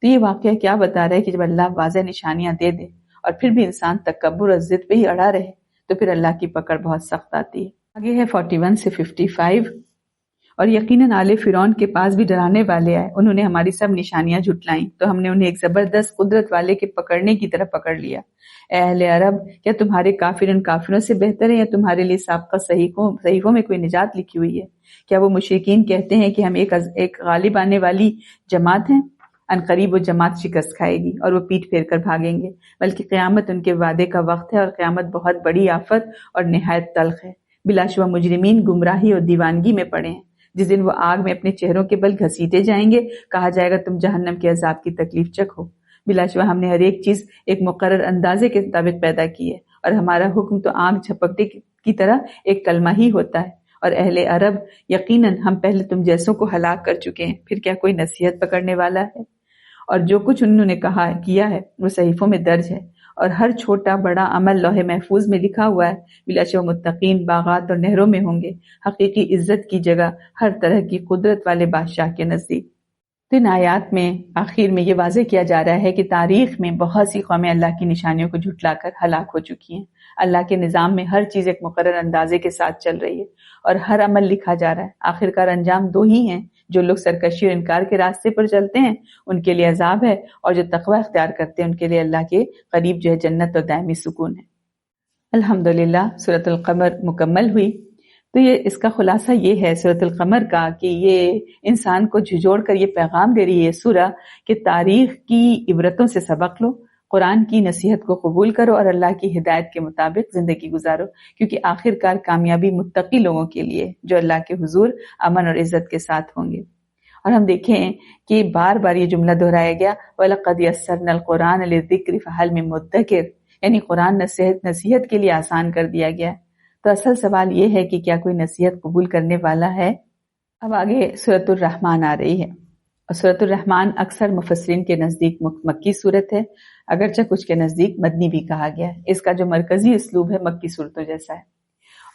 تو یہ واقعہ کیا بتا رہا ہے کہ جب اللہ واضح نشانیاں دے دے اور پھر بھی انسان تکبر اور ضد پہ ہی اڑا رہے تو پھر اللہ کی پکڑ بہت سخت آتی ہے۔ آگے ہے 41 سے 55۔ اور یقیناً آل فرعون کے پاس بھی ڈرانے والے آئے، انہوں نے ہماری سب نشانیاں جھٹلائیں تو ہم نے انہیں ایک زبردست قدرت والے کے پکڑنے کی طرح پکڑ لیا۔ اے اہل عرب، کیا تمہارے کافر ان کافروں سے بہتر ہیں یا تمہارے لیے سابقہ صحیفوں میں کوئی نجات لکھی ہوئی ہے؟ کیا وہ مشرکین کہتے ہیں کہ ہم ایک غالب آنے والی جماعت ہیں؟ ان قریب وہ جماعت شکست کھائے گی اور وہ پیٹ پھیر کر بھاگیں گے، بلکہ قیامت ان کے وعدے کا وقت ہے، اور قیامت بہت بڑی آفت اور نہایت تلخ ہے۔ بلا شبہ مجرمین گمراہی اور دیوانگی میں پڑے ہیں، جس دن وہ آگ میں اپنے چہروں کے بل گھسیٹے جائیں گے، کہا جائے گا تم جہنم کے عذاب کی تکلیف چکھو۔ بلا شبہ ہم نے ہر ایک چیز ایک مقرر اندازے کے مطابق پیدا کی ہے، اور ہمارا حکم تو آنکھ جھپکنے کی طرح ایک کلمہ ہی ہوتا ہے۔ اور اہل عرب، یقیناً ہم پہلے تم جیسوں کو ہلاک کر چکے ہیں، پھر کیا کوئی نصیحت پکڑنے والا ہے؟ اور جو کچھ انہوں نے کیا ہے وہ صحیفوں میں درج ہے، اور ہر چھوٹا بڑا عمل لوح محفوظ میں لکھا ہوا ہے۔ بلا شبہ متقین باغات اور نہروں میں ہوں گے، حقیقی عزت کی جگہ ہر طرح کی قدرت والے بادشاہ کے نزدیک۔ تو ان آیات میں آخر میں یہ واضح کیا جا رہا ہے کہ تاریخ میں بہت سی قومیں اللہ کی نشانیوں کو جھٹلا کر ہلاک ہو چکی ہیں۔ اللہ کے نظام میں ہر چیز ایک مقرر اندازے کے ساتھ چل رہی ہے اور ہر عمل لکھا جا رہا ہے۔ آخرکار انجام دو ہی ہیں، جو لوگ سرکشی اور انکار کے راستے پر چلتے ہیں ان کے لیے عذاب ہے، اور جو تقوی اختیار کرتے ہیں ان کے لیے اللہ کے قریب جو ہے جنت اور دائمی سکون ہے۔ الحمدللہ سورۃ القمر مکمل ہوئی۔ تو اس کا خلاصہ یہ ہے سورۃ القمر کا کہ یہ انسان کو جھجوڑ کر یہ پیغام دے رہی ہے سورہ کہ تاریخ کی عبرتوں سے سبق لو، قرآن کی نصیحت کو قبول کرو اور اللہ کی ہدایت کے مطابق زندگی گزارو، کیونکہ آخرکار کامیابی متقی لوگوں کے لیے جو اللہ کے حضور امن اور عزت کے ساتھ ہوں گے۔ اور ہم دیکھیں کہ بار بار یہ جملہ دہرایا گیا وَلَقَدْ يَسَّرْنَا الْقُرْآنَ لِلذِّكْرِ فَهَلْ مِن مُدَّكِرٍ، یعنی قرآن نصیحت کے لیے آسان کر دیا گیا ہے۔ تو اصل سوال یہ ہے کہ کیا کوئی نصیحت قبول کرنے والا ہے؟ اب آگے سورۃ الرحمن آ رہی ہے، اور سورۃ الرحمن اکثر مفسرین کے نزدیک مکی صورت ہے، اگرچہ کچھ کے نزدیک مدنی بھی کہا گیا ہے۔ اس کا جو مرکزی اسلوب ہے مکی صورتوں جیسا ہے،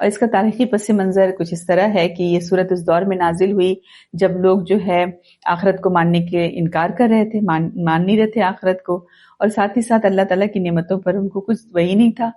اور اس کا تاریخی پس منظر کچھ اس طرح ہے کہ یہ صورت اس دور میں نازل ہوئی جب لوگ جو ہے آخرت کو ماننے کے انکار کر رہے تھے، مان نہیں رہے تھے آخرت کو، اور ساتھ ہی ساتھ اللہ تعالیٰ کی نعمتوں پر ان کو کچھ وہی نہیں تھا،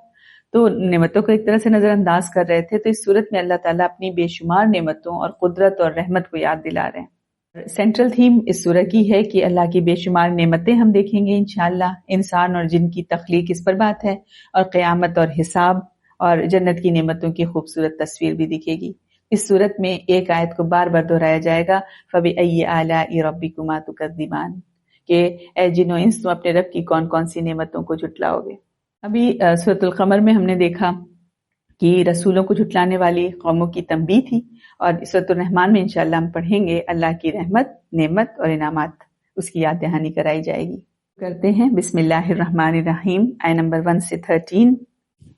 تو نعمتوں کو ایک طرح سے نظر انداز کر رہے تھے۔ تو اس صورت میں اللہ تعالیٰ اپنی بے شمار نعمتوں اور قدرت اور رحمت کو یاد دلا رہے ہیں۔ سینٹرل تھیم اس سورہ کی ہے کہ اللہ کی بے شمار نعمتیں ہم دیکھیں گے انشاءاللہ، انسان اور جن کی تخلیق اس پر بات ہے، اور قیامت اور حساب اور جنت کی نعمتوں کی خوبصورت تصویر بھی دکھے گی۔ اس صورت میں ایک آیت کو بار بار دہرایا جائے گا، فَبِأَيِّ آلَاءِ رَبِّكُمَا تُكَذِّبَانِ، کہ اے جن و انس تم اپنے رب کی کون کون سی نعمتوں کو جھٹلاؤ گے۔ ابھی سورۃ القمر میں ہم نے دیکھا کہ رسولوں کو جھٹلانے والی قوموں کی تنبیہ تھی، اور سورۃ الرحمن میں انشاءاللہ ہم پڑھیں گے اللہ کی رحمت، نعمت اور انعامات، اس کی یاد دہانی کرائی جائے گی۔ کرتے ہیں بسم اللہ الرحمن الرحیم، آیت نمبر 1 سے 13۔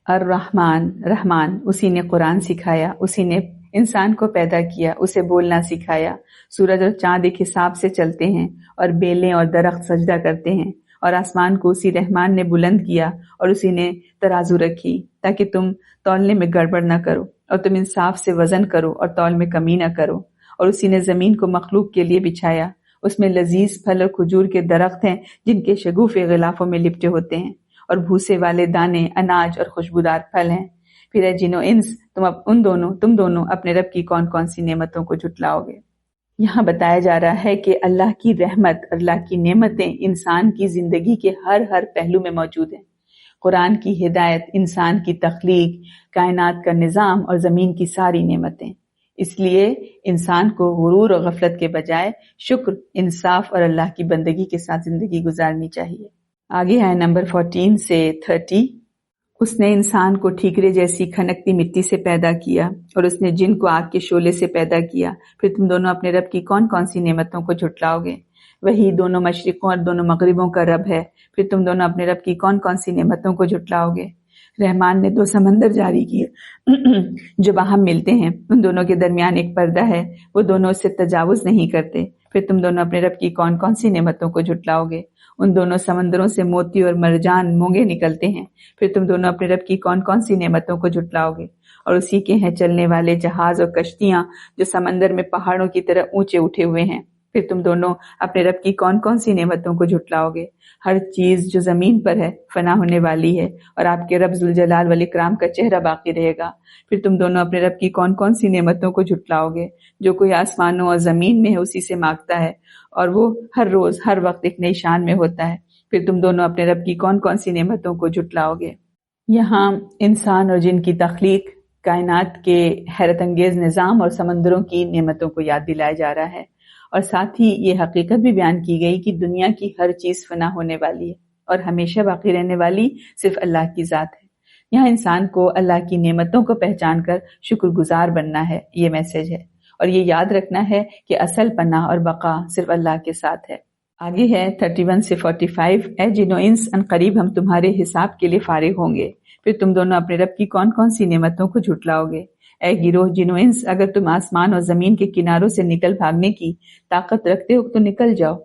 الرحمن، رحمان، اسی نے قرآن سکھایا، اسی نے انسان کو پیدا کیا، اسے بولنا سکھایا۔ سورج اور چاند ایک حساب سے چلتے ہیں، اور بیلیں اور درخت سجدہ کرتے ہیں، اور آسمان کو اسی رحمان نے بلند کیا، اور اسی نے ترازو رکھی تاکہ تم تولنے میں گڑبڑ نہ کرو، اور تم انصاف سے وزن کرو اور تول میں کمی نہ کرو۔ اور اسی نے زمین کو مخلوق کے لیے بچھایا، اس میں لذیذ پھل اور کھجور کے درخت ہیں جن کے شگوفے غلافوں میں لپٹے ہوتے ہیں، اور بھوسے والے دانے، اناج اور خوشبودار پھل ہیں۔ پھر اے جن و انس تم دونوں اپنے رب کی کون کون سی نعمتوں کو جھٹلاؤ گے۔ یہاں بتایا جا رہا ہے کہ اللہ کی رحمت، اللہ کی نعمتیں انسان کی زندگی کے ہر پہلو میں موجود ہیں۔ قرآن کی ہدایت، انسان کی تخلیق، کائنات کا نظام اور زمین کی ساری نعمتیں۔ اس لیے انسان کو غرور اور غفلت کے بجائے شکر، انصاف اور اللہ کی بندگی کے ساتھ زندگی گزارنی چاہیے۔ آگے ہے نمبر 14 سے 30۔ اس نے انسان کو ٹھیکرے جیسی کھنکتی مٹی سے پیدا کیا، اور اس نے جن کو آگ کے شعلے سے پیدا کیا۔ پھر تم دونوں اپنے رب کی کون کون سی نعمتوں کو جھٹلاؤ گے۔ وہی دونوں مشرقوں اور دونوں مغربوں کا رب ہے، پھر تم دونوں اپنے رب کی کون کون سی نعمتوں کو جھٹلاؤ گے۔ رحمان نے 2 سمندر جاری کیے جو باہم ملتے ہیں، ان دونوں کے درمیان ایک پردہ ہے، وہ دونوں اس سے تجاوز نہیں کرتے۔ پھر تم دونوں اپنے رب کی کون کون سی نعمتوں کو جھٹلاؤ گے۔ ان دونوں سمندروں سے موتی اور مرجان مونگے نکلتے ہیں، پھر تم دونوں اپنے رب کی کون کون سی نعمتوں کو جھٹلاؤ گے۔ اور اسی کے ہیں چلنے والے جہاز اور کشتیاں جو سمندر میں پہاڑوں کی طرح اونچے اٹھے ہوئے ہیں، پھر تم دونوں اپنے رب کی کون کون سی نعمتوں کو جھٹلاؤ گے۔ ہر چیز جو زمین پر ہے فنا ہونے والی ہے، اور آپ کے رب ذوالجلال والاکرام کا چہرہ باقی رہے گا۔ پھر تم دونوں اپنے رب کی کون کون سی نعمتوں کو جھٹلاؤ گے۔ جو کوئی آسمانوں اور زمین میں ہے اسی سے مانگتا ہے، اور وہ ہر روز ہر وقت ایک نئی شان میں ہوتا ہے۔ پھر تم دونوں اپنے رب کی کون کون سی نعمتوں کو جھٹلاؤ گے۔ یہاں انسان اور جن کی تخلیق، کائنات کے حیرت انگیز نظام اور سمندروں کی نعمتوں کو یاد دلایا جا رہا ہے، اور ساتھ ہی یہ حقیقت بھی بیان کی گئی کہ دنیا کی ہر چیز فنا ہونے والی ہے، اور ہمیشہ باقی رہنے والی صرف اللہ کی ذات ہے۔ یہاں انسان کو اللہ کی نعمتوں کو پہچان کر شکر گزار بننا ہے، یہ میسج ہے، اور یہ یاد رکھنا ہے کہ اصل پناہ اور بقا صرف اللہ کے ساتھ ہے۔ آگے ہے 31 سے 45۔ اے جن و انس، ان قریب ہم تمہارے حساب کے لیے فارغ ہوں گے، پھر تم دونوں اپنے رب کی کون کون سی نعمتوں کو جھٹلاؤ گے۔ اے گروہ جن و انس، اگر تم آسمان اور زمین کے کناروں سے نکل بھاگنے کی طاقت رکھتے ہو تو نکل جاؤ۔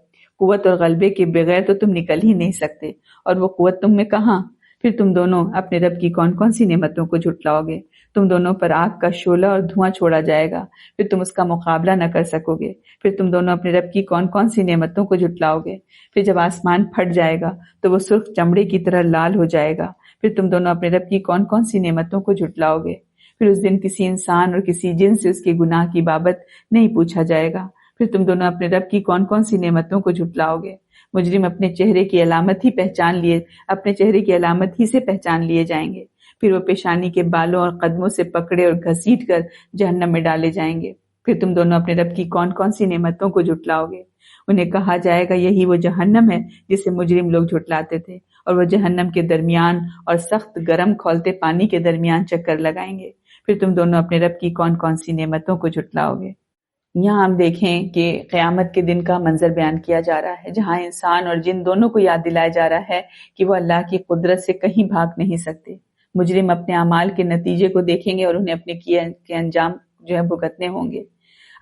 قوت اور غلبے کے بغیر تو تم نکل ہی نہیں سکتے، اور وہ قوت تم میں کہاں۔ پھر تم دونوں اپنے رب کی کون کون سی نعمتوں کو جھٹلاؤ گے۔ تم دونوں پر آگ کا شعلہ اور دھواں چھوڑا جائے گا، پھر تم اس کا مقابلہ نہ کر سکو گے۔ پھر تم دونوں اپنے رب کی کون کون سی نعمتوں کو جھٹلاؤ گے۔ پھر جب آسمان پھٹ جائے گا تو وہ سرخ چمڑے کی طرح لال ہو جائے گا، پھر تم دونوں اپنے رب کی کون کون سی نعمتوں کو جھٹلاؤ گے۔ پھر اس دن کسی انسان اور کسی جن سے اس کے گناہ کی بابت نہیں پوچھا جائے گا۔ پھر تم دونوں اپنے رب کی کون کون سی نعمتوں کو جھٹلاؤ گے۔ مجرم اپنے چہرے کی علامت ہی سے پہچان لیے جائیں گے، پھر وہ پیشانی کے بالوں اور قدموں سے پکڑے اور گھسیٹ کر جہنم میں ڈالے جائیں گے۔ پھر تم دونوں اپنے رب کی کون کون سی نعمتوں کو جھٹلاؤ گے۔ انہیں کہا جائے گا یہی وہ جہنم ہے جسے مجرم لوگ جھٹلاتے تھے، اور وہ جہنم کے درمیان اور سخت گرم کھولتے پانی کے درمیان چکر لگائیں گے۔ پھر تم دونوں اپنے رب کی کون کون سی نعمتوں کو جھٹلاؤ گے۔ یہاں ہم دیکھیں کہ قیامت کے دن کا منظر بیان کیا جا رہا ہے، جہاں انسان اور جن دونوں کو یاد دلایا جا رہا ہے کہ وہ اللہ کی قدرت سے کہیں بھاگ نہیں سکتے، مجرم اپنے اعمال کے نتیجے کو دیکھیں گے اور انہیں اپنے کیے کے انجام جو ہے بھگتنے ہوں گے۔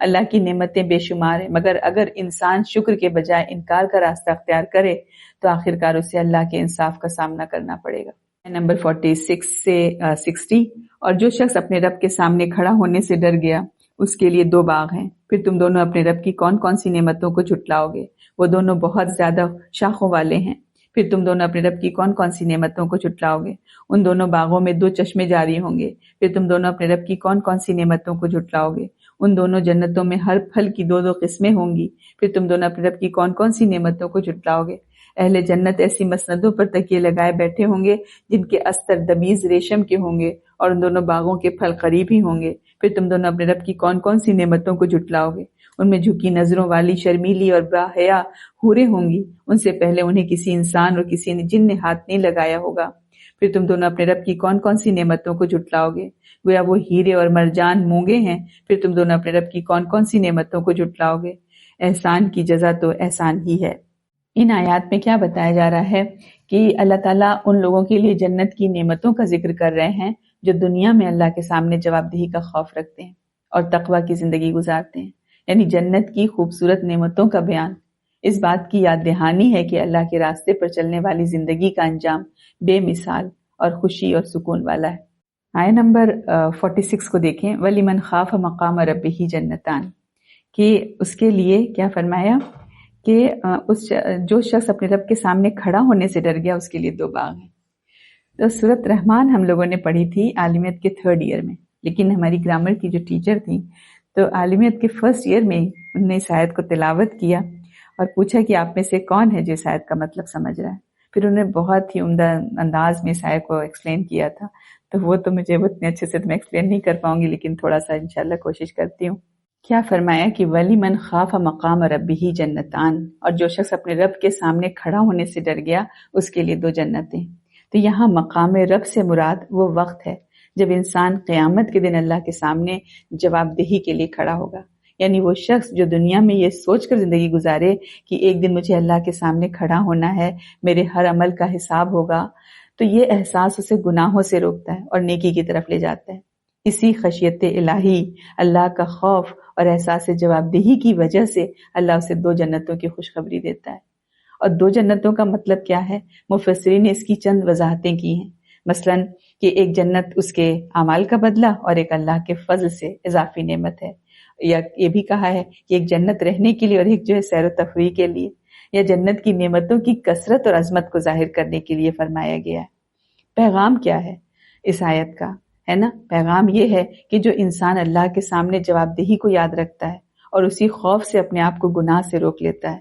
اللہ کی نعمتیں بے شمار ہیں، مگر اگر انسان شکر کے بجائے انکار کا راستہ اختیار کرے تو آخرکار اسے اللہ کے انصاف کا سامنا کرنا پڑے گا۔ نمبر 46 سے 60، اور جو شخص اپنے رب کے سامنے کھڑا ہونے سے ڈر گیا اس کے لیے 2 باغ ہیں، پھر تم دونوں اپنے رب کی کون کون سی نعمتوں کو جھٹلاؤ گے؟ وہ دونوں بہت زیادہ شاخوں والے ہیں۔ پھر تم دونوں اپنے رب کی کون کون سی نعمتوں کو جھٹلاؤ گے؟ ان دونوں باغوں میں 2 چشمے جاری ہوں گے۔ پھر تم دونوں اپنے رب کی کون کون سی نعمتوں کو جھٹلاؤ گے؟ ان دونوں جنتوں میں ہر پھل کی 2 قسمیں ہوں گی۔ پھر تم دونوں اپنے رب کی کون کون سی نعمتوں کو جھٹلاؤ گے؟ اہل جنت ایسی مسندوں پر تکیے لگائے بیٹھے ہوں گے جن کے استر دبیز ریشم کے ہوں گے، اور ان دونوں باغوں کے پھل قریب ہی ہوں گے۔ پھر تم دونوں اپنے رب کی کون کون سی نعمتوں کو جھٹلاؤ گے؟ ان میں جھکی نظروں والی شرمیلی اور باحیا حوریں ہوں گی، ان سے پہلے انہیں کسی انسان اور کسی جن نے ہاتھ نہیں لگایا ہوگا۔ پھر تم دونوں اپنے رب کی کون کون سی نعمتوں کو جھٹلاؤ گے؟ گویا وہ ہیرے اور مرجان مونگے ہیں۔ پھر تم دونوں اپنے رب کی کون کون سی نعمتوں کو جھٹلاؤ گے؟ احسان کی جزا تو احسان ہی ہے۔ ان آیات میں کیا بتایا جا رہا ہے کہ اللہ تعالیٰ ان لوگوں کے لیے جنت کی نعمتوں کا ذکر کر رہے ہیں جو دنیا میں اللہ کے سامنے جواب دہی کا خوف رکھتے ہیں اور تقوی کی زندگی گزارتے ہیں، یعنی جنت کی خوبصورت نعمتوں کا بیان اس بات کی یاد دہانی ہے کہ اللہ کے راستے پر چلنے والی زندگی کا انجام بے مثال اور خوشی اور سکون والا ہے۔ آیہ نمبر 46 کو دیکھیں، وَلِمَنْ خَافَ مَقَامَ رَبِّهِ جَنَّتَانِ، کہ اس کے لیے کیا فرمایا کہ جو شخص اپنے رب کے سامنے کھڑا ہونے سے ڈر گیا اس کے لیے 2 باغ ہیں۔ تو سورۃ رحمان ہم لوگوں نے پڑھی تھی عالمیت کے 3rd ایئر میں، لیکن ہماری گرامر کی جو ٹیچر تھیں تو عالمیت کے 1st ایئر میں انہوں نے اس آیت کو تلاوت کیا اور پوچھا کہ آپ میں سے کون ہے جو اس آیت کا مطلب سمجھ رہا ہے۔ پھر انہوں نے بہت ہی عمدہ انداز میں اس آیت کو ایکسپلین کیا تھا، تو وہ تو مجھے اتنے اچھے سے میں ایکسپلین نہیں کر پاؤں گی، لیکن تھوڑا سا انشاءاللہ کوشش کرتی ہوں۔ کیا فرمایا کہ وَلِمَنْ خَافَ مَقَامَ رَبِّهِ جَنَّتَانِ، اور جو شخص اپنے رب کے سامنے کھڑا ہونے سے ڈر گیا اس کے لیے 2 جنتیں۔ تو یہاں مقام رب سے مراد وہ وقت ہے جب انسان قیامت کے دن اللہ کے سامنے جواب دہی کے لیے کھڑا ہوگا، یعنی وہ شخص جو دنیا میں یہ سوچ کر زندگی گزارے کہ ایک دن مجھے اللہ کے سامنے کھڑا ہونا ہے، میرے ہر عمل کا حساب ہوگا، تو یہ احساس اسے گناہوں سے روکتا ہے اور نیکی کی طرف لے جاتا ہے۔ اسی خشیت الہی، اللہ کا خوف اور احساس جواب دہی کی وجہ سے اللہ اسے 2 جنتوں کی خوشخبری دیتا ہے۔ اور 2 جنتوں کا مطلب کیا ہے؟ مفسرین نے اس کی چند وضاحتیں کی ہیں، مثلا کہ ایک جنت اس کے اعمال کا بدلہ اور ایک اللہ کے فضل سے اضافی نعمت ہے، یا یہ بھی کہا ہے کہ ایک جنت رہنے کے لیے اور ایک جو ہے سیر و تفریح کے لیے، یا جنت کی نعمتوں کی کثرت اور عظمت کو ظاہر کرنے کے لیے فرمایا گیا ہے۔ پیغام کیا ہے اس آیت کا؟ ہے نا، پیغام یہ ہے کہ جو انسان اللہ کے سامنے جواب دہی کو یاد رکھتا ہے اور اسی خوف سے اپنے آپ کو گناہ سے روک لیتا ہے،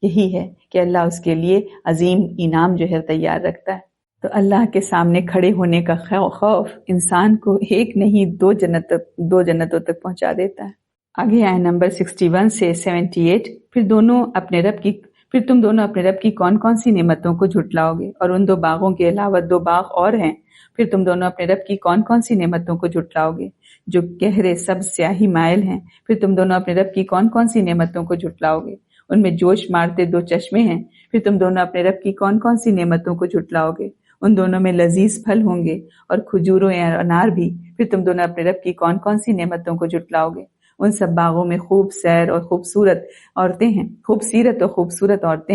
یہی ہے کہ اللہ اس کے لیے عظیم انعام جو ہے تیار رکھتا ہے۔ تو اللہ کے سامنے کھڑے ہونے کا خوف انسان کو ایک نہیں 2 جنتوں تک پہنچا دیتا ہے۔ آگے آئے نمبر 61 سے 78، پھر تم دونوں اپنے رب کی کون کون سی نعمتوں کو جھٹلاؤ گے؟ اور ان 2 باغوں کے علاوہ 2 باغ اور ہیں۔ پھر تم دونوں اپنے رب کی کون کون سی نعمتوں کو جھٹلاؤ گے جو گہرے سبز سیاہی مائل ہیں؟ پھر تم دونوں اپنے رب کی کون کون سی نعمتوں کو جھٹلاؤ گے؟ ان میں جوش مارتے 2 چشمے ہیں۔ پھر تم دونوں اپنے رب کی کون کون سی نعمتوں کو جھٹلاؤ گے؟ ان دونوں میں لذیذ پھل ہوں گے اور کھجوروں یا انار بھی۔ پھر تم دونوں اپنے رب کی کون کون سی نعمتوں کو جھٹلاؤ گے؟ ان سب باغوں میں خوبصیرت اور خوبصورت عورتیں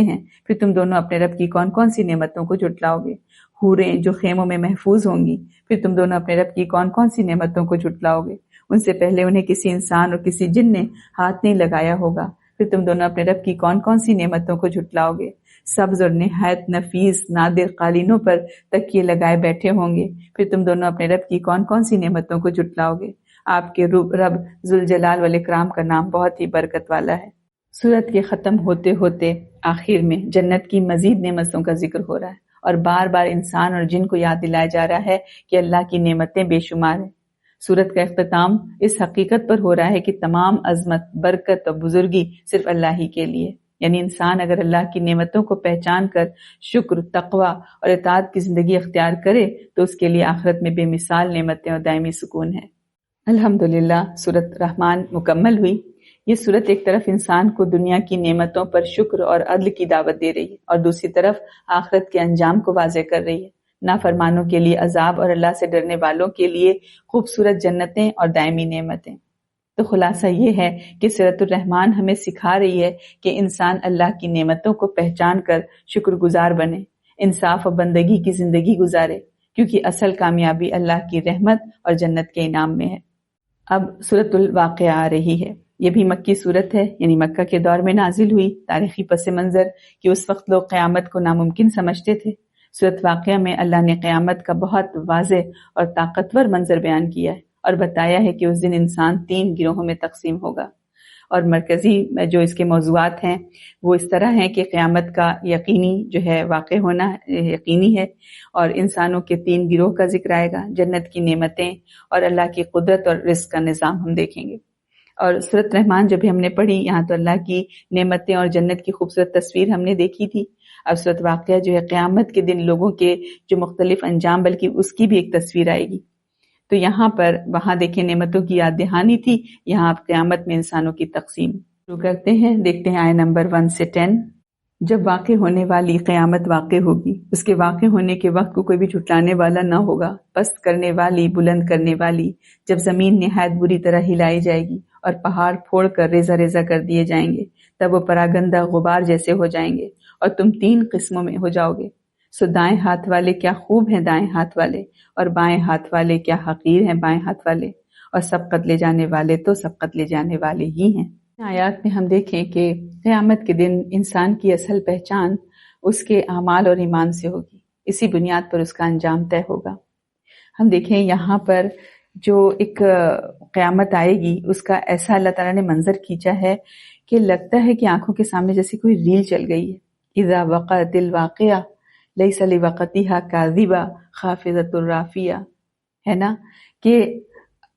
ہیں۔ پھر تم دونوں اپنے رب کی کون کون سی نعمتوں کو جھٹلاؤ گے؟ حوریں جو خیموں میں محفوظ ہوں گی۔ پھر تم دونوں اپنے رب کی کون کون سی نعمتوں کو جھٹلاؤ گے؟ ان سے پہلے انہیں کسی انسان اور کسی جن نے ہاتھ نہیں لگایا ہوگا۔ پھر تم دونوں اپنے رب کی کون کون سی نعمتوں کو جھٹلاؤ گے؟ سبز اور نہایت نفیس نادر قالینوں پر تکیے لگائے بیٹھے ہوں گے۔ پھر تم دونوں اپنے رب کی کون کون سی نعمتوں کو جھٹلاؤ گے؟ آپ کے رب ذوالجلال والاکرام کا نام بہت ہی برکت والا ہے۔ سورت کے ختم ہوتے ہوتے آخر میں جنت کی مزید نعمتوں کا ذکر ہو رہا ہے اور بار بار انسان اور جن کو یاد دلایا جا رہا ہے کہ اللہ کی نعمتیں بے شمار ہیں۔ سورت کا اختتام اس حقیقت پر ہو رہا ہے کہ تمام عظمت، برکت اور بزرگی صرف اللہ ہی کے لیے، یعنی انسان اگر اللہ کی نعمتوں کو پہچان کر شکر، تقوی اور اطاعت کی زندگی اختیار کرے تو اس کے لیے آخرت میں بے مثال نعمتیں اور دائمی سکون ہے۔ الحمدللہ سورت رحمان مکمل ہوئی۔ یہ سورت ایک طرف انسان کو دنیا کی نعمتوں پر شکر اور عدل کی دعوت دے رہی ہے اور دوسری طرف آخرت کے انجام کو واضح کر رہی ہے۔ نافرمانوں کے لیے عذاب اور اللہ سے ڈرنے والوں کے لیے خوبصورت جنتیں اور دائمی نعمتیں۔ تو خلاصہ یہ ہے کہ سورۃ الرحمن ہمیں سکھا رہی ہے کہ انسان اللہ کی نعمتوں کو پہچان کر شکر گزار بنے، انصاف و بندگی کی زندگی گزارے، کیونکہ اصل کامیابی اللہ کی رحمت اور جنت کے انعام میں ہے۔ اب سورۃ الواقعہ آ رہی ہے۔ یہ بھی مکی سورت ہے، یعنی مکہ کے دور میں نازل ہوئی۔ تاریخی پس منظر کہ اس وقت لوگ قیامت کو ناممکن سمجھتے تھے۔ سورۃ واقعہ میں اللہ نے قیامت کا بہت واضح اور طاقتور منظر بیان کیا ہے اور بتایا ہے کہ اس دن انسان 3 گروہوں میں تقسیم ہوگا، اور مرکزی جو اس کے موضوعات ہیں وہ اس طرح ہیں کہ قیامت کا یقینی جو ہے واقع ہونا یقینی ہے، اور انسانوں کے 3 گروہ کا ذکر آئے گا، جنت کی نعمتیں اور اللہ کی قدرت اور رزق کا نظام ہم دیکھیں گے۔ اور سورۃ رحمان جب بھی ہم نے پڑھی، یہاں تو اللہ کی نعمتیں اور جنت کی خوبصورت تصویر ہم نے دیکھی تھی۔ اب سورۃ واقعہ جو ہے قیامت کے دن لوگوں کے جو مختلف انجام، بلکہ اس کی بھی ایک تصویر آئے گی۔ تو یہاں پر وہاں دیکھیں نعمتوں کی یاد دہانی تھی، یہاں آپ قیامت میں انسانوں کی تقسیم شروع کرتے ہیں۔ دیکھتے ہیں آیت نمبر 1 سے 10۔ جب واقع ہونے والی قیامت واقع ہوگی، اس کے واقع ہونے کے وقت کو کوئی بھی جھٹلانے والا نہ ہوگا، پست کرنے والی، بلند کرنے والی، جب زمین نہایت بری طرح ہلائی جائے گی اور پہاڑ پھوڑ کر ریزہ ریزہ کر دیے جائیں گے، تب وہ پراگندہ غبار جیسے ہو جائیں گے اور تم 3 قسموں میں ہو جاؤ گے۔ سو دائیں ہاتھ والے کیا خوب ہیں دائیں ہاتھ والے، اور بائیں ہاتھ والے کیا حقیر ہیں بائیں ہاتھ والے، اور سبقت لے جانے والے تو سبقت لے جانے والے ہی ہیں۔ آیات میں ہم دیکھیں کہ قیامت کے دن انسان کی اصل پہچان اس کے اعمال اور ایمان سے ہوگی، اسی بنیاد پر اس کا انجام طے ہوگا۔ ہم دیکھیں یہاں پر جو ایک قیامت آئے گی، اس کا ایسا اللہ تعالیٰ نے منظر کھینچا ہے کہ لگتا ہے کہ آنکھوں کے سامنے جیسے کوئی ریل چل گئی ہے۔ اذا وقعت الواقعہ لیس لوقتها کاذبہ خافضۃ الرافعہ، ہے نا، کہ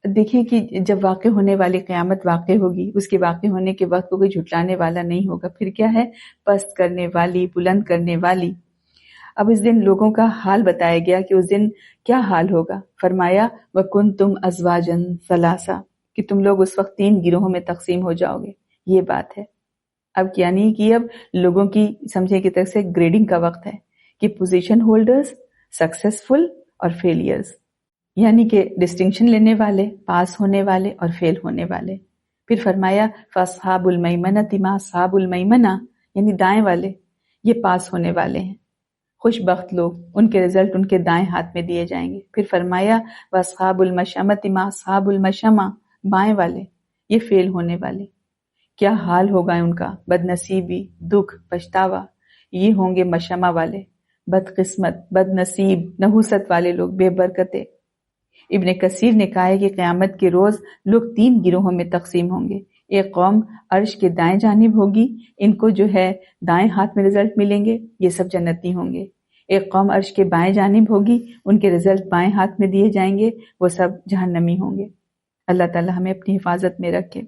دیکھیں کہ جب واقع ہونے والی قیامت واقع ہوگی، اس کے واقع ہونے کے وقت کو کوئی جھٹلانے والا نہیں ہوگا۔ پھر کیا ہے؟ پست کرنے والی، بلند کرنے والی۔ اب اس دن لوگوں کا حال بتایا گیا کہ اس دن کیا حال ہوگا۔ فرمایا وَكُنْتُمْ أَزْوَاجًا ثَلَاثًا، کہ تم لوگ اس وقت 3 گروہوں میں تقسیم ہو جاؤ گے۔ یہ بات ہے۔ اب کیا نہیں کہ اب لوگوں کی سمجھے کی طرف سے گریڈنگ کا وقت ہے کہ پوزیشن ہولڈرز، سکسیسفل اور فیلئرز، یعنی کہ ڈسٹنکشن لینے والے، پاس ہونے والے اور فیل ہونے والے۔ پھر فرمایا فَأَصْحَابُ الْمَيْمَنَةِ مَا أَصْحَابُ الْمَيْمَنَةِ، یعنی دائیں والے یہ پاس ہونے والے ہیں، خوش بخت لوگ، ان کے رزلٹ ان کے دائیں ہاتھ میں دیے جائیں گے۔ پھر فرمایا وَأَصْحَابُ الْمَشْأَمَةِ مَا أَصْحَابُ الْمَشْأَمَةِ، بائیں والے یہ فیل ہونے والے، کیا حال ہوگا ان کا، بد نصیبی، دکھ، پچھتاوا۔ یہ ہوں گے مشمہ والے، بد قسمت، بد نصیب، نحوست والے لوگ، بے برکتے۔ ابن کثیر نے کہا ہے کہ قیامت کے روز لوگ 3 گروہوں میں تقسیم ہوں گے۔ ایک قوم عرش کے دائیں جانب ہوگی، ان کو جو ہے دائیں ہاتھ میں رزلٹ ملیں گے، یہ سب جنتی ہوں گے۔ ایک قوم عرش کے بائیں جانب ہوگی، ان کے رزلٹ بائیں ہاتھ میں دیے جائیں گے، وہ سب جہنمی ہوں گے۔ اللہ تعالی ہمیں اپنی حفاظت میں رکھے۔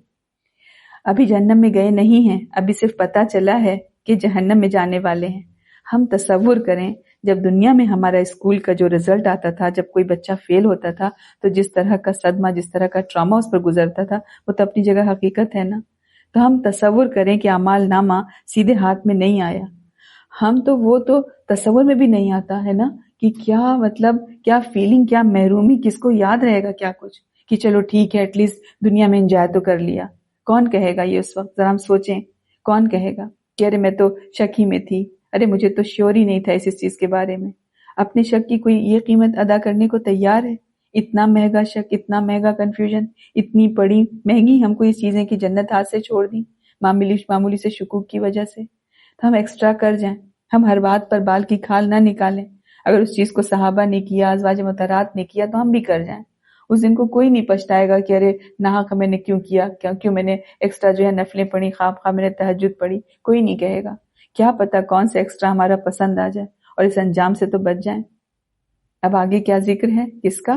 ابھی جہنم میں گئے نہیں ہیں، ابھی صرف پتہ چلا ہے کہ جہنم میں جانے والے ہیں۔ ہم تصور کریں جب دنیا میں ہمارا اسکول کا جو رزلٹ آتا تھا، جب کوئی بچہ فیل ہوتا تھا تو جس طرح کا صدمہ، جس طرح کا ٹراما اس پر گزرتا تھا، وہ تو اپنی جگہ حقیقت ہے نا۔ تو ہم تصور کریں کہ اعمال نامہ سیدھے ہاتھ میں نہیں آیا، ہم تو وہ تو تصور میں بھی نہیں آتا ہے نا کہ کیا مطلب، کیا فیلنگ، کیا محرومی، کس کو یاد رہے گا کیا کچھ کہ چلو ٹھیک ہے ایٹ لیسٹ دنیا میں انجوائے تو کر لیا۔ کون کہے گا یہ اس وقت؟ ذرا ہم سوچیں، کون کہے گا کہ ارے میں تو شک ہی میں تھی، ارے مجھے تو شیور ہی نہیں تھا اس چیز کے بارے میں۔ اپنے شک کی کوئی یہ قیمت ادا کرنے کو تیار ہے؟ اتنا مہنگا شک، اتنا مہنگا کنفیوژن، اتنی بڑی مہنگی ہم کو یہ چیزیں کی جنت ہاتھ سے چھوڑ دی معمولی سے شکوک کی وجہ سے۔ تو ہم ایکسٹرا کر جائیں، ہم ہر بات پر بال کی کھال نہ نکالیں۔ اگر اس چیز کو صحابہ نے کیا، ازواج مطہرات نے کیا، تو ہم بھی کر جائیں۔ اس دن کو کوئی نہیں پچھتائے گا کہ ارے ناحق میں نے کیوں کیا، کیوں میں نے ایکسٹرا جو ہے نفلیں پڑھی، خواہ میں نے تہجد پڑھی، کوئی نہیں کہے گا۔ کیا پتا کون سے ایکسٹرا ہمارا پسند آ جائے اور اس انجام سے تو بچ جائیں۔ اب آگے کیا ذکر ہے کس کا؟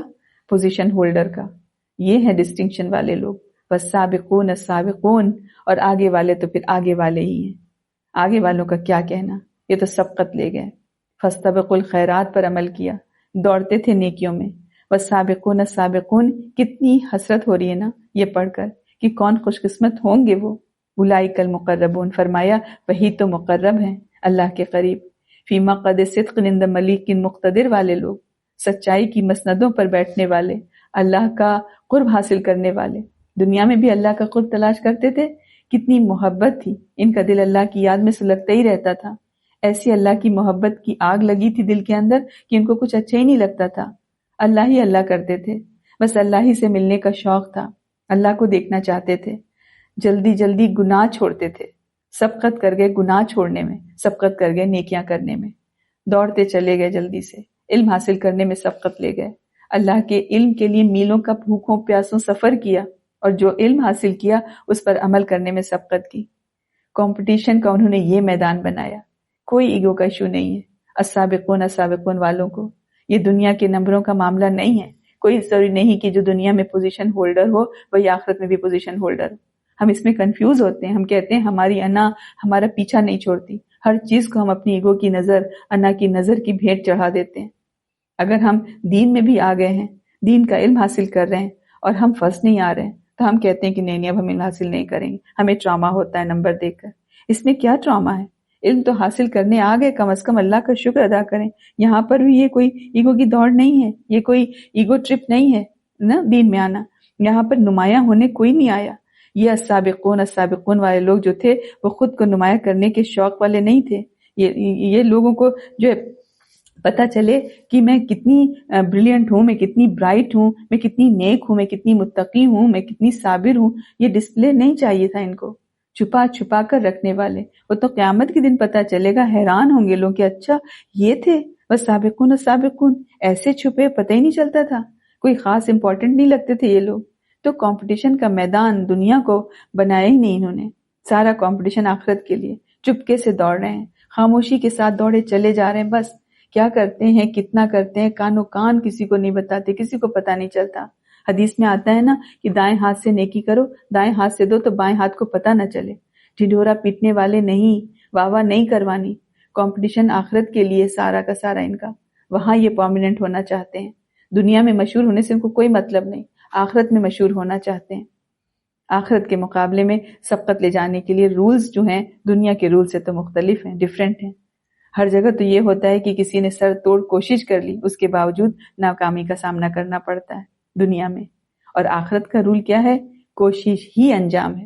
پوزیشن ہولڈر کا۔ یہ ہے ڈسٹنکشن والے لوگ، والسابقون السابقون، اور آگے والے تو پھر آگے والے ہی ہیں۔ آگے والوں کا کیا کہنا، یہ تو سبقت لے گئے، فاستبقوا الخیرات پر عمل کیا، دوڑتے تھے نیکیوں میں۔ والسابقون السابقون، کتنی حسرت ہو رہی ہے نا یہ پڑھ کر کہ کون خوش قسمت ہوں گے وہ۔ اولئک المقربون، فرمایا وہی تو مقرب ہیں اللہ کے قریب۔ فی مقعد صدق عند ملیک مقتدر والے لوگ، سچائی کی مسندوں پر بیٹھنے والے، اللہ کا قرب حاصل کرنے والے، دنیا میں بھی اللہ کا قرب تلاش کرتے تھے. کتنی محبت تھی ان کا، دل اللہ کی یاد میں سلگتا ہی رہتا تھا. ایسی اللہ کی محبت کی آگ لگی تھی دل کے اندر کہ ان کو کچھ اچھا ہی نہیں لگتا تھا. اللہ کرتے تھے، بس اللہ ہی سے ملنے کا شوق تھا، اللہ کو دیکھنا چاہتے تھے. جلدی جلدی گناہ چھوڑتے تھے، سبقت کر گئے گناہ چھوڑنے میں، سبقت کر گئے نیکیاں کرنے میں. دوڑتے چلے گئے جلدی سے، علم حاصل کرنے میں سبقت لے گئے. اللہ کے علم کے لیے میلوں کا بھوکوں پیاسوں سفر کیا، اور جو علم حاصل کیا اس پر عمل کرنے میں سبقت کی. کمپٹیشن کا انہوں نے یہ میدان بنایا. کوئی ایگو کا ایشو نہیں ہے السابقون والوں کو. یہ دنیا کے نمبروں کا معاملہ نہیں ہے. کوئی ضروری نہیں کہ جو دنیا میں پوزیشن ہولڈر ہو وہی آخرت میں بھی پوزیشن ہولڈر ہو. ہم اس میں کنفیوز ہوتے ہیں. ہم کہتے ہیں ہماری انا ہمارا پیچھا نہیں چھوڑتی. ہر چیز کو ہم اپنی ایگو کی نظر، انا کی نظر کی بھیٹ چڑھا دیتے ہیں. اگر ہم دین میں بھی آ گئے ہیں، دین کا علم حاصل کر رہے ہیں اور ہم فرض نہیں آ رہے ہیں تو ہم کہتے ہیں کہ نہیں اب ہم علم حاصل نہیں کریں گے، ہمیں ٹراما ہوتا ہے نمبر دیکھ کر. اس میں کیا ٹراما ہے؟ علم تو حاصل کرنے آ گئے، کم از کم اللہ کا شکر ادا کریں. یہاں پر بھی یہ کوئی ایگو کی دوڑ نہیں ہے، یہ کوئی ایگو ٹرپ نہیں ہے نا دین میں آنا. یہاں پر نمایاں ہونے کوئی نہیں آیا. یہ السابقون والے لوگ جو تھے وہ خود کو نمایاں کرنے کے شوق والے نہیں تھے. یہ لوگوں کو جو پتہ چلے کہ میں کتنی بریلینٹ ہوں، میں کتنی برائٹ ہوں، میں کتنی نیک ہوں، میں کتنی متقی ہوں، میں کتنی صابر ہوں، یہ ڈسپلے نہیں چاہیے تھا ان کو. چھپا چھپا کر رکھنے والے، وہ تو قیامت کے دن پتہ چلے گا. حیران ہوں گے لوگ کہ اچھا یہ تھے بس سابقون ایسے چھپے، پتہ ہی نہیں چلتا تھا. کوئی خاص امپورٹنٹ نہیں لگتے تھے یہ لوگ. تو کمپٹیشن کا میدان دنیا کو بنایا ہی نہیں انہوں نے. سارا کمپٹیشن آخرت کے لیے. چپکے سے دوڑ رہے ہیں، خاموشی کے ساتھ دوڑے چلے جا رہے ہیں. بس کیا کرتے ہیں، کتنا کرتے ہیں، کانوں کان کسی کو نہیں بتاتے، کسی کو پتہ نہیں چلتا. حدیث میں آتا ہے نا کہ دائیں ہاتھ سے نیکی کرو، دائیں ہاتھ سے دو تو بائیں ہاتھ کو پتہ نہ چلے. ڈھڈورا پیٹنے والے نہیں، واہ نہیں کروانی. کمپٹیشن آخرت کے لیے سارا کا سارا ان کا. وہاں یہ پرماننٹ ہونا چاہتے ہیں. دنیا میں مشہور ہونے سے ان کو کوئی مطلب نہیں، آخرت میں مشہور ہونا چاہتے ہیں. آخرت کے مقابلے میں سبقت لے جانے کے لیے رولز جو ہیں دنیا کے رول سے تو مختلف ہیں، ڈیفرنٹ ہیں. ہر جگہ تو یہ ہوتا ہے کہ کسی نے سر توڑ کوشش کر لی، اس کے باوجود ناکامی کا سامنا کرنا پڑتا ہے دنیا میں. اور آخرت کا رول کیا ہے؟ کوشش ہی انجام ہے.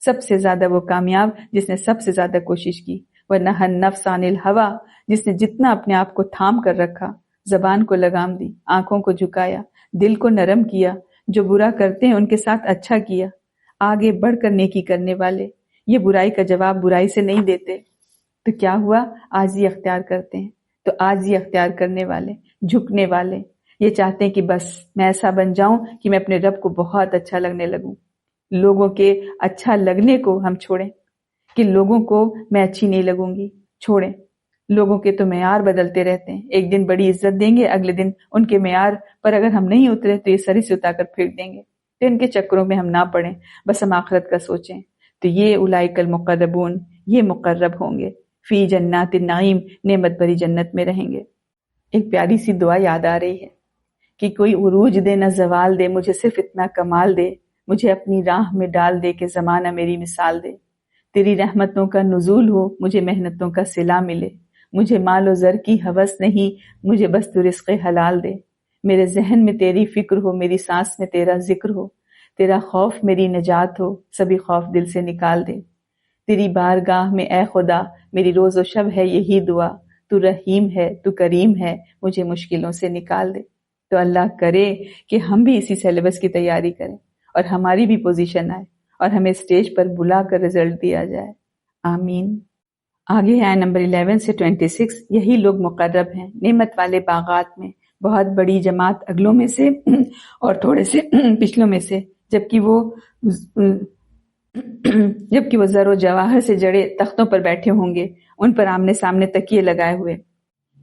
سب سے زیادہ وہ کامیاب جس نے سب سے زیادہ کوشش کی. وَنَهَى النَّفْسَ عَنِ الْهَوَىٰ، جس نے جتنا اپنے آپ کو تھام کر رکھا، زبان کو لگام دی، آنکھوں کو جھکایا، دل کو نرم کیا، جو برا کرتے ہیں ان کے ساتھ اچھا کیا. آگے بڑھ کر نیکی کرنے والے یہ برائی کا جواب برائی سے نہیں دیتے. تو کیا ہوا؟ عاجزی اختیار کرتے ہیں. تو عاجزی اختیار کرنے والے، جھکنے والے یہ چاہتے ہیں کہ بس میں ایسا بن جاؤں کہ میں اپنے رب کو بہت اچھا لگنے لگوں. لوگوں کے اچھا لگنے کو ہم چھوڑیں کہ لوگوں کو میں اچھی نہیں لگوں گی، چھوڑیں. لوگوں کے تو معیار بدلتے رہتے ہیں. ایک دن بڑی عزت دیں گے، اگلے دن ان کے معیار پر اگر ہم نہیں اترے تو یہ سری سے اتا کر پھینک دیں گے. تو ان کے چکروں میں ہم نہ پڑیں، بس ہم آخرت کا سوچیں. تو یہ اولئک المقربون، یہ مقرب ہوں گے، فی جنات النعیم، نعمت بھری جنت میں رہیں گے. ایک پیاری سی دعا یاد آ رہی ہے کہ کوئی عروج دے نہ زوال دے، مجھے صرف اتنا کمال دے، مجھے اپنی راہ میں ڈال دے کہ زمانہ میری مثال دے. تیری رحمتوں کا نزول ہو، مجھے محنتوں کا صلہ ملے. مجھے مال و زر کی ہوس نہیں، مجھے بس تو رزق حلال دے. میرے ذہن میں تیری فکر ہو، میری سانس میں تیرا ذکر ہو. تیرا خوف میری نجات ہو، سبھی خوف دل سے نکال دے. تیری بارگاہ میں اے خدا میری روز و شب ہے یہی دعا، تو رحیم ہے، تو کریم ہے، مجھے مشکلوں سے نکال دے. تو اللہ کرے کہ ہم بھی اسی سیلیبس کی تیاری کریں اور ہماری بھی پوزیشن آئے اور ہمیں اسٹیج پر بلا کر رزلٹ دیا جائے. آمین. آگے ہے نمبر 11 سے 26. یہی لوگ مقرب ہیں نعمت والے باغات میں، بہت بڑی جماعت اگلوں میں سے اور تھوڑے سے پچھلوں میں سے، جبکہ وہ زر و جواہر سے جڑے تختوں پر بیٹھے ہوں گے، ان پر آمنے سامنے تکیے لگائے ہوئے.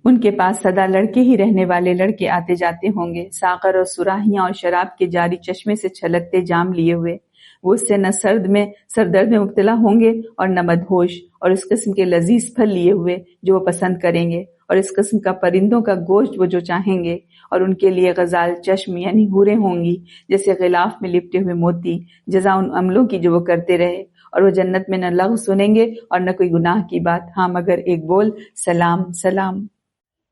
ان کے پاس سدا لڑکے ہی رہنے والے لڑکے آتے جاتے ہوں گے، ساغر اور سراہیاں اور شراب کے جاری چشمے سے چھلکتے جام لیے ہوئے. وہ اس سے نہ سردرد میں مبتلا ہوں گے اور نہ مدہوش، اور اس قسم کے لذیذ پھل لیے ہوئے جو وہ پسند کریں گے، اور اس قسم کا پرندوں کا گوشت وہ جو چاہیں گے. اور ان کے لیے غزال چشم یعنی حوریں ہوں گی جیسے غلاف میں لپٹے ہوئے موتی، جزا ان عملوں کی جو وہ کرتے رہے. اور وہ جنت میں نہ لغو سنیں گے اور نہ کوئی گناہ کی بات، ہاں مگر ایک بول سلام سلام۔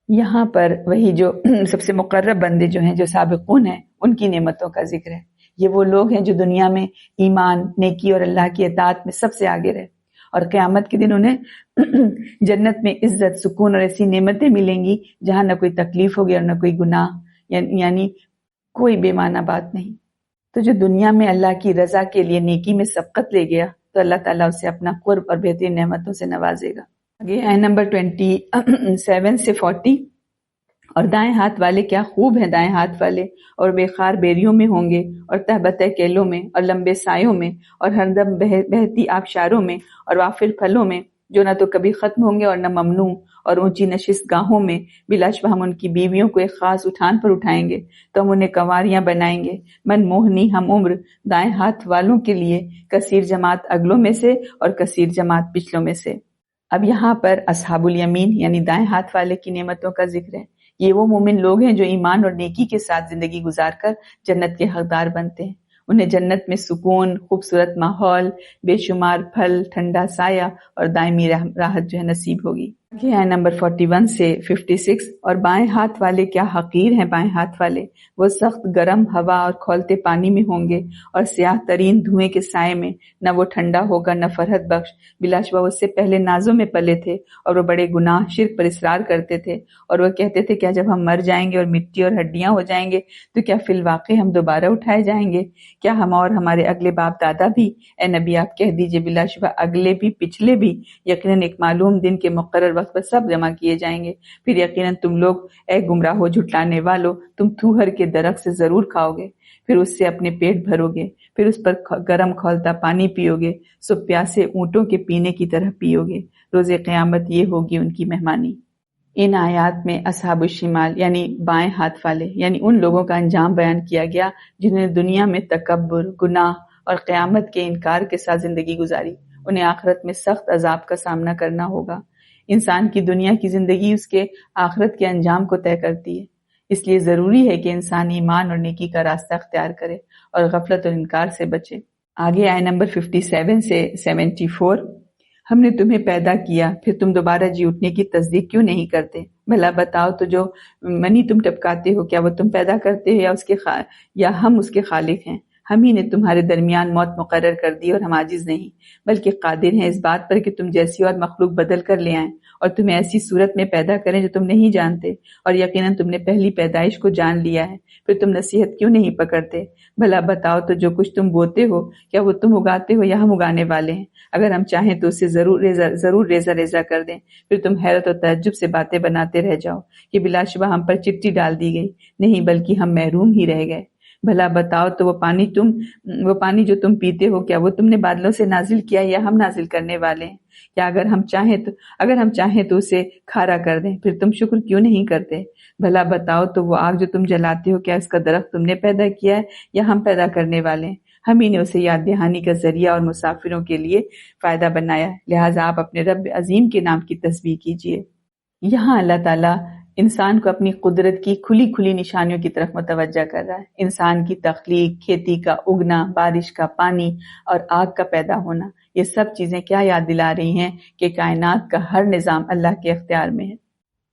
یہاں پر وہی جو سب سے مقرب بندے جو ہیں، جو سابقون ہیں، ان کی نعمتوں کا ذکر ہے۔ یہ وہ لوگ ہیں جو دنیا میں ایمان، نیکی اور اللہ کی اطاعت میں سب سے آگے رہے، اور قیامت کے دن انہیں جنت میں عزت، سکون اور ایسی نعمتیں ملیں گی جہاں نہ کوئی تکلیف ہوگی اور نہ کوئی گناہ، یعنی کوئی بے معنی بات نہیں۔ تو جو دنیا میں اللہ کی رضا کے لیے نیکی میں سبقت لے گیا تو اللہ تعالیٰ اسے اپنا قرب اور بہترین نعمتوں سے نوازے گا۔ آگے آئے نمبر 27 سے 40، اور دائیں ہاتھ والے کیا خوب ہیں دائیں ہاتھ والے، اور بے خار بیریوں میں ہوں گے، اور تہبتہ کیلوں میں، اور لمبے سایوں میں، اور ہر دم بہتی آبشاروں میں، اور وافر پھلوں میں جو نہ تو کبھی ختم ہوں گے اور نہ ممنوع، اور اونچی نشست گاہوں میں۔ بلا شبہ ہم ان کی بیویوں کو ایک خاص اٹھان پر اٹھائیں گے تو ہم انہیں کنواریاں بنائیں گے، من موہنی ہم عمر دائیں ہاتھ والوں کے لیے، کثیر جماعت اگلوں میں سے اور کثیر جماعت پچھلوں میں سے۔ اب یہاں پر اصحاب الیمین یعنی دائیں ہاتھ والے کی نعمتوں کا ذکر ہے۔ یہ وہ مومن لوگ ہیں جو ایمان اور نیکی کے ساتھ زندگی گزار کر جنت کے حقدار بنتے ہیں۔ انہیں جنت میں سکون، خوبصورت ماحول، بے شمار پھل، ٹھنڈا سایہ اور دائمی راحت جو ہے نصیب ہوگی۔ یہ ہے نمبر 41 سے 56، اور بائیں ہاتھ والے کیا حقیر ہیں بائیں ہاتھ والے، وہ سخت گرم ہوا اور کھولتے پانی میں ہوں گے، اور سیاہ ترین دھوئیں کے سائے میں، نہ وہ ٹھنڈا ہوگا نہ فرحت بخش۔ بلا شبہ وہ اس سے پہلے نازوں میں پلے تھے اور وہ بڑے گناہ شرک پر اصرار کرتے تھے، اور وہ کہتے تھے کیا جب ہم مر جائیں گے اور مٹی اور ہڈیاں ہو جائیں گے تو کیا فی الواقع ہم دوبارہ اٹھائے جائیں گے؟ کیا ہم اور ہمارے اگلے باپ دادا بھی؟ اے نبی آپ کہہ دیجئے بلا شبہ اگلے بھی پچھلے بھی، یقیناً ایک معلوم دن کے مقرر وقت پر سب جمع کیے جائیں گے۔ پھر یقیناً تم لوگ اے گمراہ ہو جھٹلانے والو، تم تھوہر کے درخت سے ضرور کھاؤ گے، پھر اس سے اپنے پیٹ بھرو گے، پھر اس پر گرم کھولتا پانی پیو گے، سو پیاسے اونٹوں کے پینے کی طرح پیو گے۔ روز قیامت یہ ہوگی ان کی مہمانی۔ ان آیات میں اصحاب الشمال یعنی بائیں ہاتھ والے یعنی ان لوگوں کا انجام بیان کیا گیا جنہوں نے دنیا میں تکبر، گناہ اور قیامت کے انکار کے ساتھ زندگی گزاری۔ انہیں آخرت میں سخت عذاب کا سامنا کرنا ہوگا۔ انسان کی دنیا کی زندگی اس کے آخرت کے انجام کو طے کرتی ہے، اس لیے ضروری ہے کہ انسان ایمان اور نیکی کا راستہ اختیار کرے اور غفلت اور انکار سے بچے۔ آگے آئے نمبر 57 سے 74، ہم نے تمہیں پیدا کیا پھر تم دوبارہ جی اٹھنے کی تصدیق کیوں نہیں کرتے؟ بھلا بتاؤ تو جو منی تم ٹپکاتے ہو کیا وہ تم پیدا کرتے ہو یا ہم اس کے خالق ہیں؟ ہم ہی نے تمہارے درمیان موت مقرر کر دی اور ہم عاجز نہیں بلکہ قادر ہیں اس بات پر کہ تم جیسی اور مخلوق بدل کر لے آئیں اور تمہیں ایسی صورت میں پیدا کریں جو تم نہیں جانتے، اور یقیناً تم نے پہلی پیدائش کو جان لیا ہے، پھر تم نصیحت کیوں نہیں پکڑتے؟ بھلا بتاؤ تو جو کچھ تم بوتے ہو کیا وہ تم اگاتے ہو یا ہم اگانے والے ہیں؟ اگر ہم چاہیں تو اسے ضرور ریزہ کر دیں، پھر تم حیرت اور تعجب سے باتیں بناتے رہ جاؤ کہ بلا شبہ ہم پر چٹی ڈال دی گئی، نہیں بلکہ ہم محروم ہی رہ گئے۔ بھلا بتاؤ تو وہ پانی جو تم پیتے ہو کیا وہ تم نے بادلوں سے نازل کیا یا ہم نازل کرنے والے ہیں؟ کیا اگر ہم چاہیں تو اسے کھارا کر دیں، پھر تم شکر کیوں نہیں کرتے؟ بھلا بتاؤ تو وہ آگ جو تم جلاتے ہو کیا اس کا درخت تم نے پیدا کیا ہے یا ہم پیدا کرنے والے ہیں؟ ہم ہی نے اسے یاد دہانی کا ذریعہ اور مسافروں کے لیے فائدہ بنایا ہے، لہٰذا آپ اپنے رب عظیم کے نام کی تسبیح کیجیے۔ یہاں اللہ تعالیٰ انسان کو اپنی قدرت کی کھلی نشانیوں کی طرف متوجہ کر رہا ہے۔ انسان کی تخلیق، کھیتی کا اگنا، بارش کا پانی اور آگ کا پیدا ہونا، یہ سب چیزیں کیا یاد دلا رہی ہیں کہ کائنات کا ہر نظام اللہ کے اختیار میں ہے۔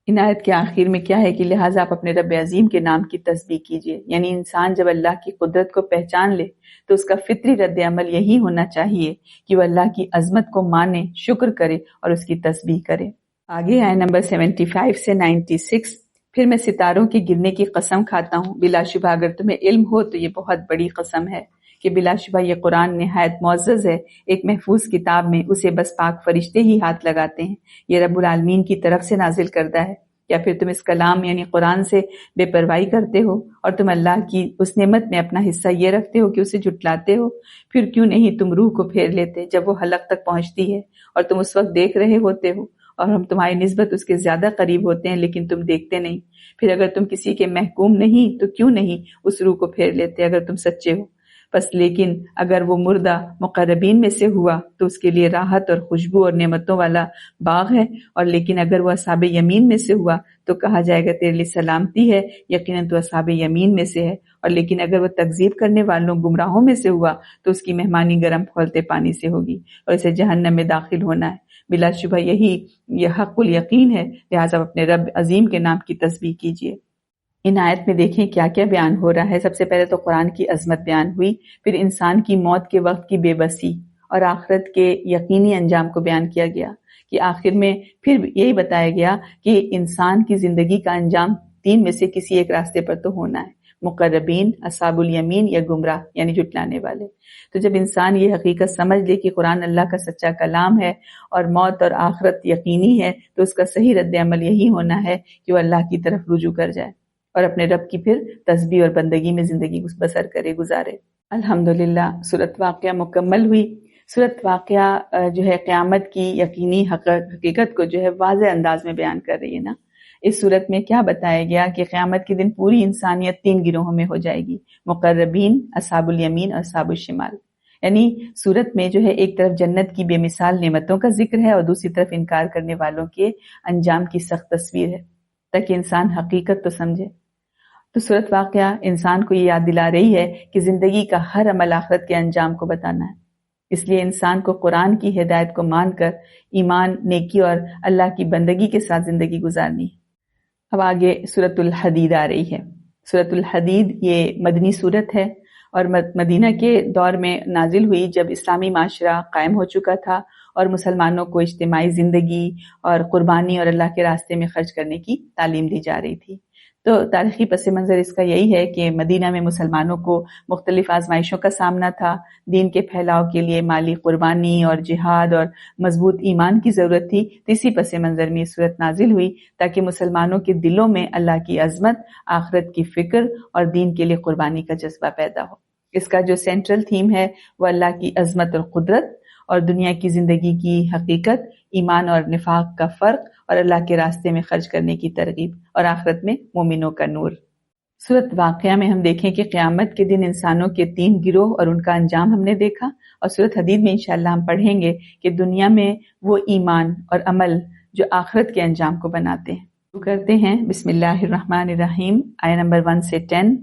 ان آیت کے آخر میں کیا ہے کہ لہٰذا آپ اپنے رب عظیم کے نام کی تسبیح کیجیے، یعنی انسان جب اللہ کی قدرت کو پہچان لے تو اس کا فطری رد عمل یہی ہونا چاہیے کہ وہ اللہ کی عظمت کو مانے، شکر کرے اور اس کی تسبیح کرے۔ آگے آئے نمبر 75 سے 96، پھر میں ستاروں کے گرنے کی قسم کھاتا ہوں، بلا شبہ اگر تمہیں علم ہو تو یہ بہت بڑی قسم ہے کہ بلا شبہ یہ قرآن نہایت معزز ہے، ایک محفوظ کتاب میں اسے بس پاک فرشتے ہی ہاتھ لگاتے ہیں، یہ رب العالمین کی طرف سے نازل کردہ ہے۔ یا پھر تم اس کلام یعنی قرآن سے بے پرواہی کرتے ہو اور تم اللہ کی اس نعمت میں اپنا حصہ یہ رکھتے ہو کہ اسے جھٹلاتے ہو؟ پھر کیوں نہیں تم روح کو پھیر لیتے جب وہ حلق تک پہنچتی ہے اور تم اس وقت دیکھ رہے ہوتے ہو اور ہم تمہاری نسبت اس کے زیادہ قریب ہوتے ہیں لیکن تم دیکھتے نہیں؟ پھر اگر تم کسی کے محکوم نہیں تو کیوں نہیں اس روح کو پھیر لیتے اگر تم سچے ہو؟ بس لیکن اگر وہ مردہ مقربین میں سے ہوا تو اس کے لیے راحت اور خوشبو اور نعمتوں والا باغ ہے، اور لیکن اگر وہ اصحاب یمین میں سے ہوا تو کہا جائے گا تیرے لیے سلامتی ہے، یقیناً تو اصحاب یمین میں سے ہے، اور لیکن اگر وہ تکذیب کرنے والوں گمراہوں میں سے ہوا تو اس کی مہمانی گرم کھولتے پانی سے ہوگی اور اسے جہنم میں داخل ہونا ہے۔ بلا شبہ یہ حق الیقین ہے، لہٰذا اپنے رب عظیم کے نام کی تسبیح کیجیے۔ ان آیت میں دیکھیں کیا کیا بیان ہو رہا ہے۔ سب سے پہلے تو قرآن کی عظمت بیان ہوئی، پھر انسان کی موت کے وقت کی بے بسی اور آخرت کے یقینی انجام کو بیان کیا گیا، کہ آخر میں پھر یہی بتایا گیا کہ انسان کی زندگی کا انجام تین میں سے کسی ایک راستے پر تو ہونا ہے، مقربین، اصحاب الیمین یا گمراہ یعنی جھٹلانے والے۔ تو جب انسان یہ حقیقت سمجھ لے کہ قرآن اللہ کا سچا کلام ہے اور موت اور آخرت یقینی ہے، تو اس کا صحیح رد عمل یہی ہونا ہے کہ وہ اللہ کی طرف رجوع کر جائے اور اپنے رب کی پھر تسبیح اور بندگی میں زندگی بسر کرے، گزارے۔ الحمدللہ سورۃ واقعہ مکمل ہوئی۔ سورۃ واقعہ جو ہے قیامت کی یقینی حقیقت کو جو ہے واضح انداز میں بیان کر رہی ہے نا۔ اس صورت میں کیا بتایا گیا کہ قیامت کے دن پوری انسانیت تین گروہوں میں ہو جائے گی، مقربین، اصحاب الیمین اور اصحاب الشمال۔ یعنی صورت میں جو ہے ایک طرف جنت کی بے مثال نعمتوں کا ذکر ہے اور دوسری طرف انکار کرنے والوں کے انجام کی سخت تصویر ہے، تاکہ انسان حقیقت تو سمجھے۔ تو سورۃ واقعہ انسان کو یہ یاد دلا رہی ہے کہ زندگی کا ہر عمل آخرت کے انجام کو بتانا ہے، اس لیے انسان کو قرآن کی ہدایت کو مان کر ایمان، نیکی اور اللہ کی بندگی کے ساتھ زندگی گزارنی۔ اب آگے سورۃ الحدید آ رہی ہے۔ سورۃ الحدید یہ مدنی سورت ہے اور مدینہ کے دور میں نازل ہوئی جب اسلامی معاشرہ قائم ہو چکا تھا اور مسلمانوں کو اجتماعی زندگی اور قربانی اور اللہ کے راستے میں خرچ کرنے کی تعلیم دی جا رہی تھی۔ تو تاریخی پس منظر اس کا یہی ہے کہ مدینہ میں مسلمانوں کو مختلف آزمائشوں کا سامنا تھا، دین کے پھیلاؤ کے لیے مالی قربانی اور جہاد اور مضبوط ایمان کی ضرورت تھی۔ تو اسی پس منظر میں یہ صورت نازل ہوئی تاکہ مسلمانوں کے دلوں میں اللہ کی عظمت، آخرت کی فکر اور دین کے لیے قربانی کا جذبہ پیدا ہو۔ اس کا جو سینٹرل تھیم ہے وہ اللہ کی عظمت اور قدرت اور دنیا کی زندگی کی حقیقت، ایمان اور نفاق کا فرق اور اللہ کے راستے میں خرچ کرنے کی ترغیب اور آخرت میں مومنوں کا نور۔ سورۃ واقعہ میں ہم دیکھیں کہ قیامت کے دن انسانوں کے تین گروہ اور ان کا انجام ہم نے دیکھا، اور سورۃ حدید میں انشاءاللہ ہم پڑھیں گے کہ دنیا میں وہ ایمان اور عمل جو آخرت کے انجام کو بناتے ہیں۔ شروع کرتے ہیں، بسم اللہ الرحمن الرحیم، آیہ نمبر 1 سے 10۔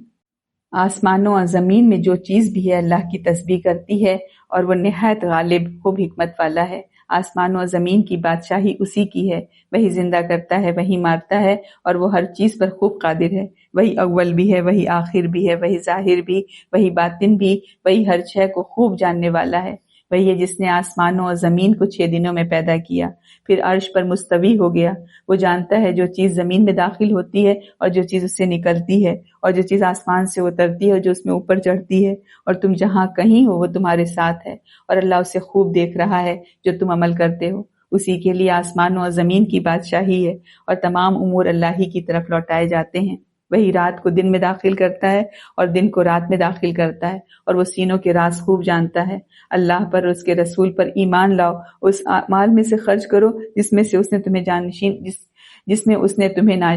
آسمانوں اور زمین میں جو چیز بھی ہے اللہ کی تسبیح کرتی ہے اور وہ نہایت غالب، خوب حکمت والا ہے۔ آسمانوں اور زمین کی بادشاہی اسی کی ہے، وہی زندہ کرتا ہے، وہی مارتا ہے، اور وہ ہر چیز پر خوب قادر ہے۔ وہی اول بھی ہے، وہی آخر بھی ہے، وہی ظاہر بھی، وہی باطن بھی، وہی ہر شے کو خوب جاننے والا ہے۔ وہی ہے جس نے آسمانوں اور زمین کو 6 دنوں میں پیدا کیا، پھر عرش پر مستوی ہو گیا۔ وہ جانتا ہے جو چیز زمین میں داخل ہوتی ہے اور جو چیز اس سے نکلتی ہے، اور جو چیز آسمان سے اترتی ہے اور جو اس میں اوپر چڑھتی ہے، اور تم جہاں کہیں ہو وہ تمہارے ساتھ ہے، اور اللہ اسے خوب دیکھ رہا ہے جو تم عمل کرتے ہو۔ اسی کے لیے آسمانوں اور زمین کی بادشاہی ہے اور تمام امور اللہ ہی کی طرف لوٹائے جاتے ہیں۔ وہی رات کو دن میں داخل کرتا ہے اور دن کو رات میں داخل کرتا ہے، اور وہ سینوں کے راز خوب جانتا ہے۔ اللہ پر اور اس کے رسول پر ایمان لاؤ، اس مال میں سے خرچ کرو جس میں سے اس نے تمہیں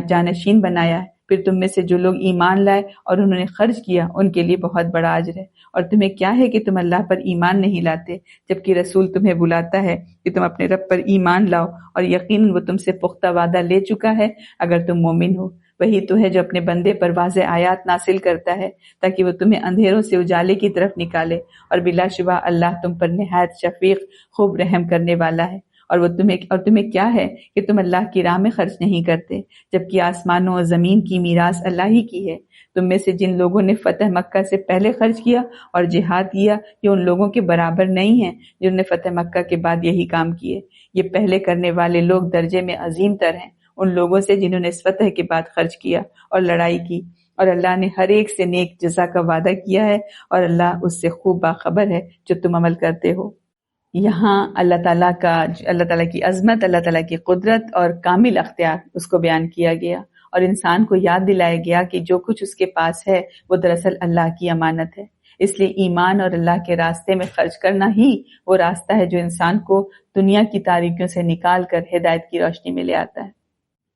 جانشین بنایا ہے۔ پھر تم میں سے جو لوگ ایمان لائے اور انہوں نے خرچ کیا ان کے لیے بہت بڑا اجر ہے۔ اور تمہیں کیا ہے کہ تم اللہ پر ایمان نہیں لاتے، جبکہ رسول تمہیں بلاتا ہے کہ تم اپنے رب پر ایمان لاؤ، اور یقیناً وہ تم سے پختہ وعدہ لے چکا ہے اگر تم مومن ہو۔ وہی تو ہے جو اپنے بندے پر واضح آیات نازل کرتا ہے تاکہ وہ تمہیں اندھیروں سے اجالے کی طرف نکالے، اور بلا شبہ اللہ تم پر نہایت شفیق، خوب رحم کرنے والا ہے۔ اور تمہیں کیا ہے کہ تم اللہ کی راہ میں خرچ نہیں کرتے، جبکہ آسمانوں اور زمین کی میراث اللہ ہی کی ہے۔ تم میں سے جن لوگوں نے فتح مکہ سے پہلے خرچ کیا اور جہاد کیا، یہ ان لوگوں کے برابر نہیں ہیں جنہوں نے فتح مکہ کے بعد یہی کام کیے۔ یہ پہلے کرنے والے لوگ درجے میں عظیم تر ہیں ان لوگوں سے جنہوں نے اس فتح کے بعد خرچ کیا اور لڑائی کی، اور اللہ نے ہر ایک سے نیک جزا کا وعدہ کیا ہے، اور اللہ اس سے خوب باخبر ہے جو تم عمل کرتے ہو۔ یہاں اللہ تعالیٰ کی عظمت، اللہ تعالیٰ کی قدرت اور کامل اختیار اس کو بیان کیا گیا، اور انسان کو یاد دلایا گیا کہ جو کچھ اس کے پاس ہے وہ دراصل اللہ کی امانت ہے۔ اس لیے ایمان اور اللہ کے راستے میں خرچ کرنا ہی وہ راستہ ہے جو انسان کو دنیا کی تاریکیوں سے نکال کر ہدایت کی روشنی میں لے آتا ہے۔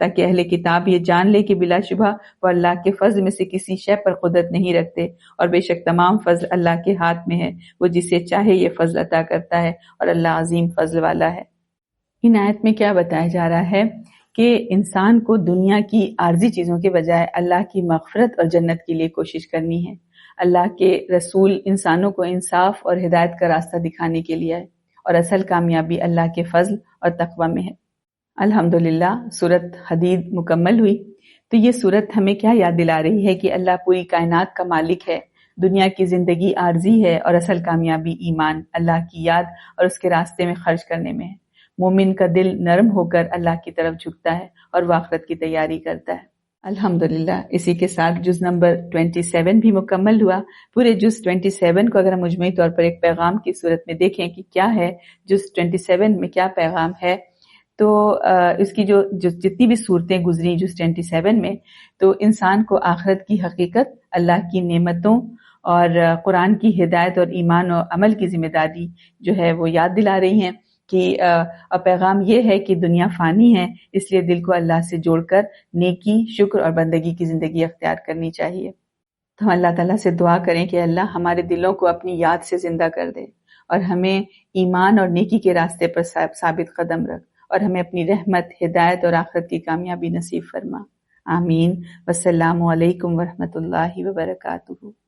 تاکہ اہل کتاب یہ جان لے کہ بلا شبہ وہ اللہ کے فضل میں سے کسی شے پر قدرت نہیں رکھتے، اور بے شک تمام فضل اللہ کے ہاتھ میں ہے، وہ جسے چاہے یہ فضل عطا کرتا ہے، اور اللہ عظیم فضل والا ہے۔ ان آیت میں کیا بتایا جا رہا ہے کہ انسان کو دنیا کی عارضی چیزوں کے بجائے اللہ کی مغفرت اور جنت کے لیے کوشش کرنی ہے۔ اللہ کے رسول انسانوں کو انصاف اور ہدایت کا راستہ دکھانے کے لیے ہے، اور اصل کامیابی اللہ کے فضل اور تقوی میں ہے۔ الحمدللہ سورۃ حدید مکمل ہوئی۔ تو یہ سورت ہمیں کیا یاد دلا رہی ہے کہ اللہ پوری کائنات کا مالک ہے، دنیا کی زندگی عارضی ہے، اور اصل کامیابی ایمان، اللہ کی یاد اور اس کے راستے میں خرچ کرنے میں ہے۔ مومن کا دل نرم ہو کر اللہ کی طرف جھکتا ہے اور وہ آخرت کی تیاری کرتا ہے۔ الحمدللہ اسی کے ساتھ جز نمبر 27 بھی مکمل ہوا۔ پورے جز 27 کو اگر ہم مجموعی طور پر ایک پیغام کی صورت میں دیکھیں کہ کیا ہے جز 27 میں کیا پیغام ہے، تو اس کی جو جتنی بھی صورتیں گزری جز 27 میں، تو انسان کو آخرت کی حقیقت، اللہ کی نعمتوں اور قرآن کی ہدایت اور ایمان و عمل کی ذمہ داری جو ہے وہ یاد دلا رہی ہیں کہ پیغام یہ ہے کہ دنیا فانی ہے، اس لیے دل کو اللہ سے جوڑ کر نیکی، شکر اور بندگی کی زندگی اختیار کرنی چاہیے۔ تو ہم اللہ تعالیٰ سے دعا کریں کہ اللہ ہمارے دلوں کو اپنی یاد سے زندہ کر دے، اور ہمیں ایمان اور نیکی کے راستے پر ثابت قدم رکھ، اور ہمیں اپنی رحمت، ہدایت اور آخرت کی کامیابی نصیب فرما۔ آمین۔ والسلام علیکم ورحمۃ اللہ وبرکاتہ۔